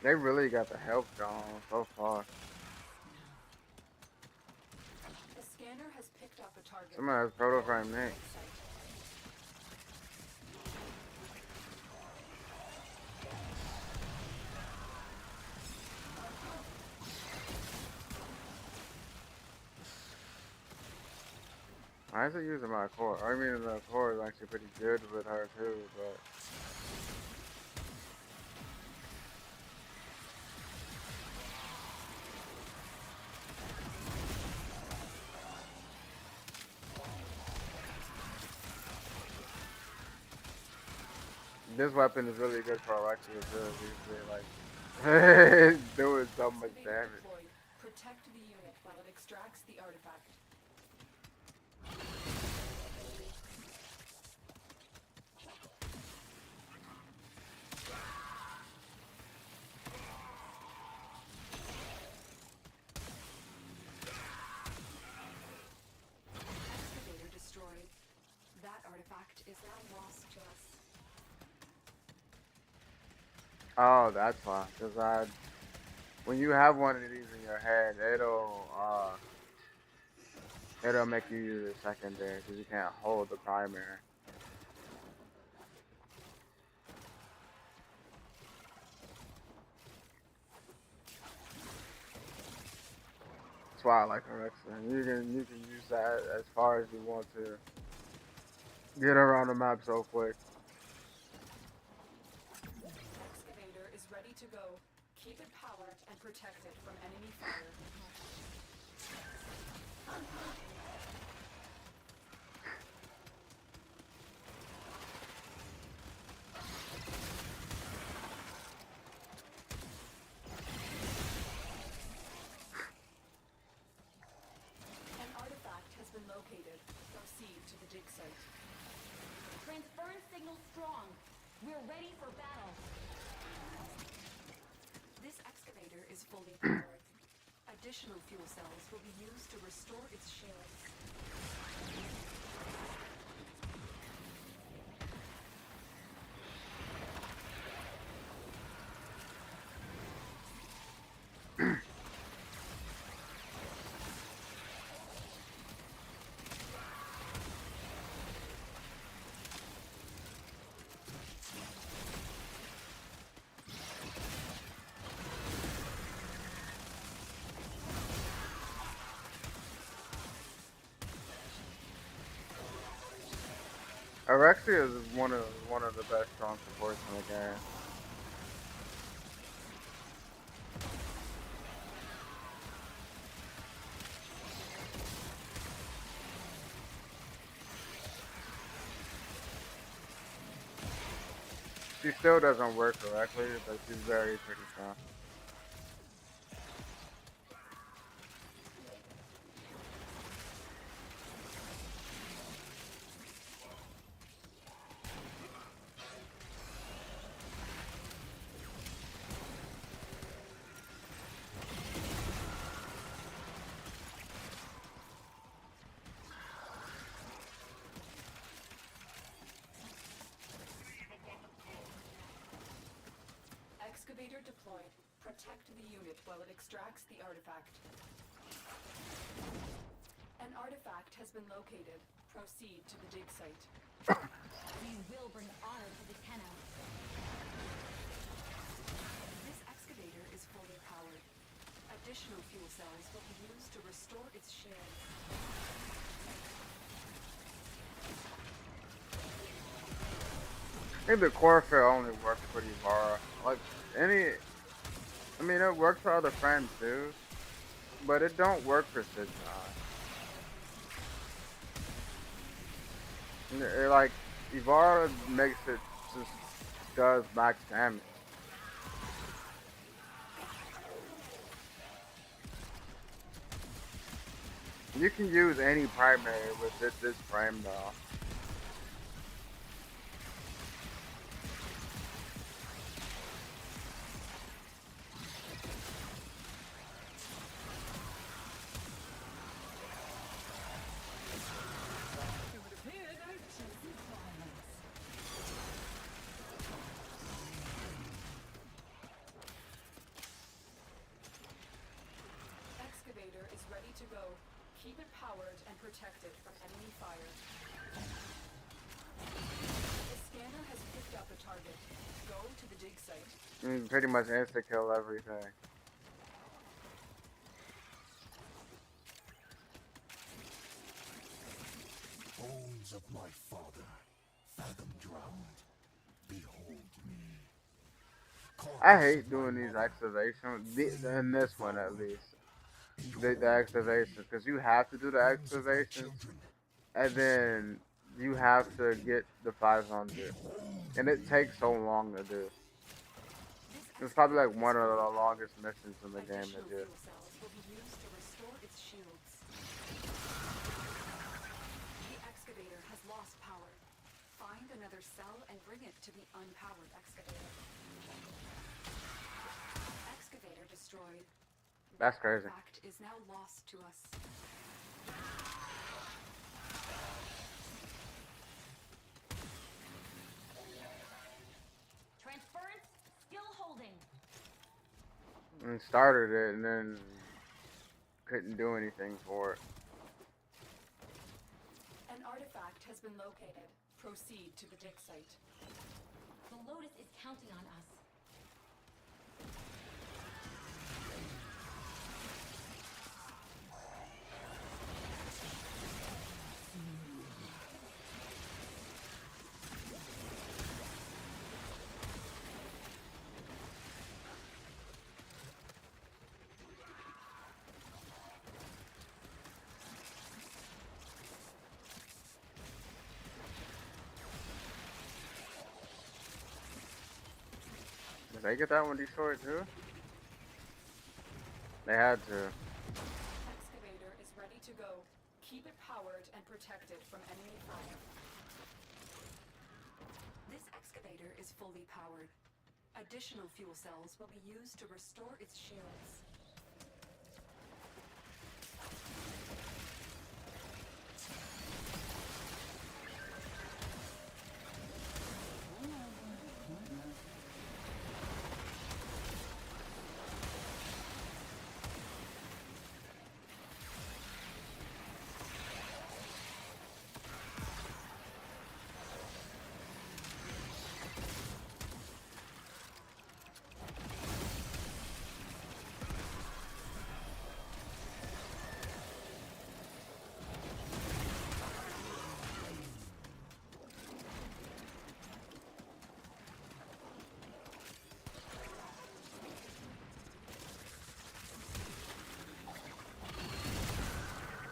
A: They really got the health going so far.
F: The scanner has picked up a target.
A: Someone has proto-frame next. Why is it using my core? I mean, the core is actually pretty good with her too, but this weapon is really good for Alexia too. Usually, like, doing so much
F: Excavator
A: damage.
F: deployed. Protect the unit while it extracts the artifact. Excavator destroyed. That artifact is now lost to us.
A: Oh, that's why. Cause when you have one of these in your head, it'll make you use the secondary because you can't hold the primary. That's why I like Alexa. You can use that as far as you want to. Get around the map so quick.
F: Excavator is ready to go. Keep it powered and protect it from enemy fire. An artifact has been located. Proceed to the dig site.
B: Transference signal strong. We're ready for battle.
F: This excavator is fully powered. Additional fuel cells will be used to restore its shields.
A: Alexia is one of the best strong supports in the game. She still doesn't work correctly, but she's very pretty strong.
F: Excavator deployed. Protect the unit while it extracts the artifact. An artifact has been located. Proceed to the dig site.
B: We will bring honor to the Tenno.
F: This excavator is fully powered. Additional fuel cells will be used to restore its shields.
A: I think the core fit only works for Ivara. Like I mean, it works for other friends too, but it don't work for Sigma. Like Ivara makes it just does max damage. You can use any primary with this frame though.
F: Excavator is ready to go. Keep it powered and protect it from enemy fire. The scanner has picked up a target. Go to the dig site.
A: You can pretty much insta kill everything.
E: sins of my father, Fathom drowned. Behold me.
A: I
E: Carcass
A: hate
E: of my
A: doing these
E: mother,
A: activations, in
E: flame
A: this one at
E: devoured.
A: least. The
E: Behold
A: activations,
E: me.
A: because you have to do the
E: Hands of my
A: activations,
E: children,
A: and
E: kiss me.
A: then you have to get the 500,
E: Behold
A: and it
E: me.
A: takes so long to do.
F: This
A: It's probably
F: excavator
A: like
F: is
A: one of
F: fully
A: the
F: powered.
A: longest missions in the game to
F: Additional
A: do.
F: fuel cells will be used to restore its shields. The excavator has lost power. Find another cell and bring it to the unpowered excavator. Excavator destroyed.
A: That's crazy.
F: Artifact is now lost to us.
B: Transference still holding.
A: And started it, and then couldn't do anything for it.
F: An artifact has been located. Proceed to the dig site.
B: The Lotus is counting on us.
A: Did they get that one destroyed too? They had to.
F: Excavator is ready to go. Keep it powered and protected from enemy fire. This excavator is fully powered. Additional fuel cells will be used to restore its shields.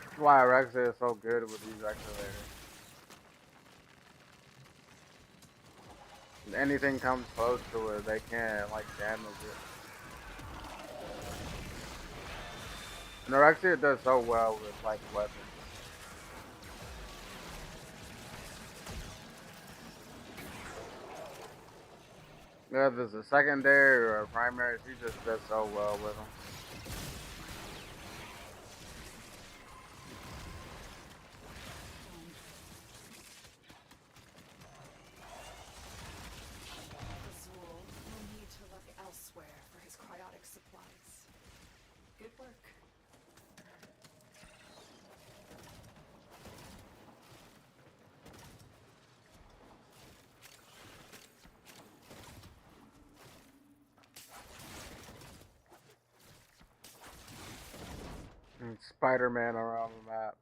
A: That's why Rexy is so good with these excavators. If anything comes close to it, they can't like damage it. And Rexy does so well with like weapons. Whether it's a secondary or a primary, she just does so well with them.
F: Azul will need to look elsewhere for his cryotic supplies. Good work.
A: And Spider-Man around the map.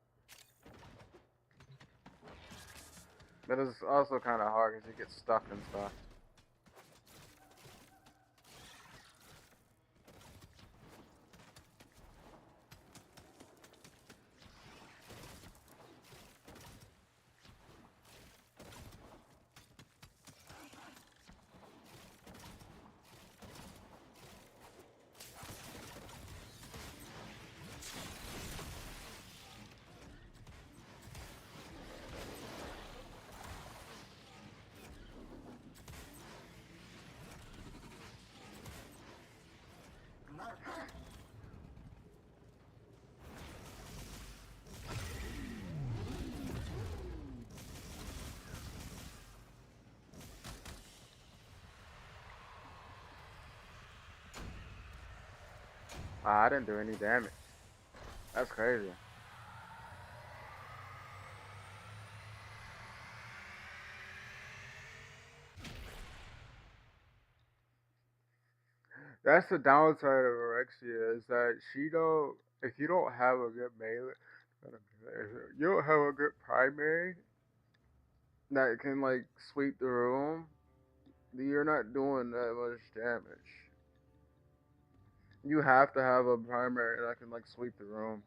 A: But it's also kind of hard because you get stuck and stuff. I didn't do any damage. That's crazy. That's the downside of Orexia is that she don't. If you don't have a good melee, not a melee, if you don't have a good primary, that can like sweep the room, you're not doing that much damage. You have to have a primary that can like sweep the room.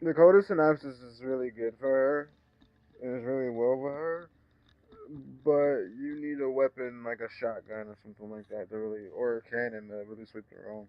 A: Dakota Synapses is really good for her. And it's really well for her. But you need a weapon like a shotgun or something like that to really, or a cannon to really sweep the room.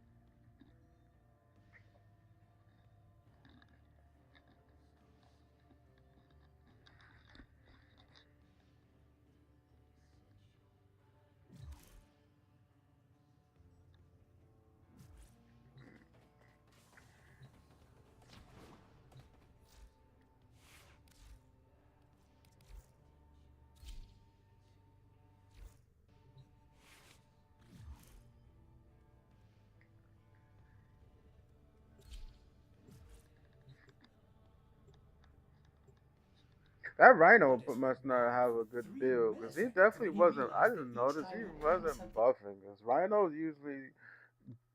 A: That Rhino must not have a good build because he definitely wasn't. I didn't notice he wasn't buffing because Rhino usually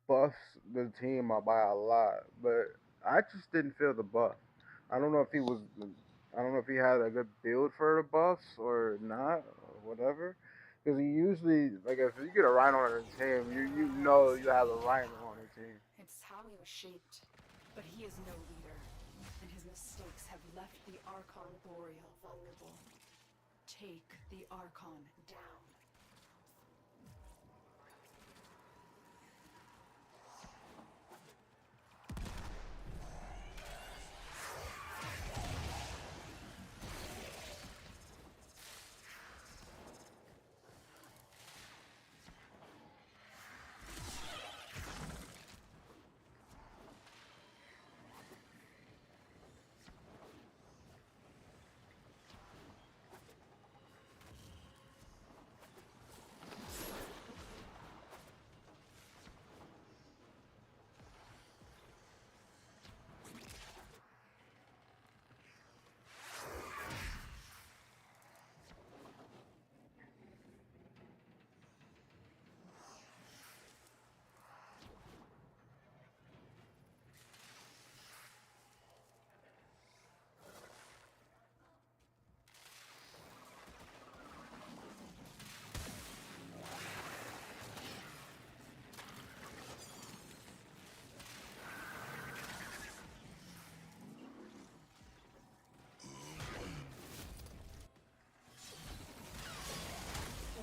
A: buffs the team by a lot, but I just didn't feel the buff. I don't know if he was. I don't know if he had a good build for the buffs or not or whatever. Because he usually like if you get a Rhino on your team, you know you have a Rhino on your team.
F: It's how he was shaped. But he is no leader, and his mistakes have left the Archon Boreal vulnerable. Take the Archon down.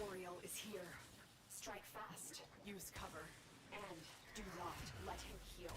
F: Boreal is here. Strike fast, use cover, and do not let him heal.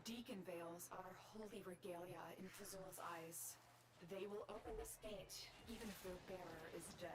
F: Deacon veils are holy regalia in Fazul's eyes. They will open this gate, even if their bearer is dead.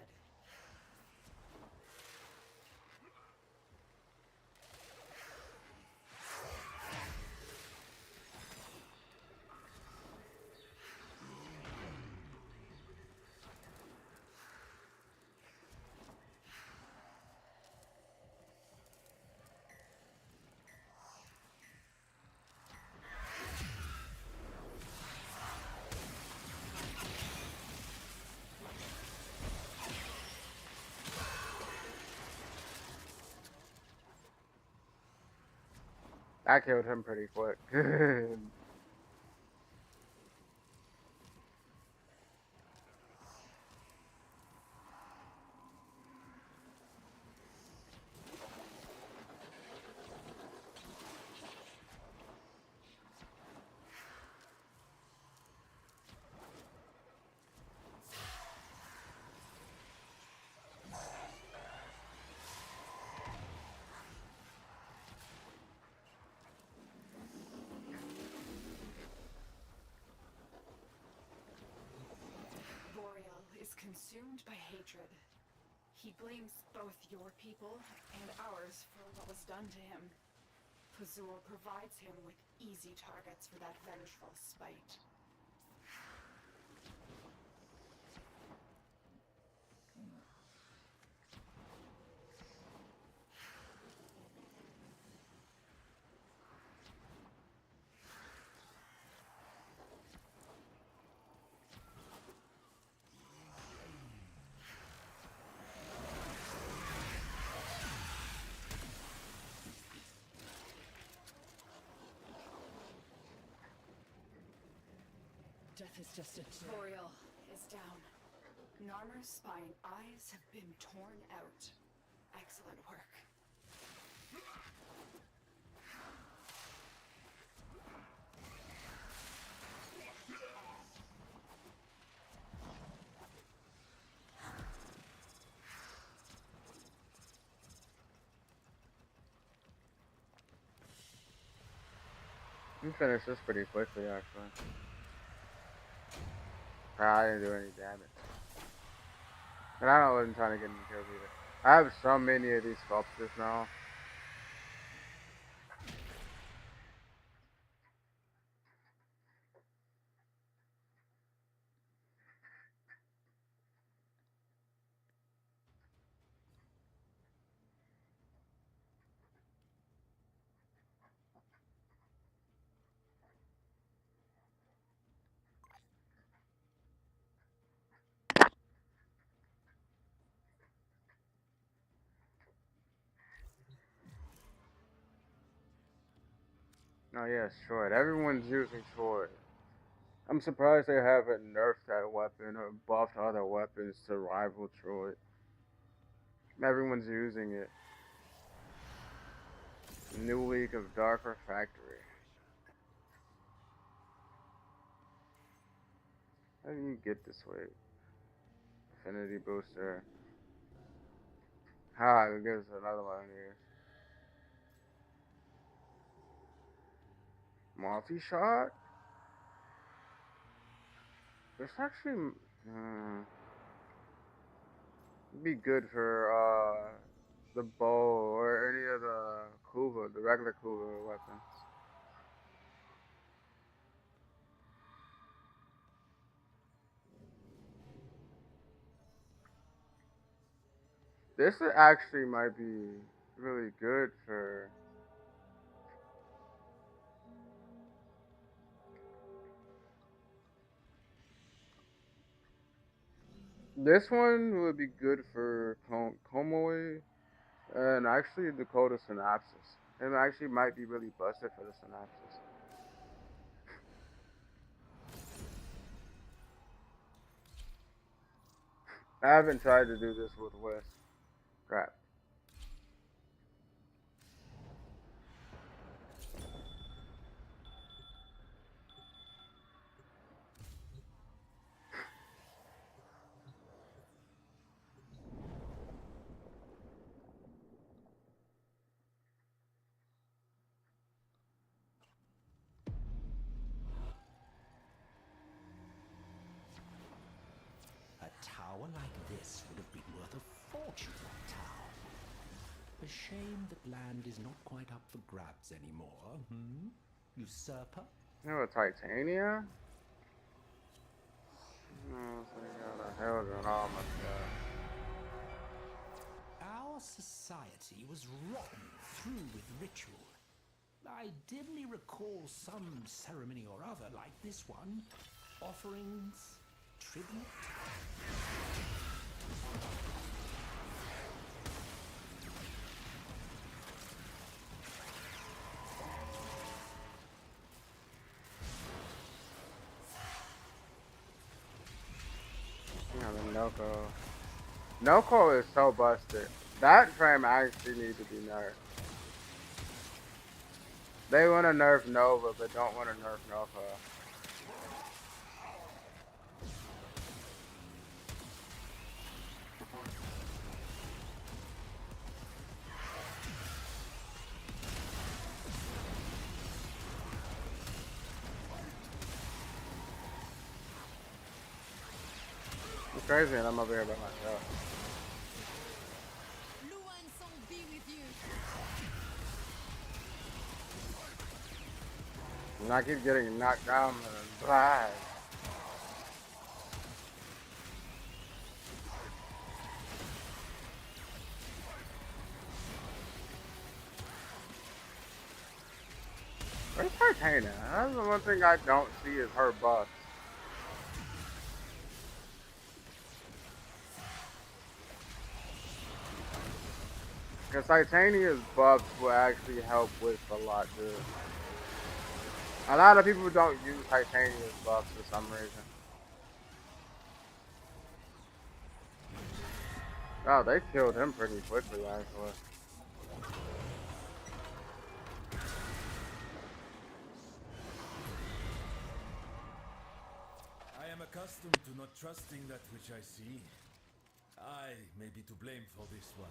A: I killed him pretty quick.
F: consumed by hatred. He blames both your people and ours for what was done to him. Pazul provides him with easy targets for that vengeful spite.
C: Death is just a
F: Boreal is down. Narmer's spine eyes have been torn out. Excellent work.
A: We finished this pretty quickly, actually. I didn't do any damage. And I wasn't trying to get any kills either. I have so many of these sculptures now. Oh yeah, Short. Everyone's using Short. I'm surprised they haven't nerfed that weapon or buffed other weapons to rival Troy. Everyone's using it. New League of Darker Factory. How do you get this way? Affinity booster. Ah, it gives another one here. Multi-shot? It's actually be good for the bow or any of the Kuva, the regular Kuva weapons. This actually might be really good for this one would be good for Komoe and actually Dakota Synapses. It actually might be really busted for the Synapses. I haven't tried to do this with West. Crap.
E: A tower like this would have been worth a fortune at town. A shame that land is not quite up for grabs anymore, Usurper?
A: You know, Titania? Oh, so you got a hell of an armor.
E: Our society was rotten through with ritual. I dimly recall some ceremony or other like this one. Offerings, tribute.
A: Yeah, the Noko. Noko is so busted. That frame actually needs to be nerfed. They want to nerf Nova, but don't want to nerf Noko. crazy, and I'm over here by myself.
D: Luan Song be with you.
A: And I keep getting knocked down and blah. Where's Titania? That's the one thing I don't see is her buffs. Because Titania's buffs will actually help with a lot too. A lot of people don't use Titania's buffs for some reason. Oh, they killed him pretty quickly actually.
G: I am accustomed to not trusting that which I see. I may be to blame for this one.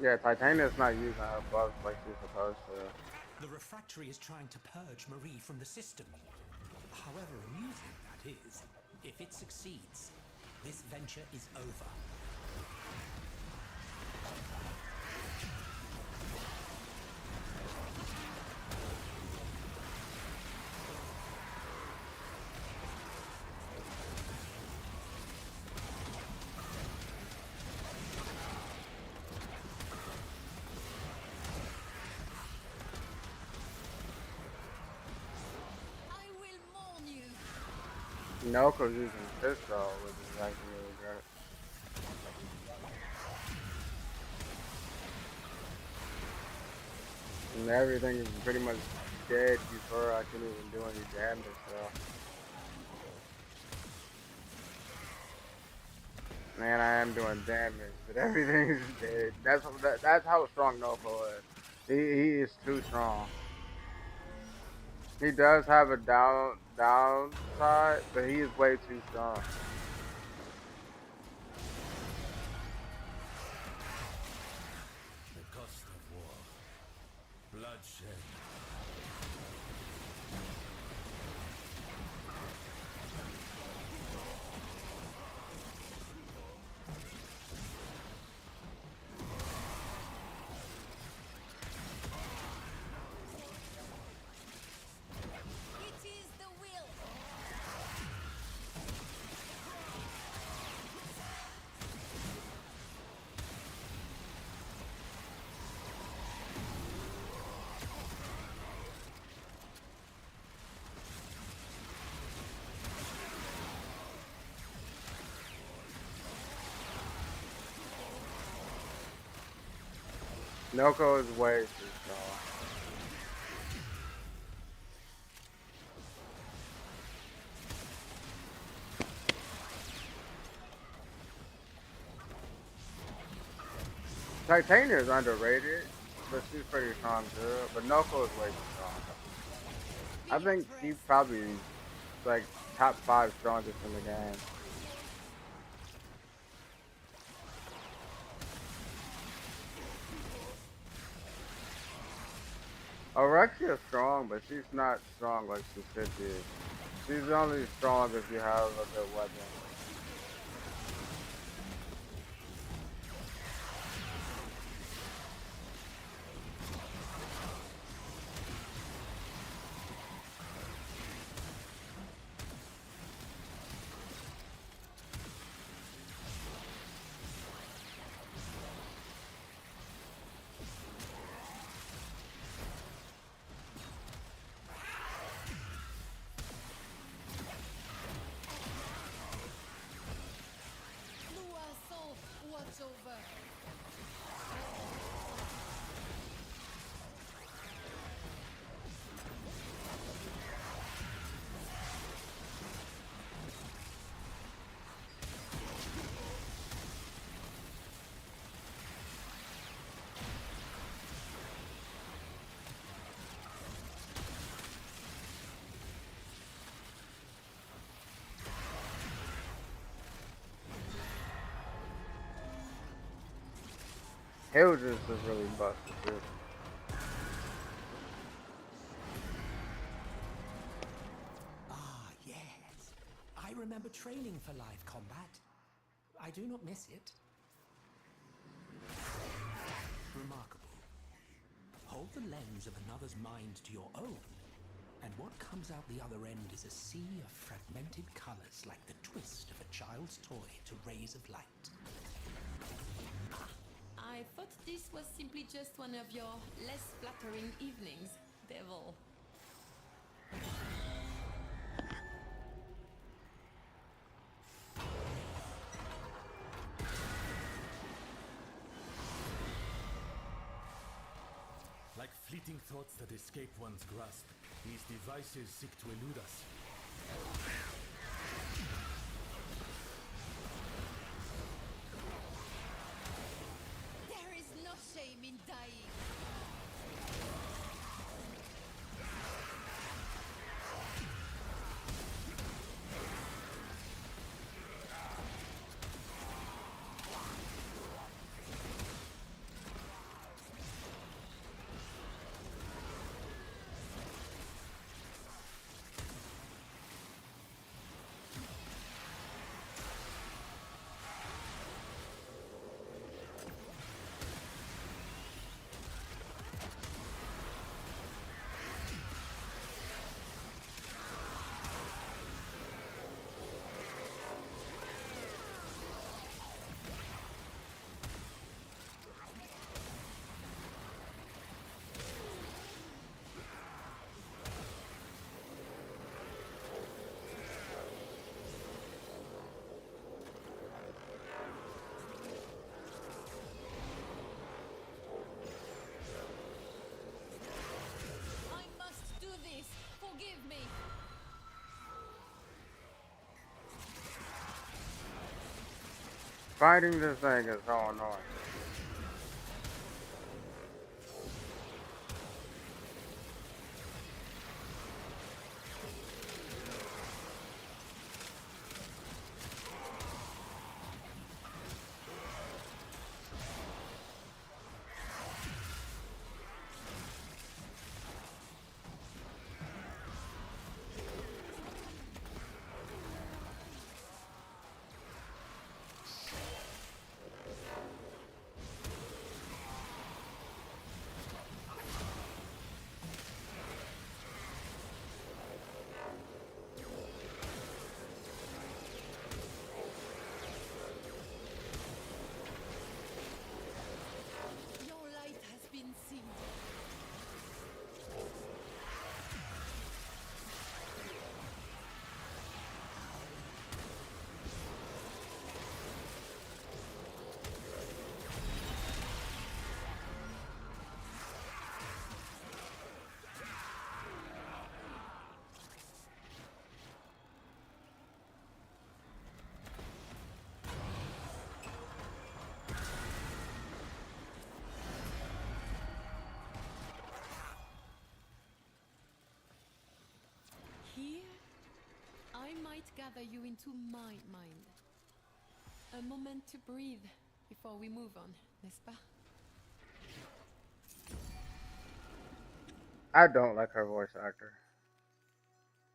A: Yeah, Titania's not using her buffs like she's supposed to.
H: The refractory is trying to purge Marie from the system. However amusing that is, if it succeeds, this venture is over.
D: I will mourn you.
A: Noko's using pistol, which is actually really good. And everything is pretty much dead before I can even do any damage, so. Man, I am doing damage, but everything is dead. That's how strong Noko is. He is too strong. He does have a downside, but he is way too strong.
G: The cost of war. Bloodshed.
D: It is the will.
A: Noko is way too strong. Titania is underrated, but she's pretty strong too. But Noko is way too strong. I think he's probably like top 5 strongest in the game. Aurexia's strong, but she's not strong like she should be. She's only strong if you have a good weapon. He'll just really busted too.
H: Ah, yes. I remember training for live combat. I do not miss it. Remarkable. Hold the lens of another's mind to your own, and what comes out the other end is a sea of fragmented colors like the twist of a child's toy to rays of light.
D: I thought this was simply just one of your less flattering evenings, devil.
G: Like fleeting thoughts that escape one's grasp, these devices seek to elude us.
D: There is no shame in dying. I must do this. Forgive me.
A: Fighting this thing is so annoying.
D: Your light has been seen. Here, I might gather you into my mind. A moment to breathe before we move on, n'est-ce pas?
A: I don't like her voice actor.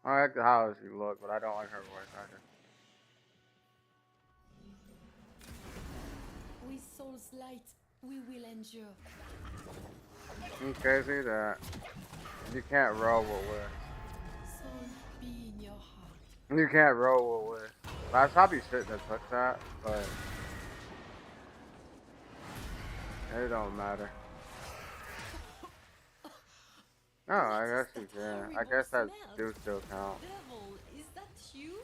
A: I like how she look, but I don't like her voice actor.
D: With soul's light, we will endure.
A: Okay, see that. You can't roll with.
D: Soul be in your heart.
A: You can't roll with. I probably shouldn't have took that, but it don't matter. No, I guess you can. I guess that do still count.
D: Devil, is that you?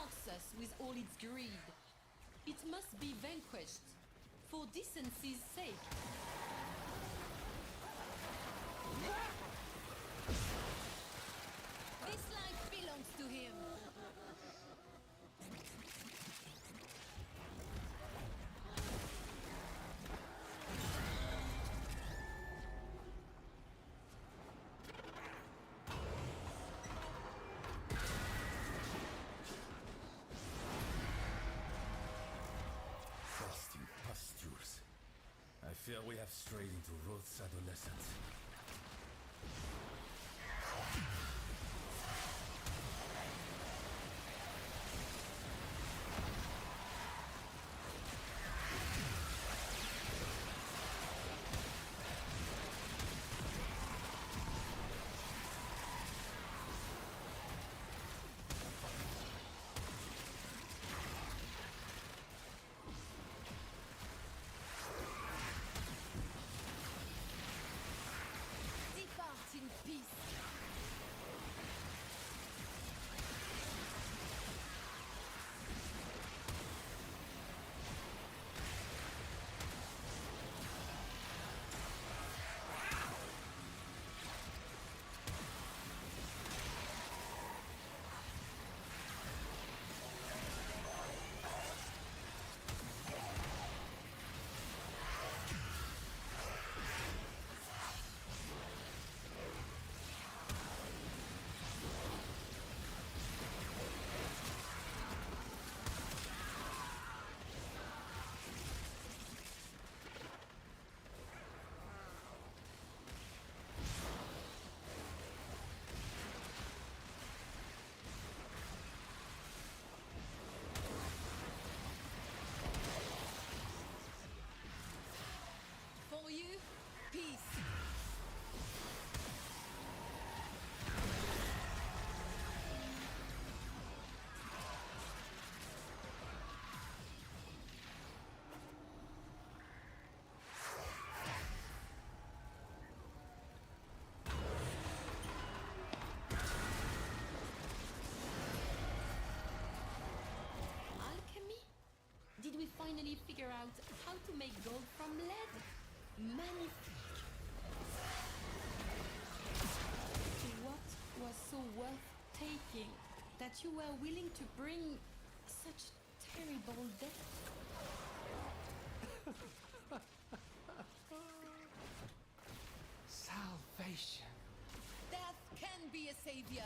D: crush us with all its greed. It must be vanquished, for decency's sake. This life belongs to him.
G: Frosty pastures. I fear we have strayed into Roth's adolescence.
D: Depart in peace. For you, peace. Alchemy? Did we finally figure out how to make gold from lead? Magnifique. What was so worth taking that you were willing to bring such terrible death?
H: Salvation.
D: Death can be a savior.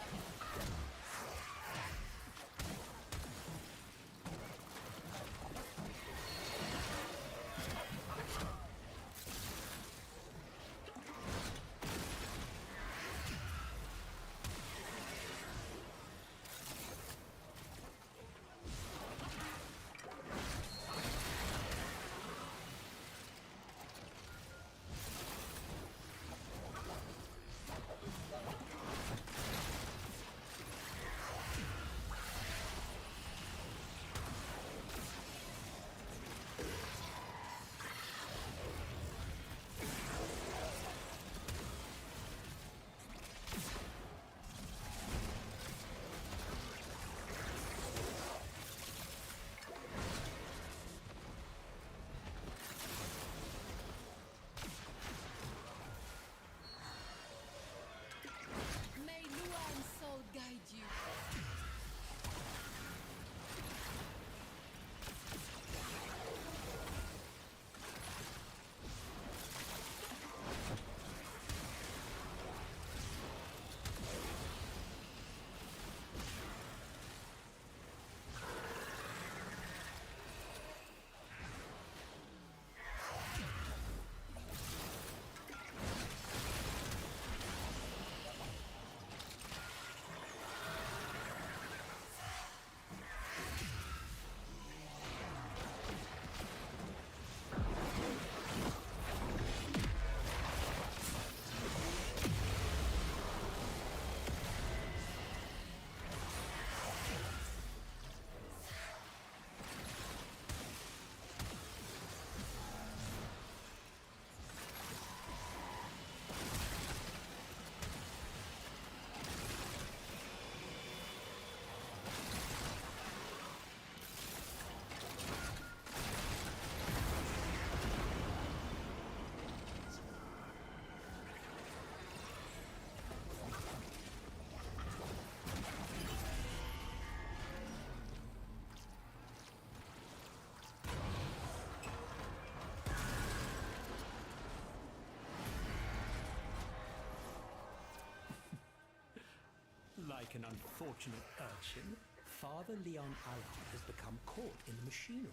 H: like an unfortunate urchin, Father Leon Allard has become caught in the machinery.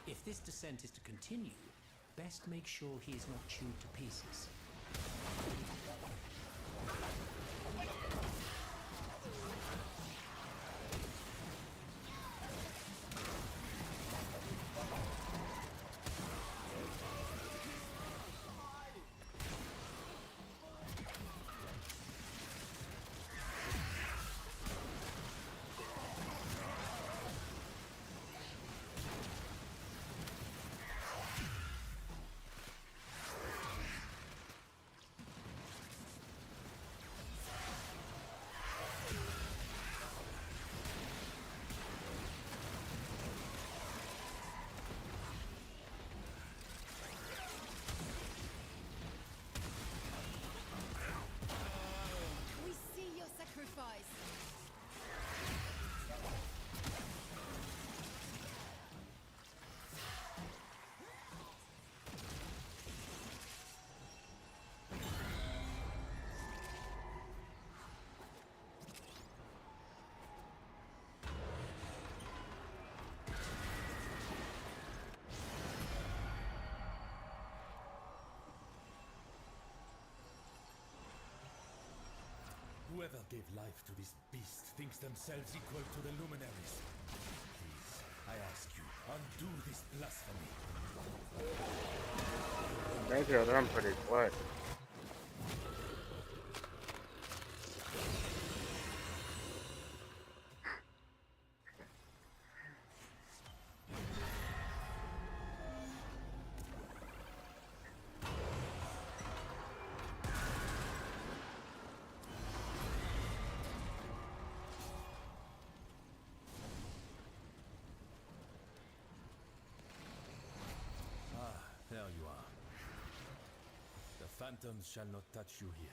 H: If this descent is to continue, best make sure he is not chewed to pieces.
D: We see your sacrifice.
G: Whoever gave life to this beast thinks themselves equal to the luminaries. Please, I ask you, undo this blasphemy.
A: Thank you, I'm pretty quick.
G: There you are. The phantoms shall not touch you here.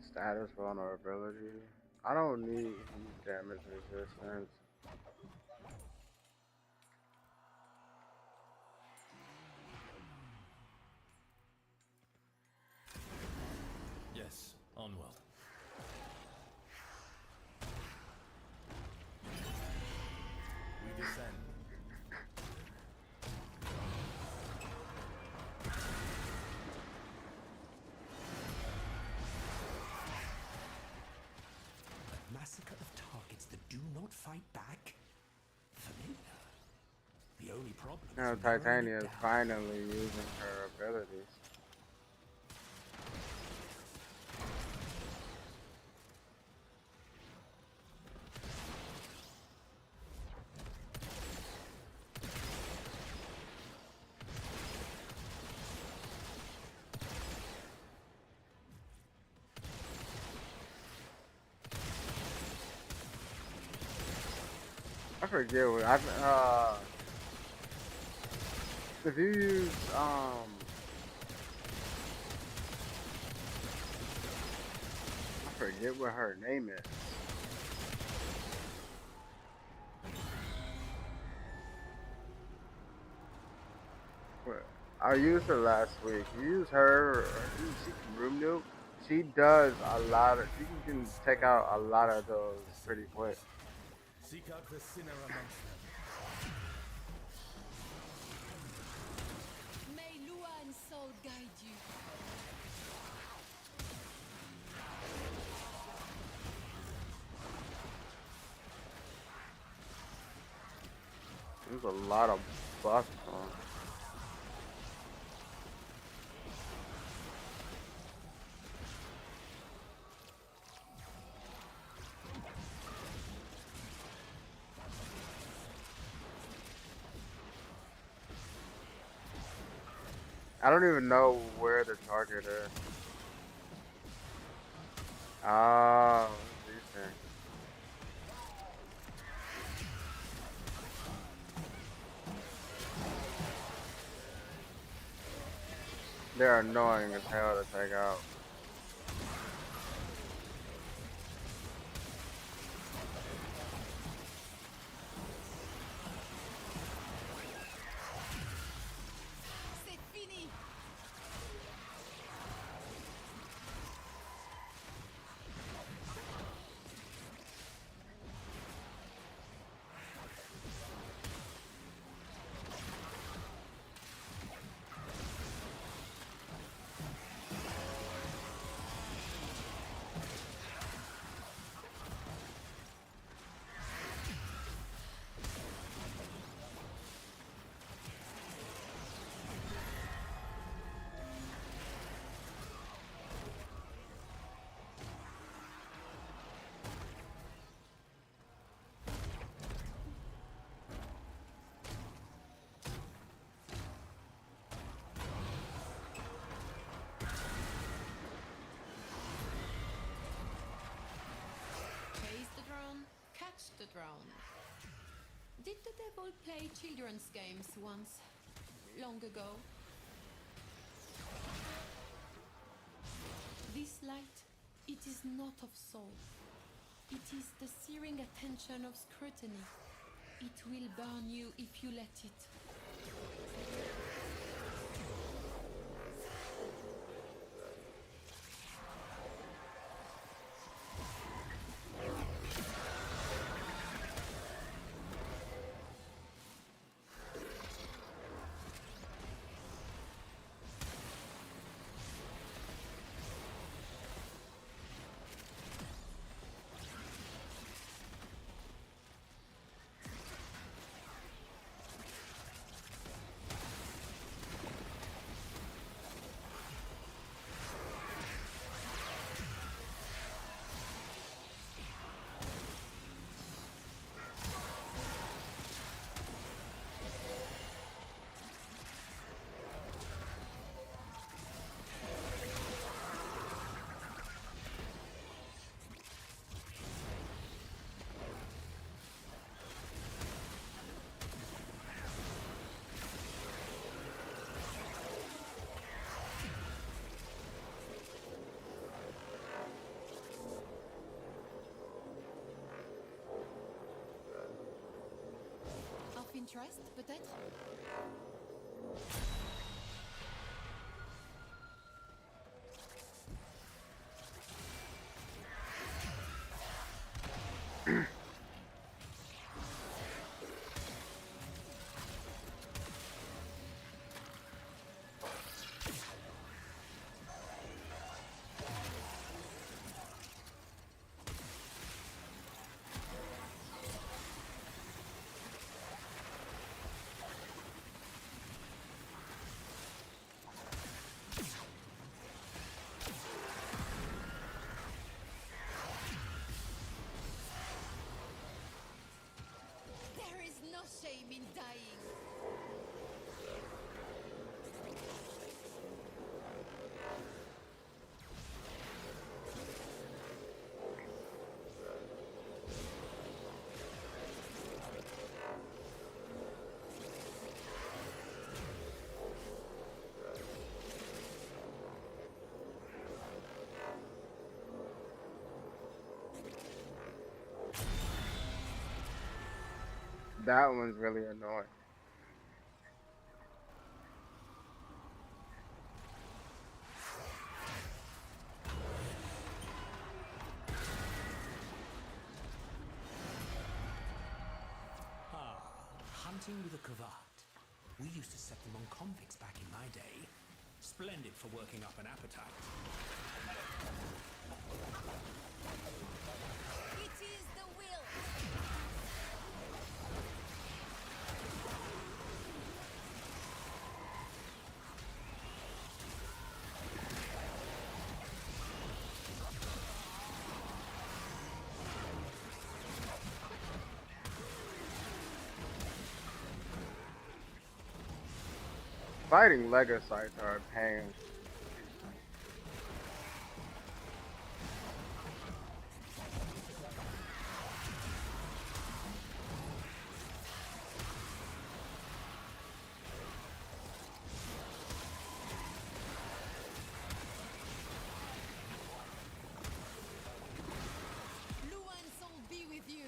A: Status vulnerability. I don't need heat damage resistance.
G: Yes, onward. We descend.
H: A massacre of targets that do not fight back? Familiar. The only problem
A: Now
H: is narrowing it
A: Titania is
H: down.
A: finally using her abilities. I forget what if you use I forget what her name is. What- I used her last week. You use her, she can room nuke. She does a lot of, she can take out a lot of those pretty quick.
G: Seek out the sinner amongst them.
D: May Luan's soul guide you.
A: There's a lot of buffs on. I don't even know where the target is. Oh, decent. They're annoying as hell to take out.
D: drowned. Did the devil play children's games once, long ago? This light, it is not of soul. It is the searing attention of scrutiny. It will burn you if you let it. Of interest, peut-être? There is no shame in dying.
A: That one's really annoying.
H: Hunting with a cravat. We used to set them on convicts back in my day. Splendid for working up an appetite.
B: It is the will.
A: Fighting Legocytes are a pain.
D: Luan's soul be with you.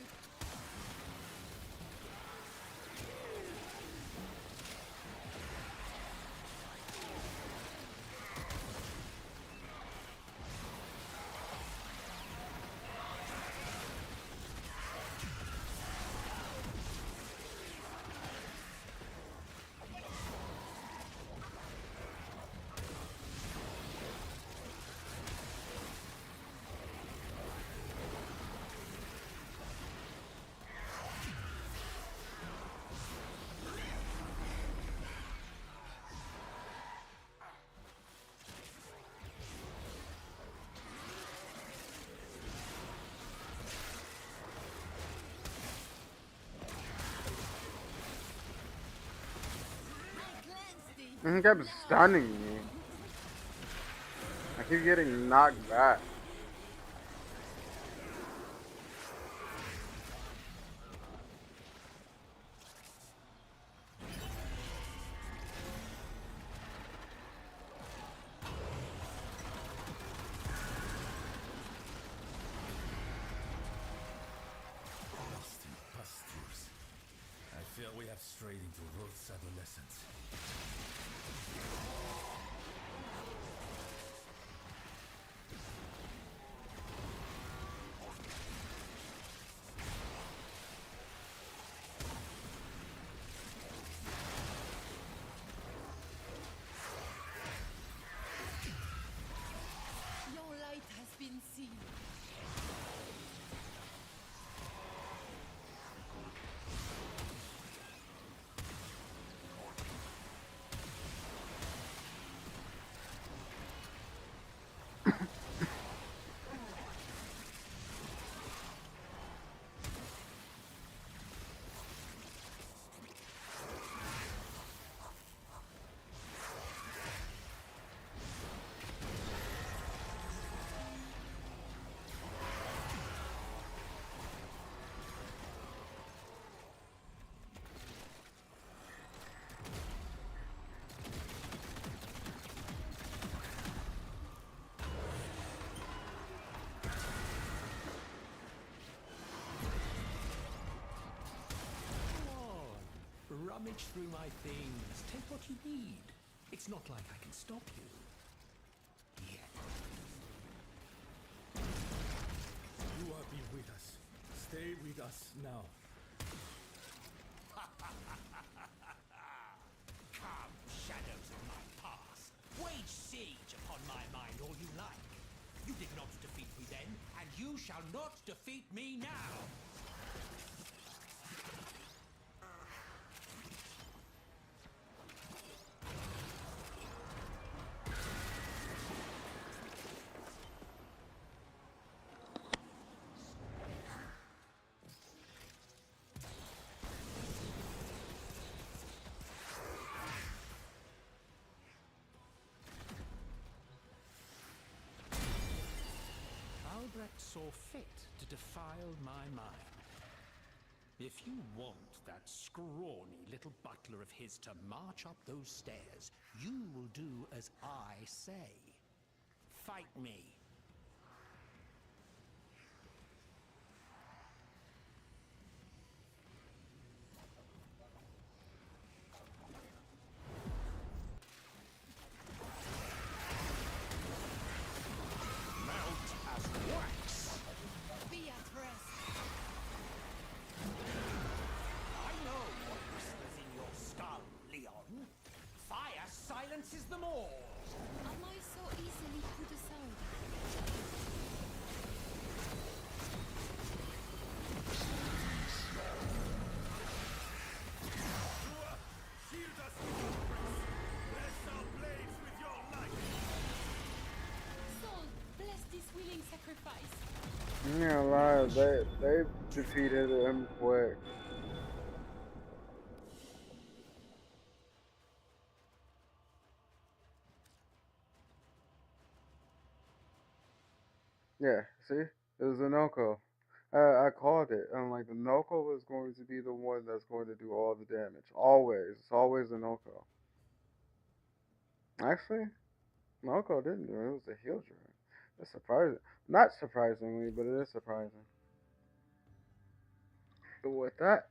A: He kept stunning me. I keep getting knocked back.
G: straight into Roth's adolescence.
D: Your light has been seen.
H: Rummage through my things. Take what you need. It's not like I can stop you. Yet.
G: You have been with us. Stay with us now.
H: Come, shadows of my past. Wage siege upon my mind all you like. You did not defeat me then, and you shall not defeat me now. Albrecht saw fit to defile my mind. If you want that scrawny little butler of his to march up those stairs, you will do as I say. Fight me.
D: Be at rest.
H: I know what whispers in your skull, Leon. Fire silences them all.
D: Am I so easily put aside?
G: Shield us with your grace. Bless our blades with your light.
D: Soul, bless this willing sacrifice.
A: I'm not gonna lie, they defeated him quick. Yeah, see? It was a Noko. I called it. I'm like, the Noko is going to be the one that's going to do all the damage. Always. It's always a Noko. Actually, Noko didn't do it. It was the heal druid. That's surprising. Not surprisingly, but it is surprising. But with that,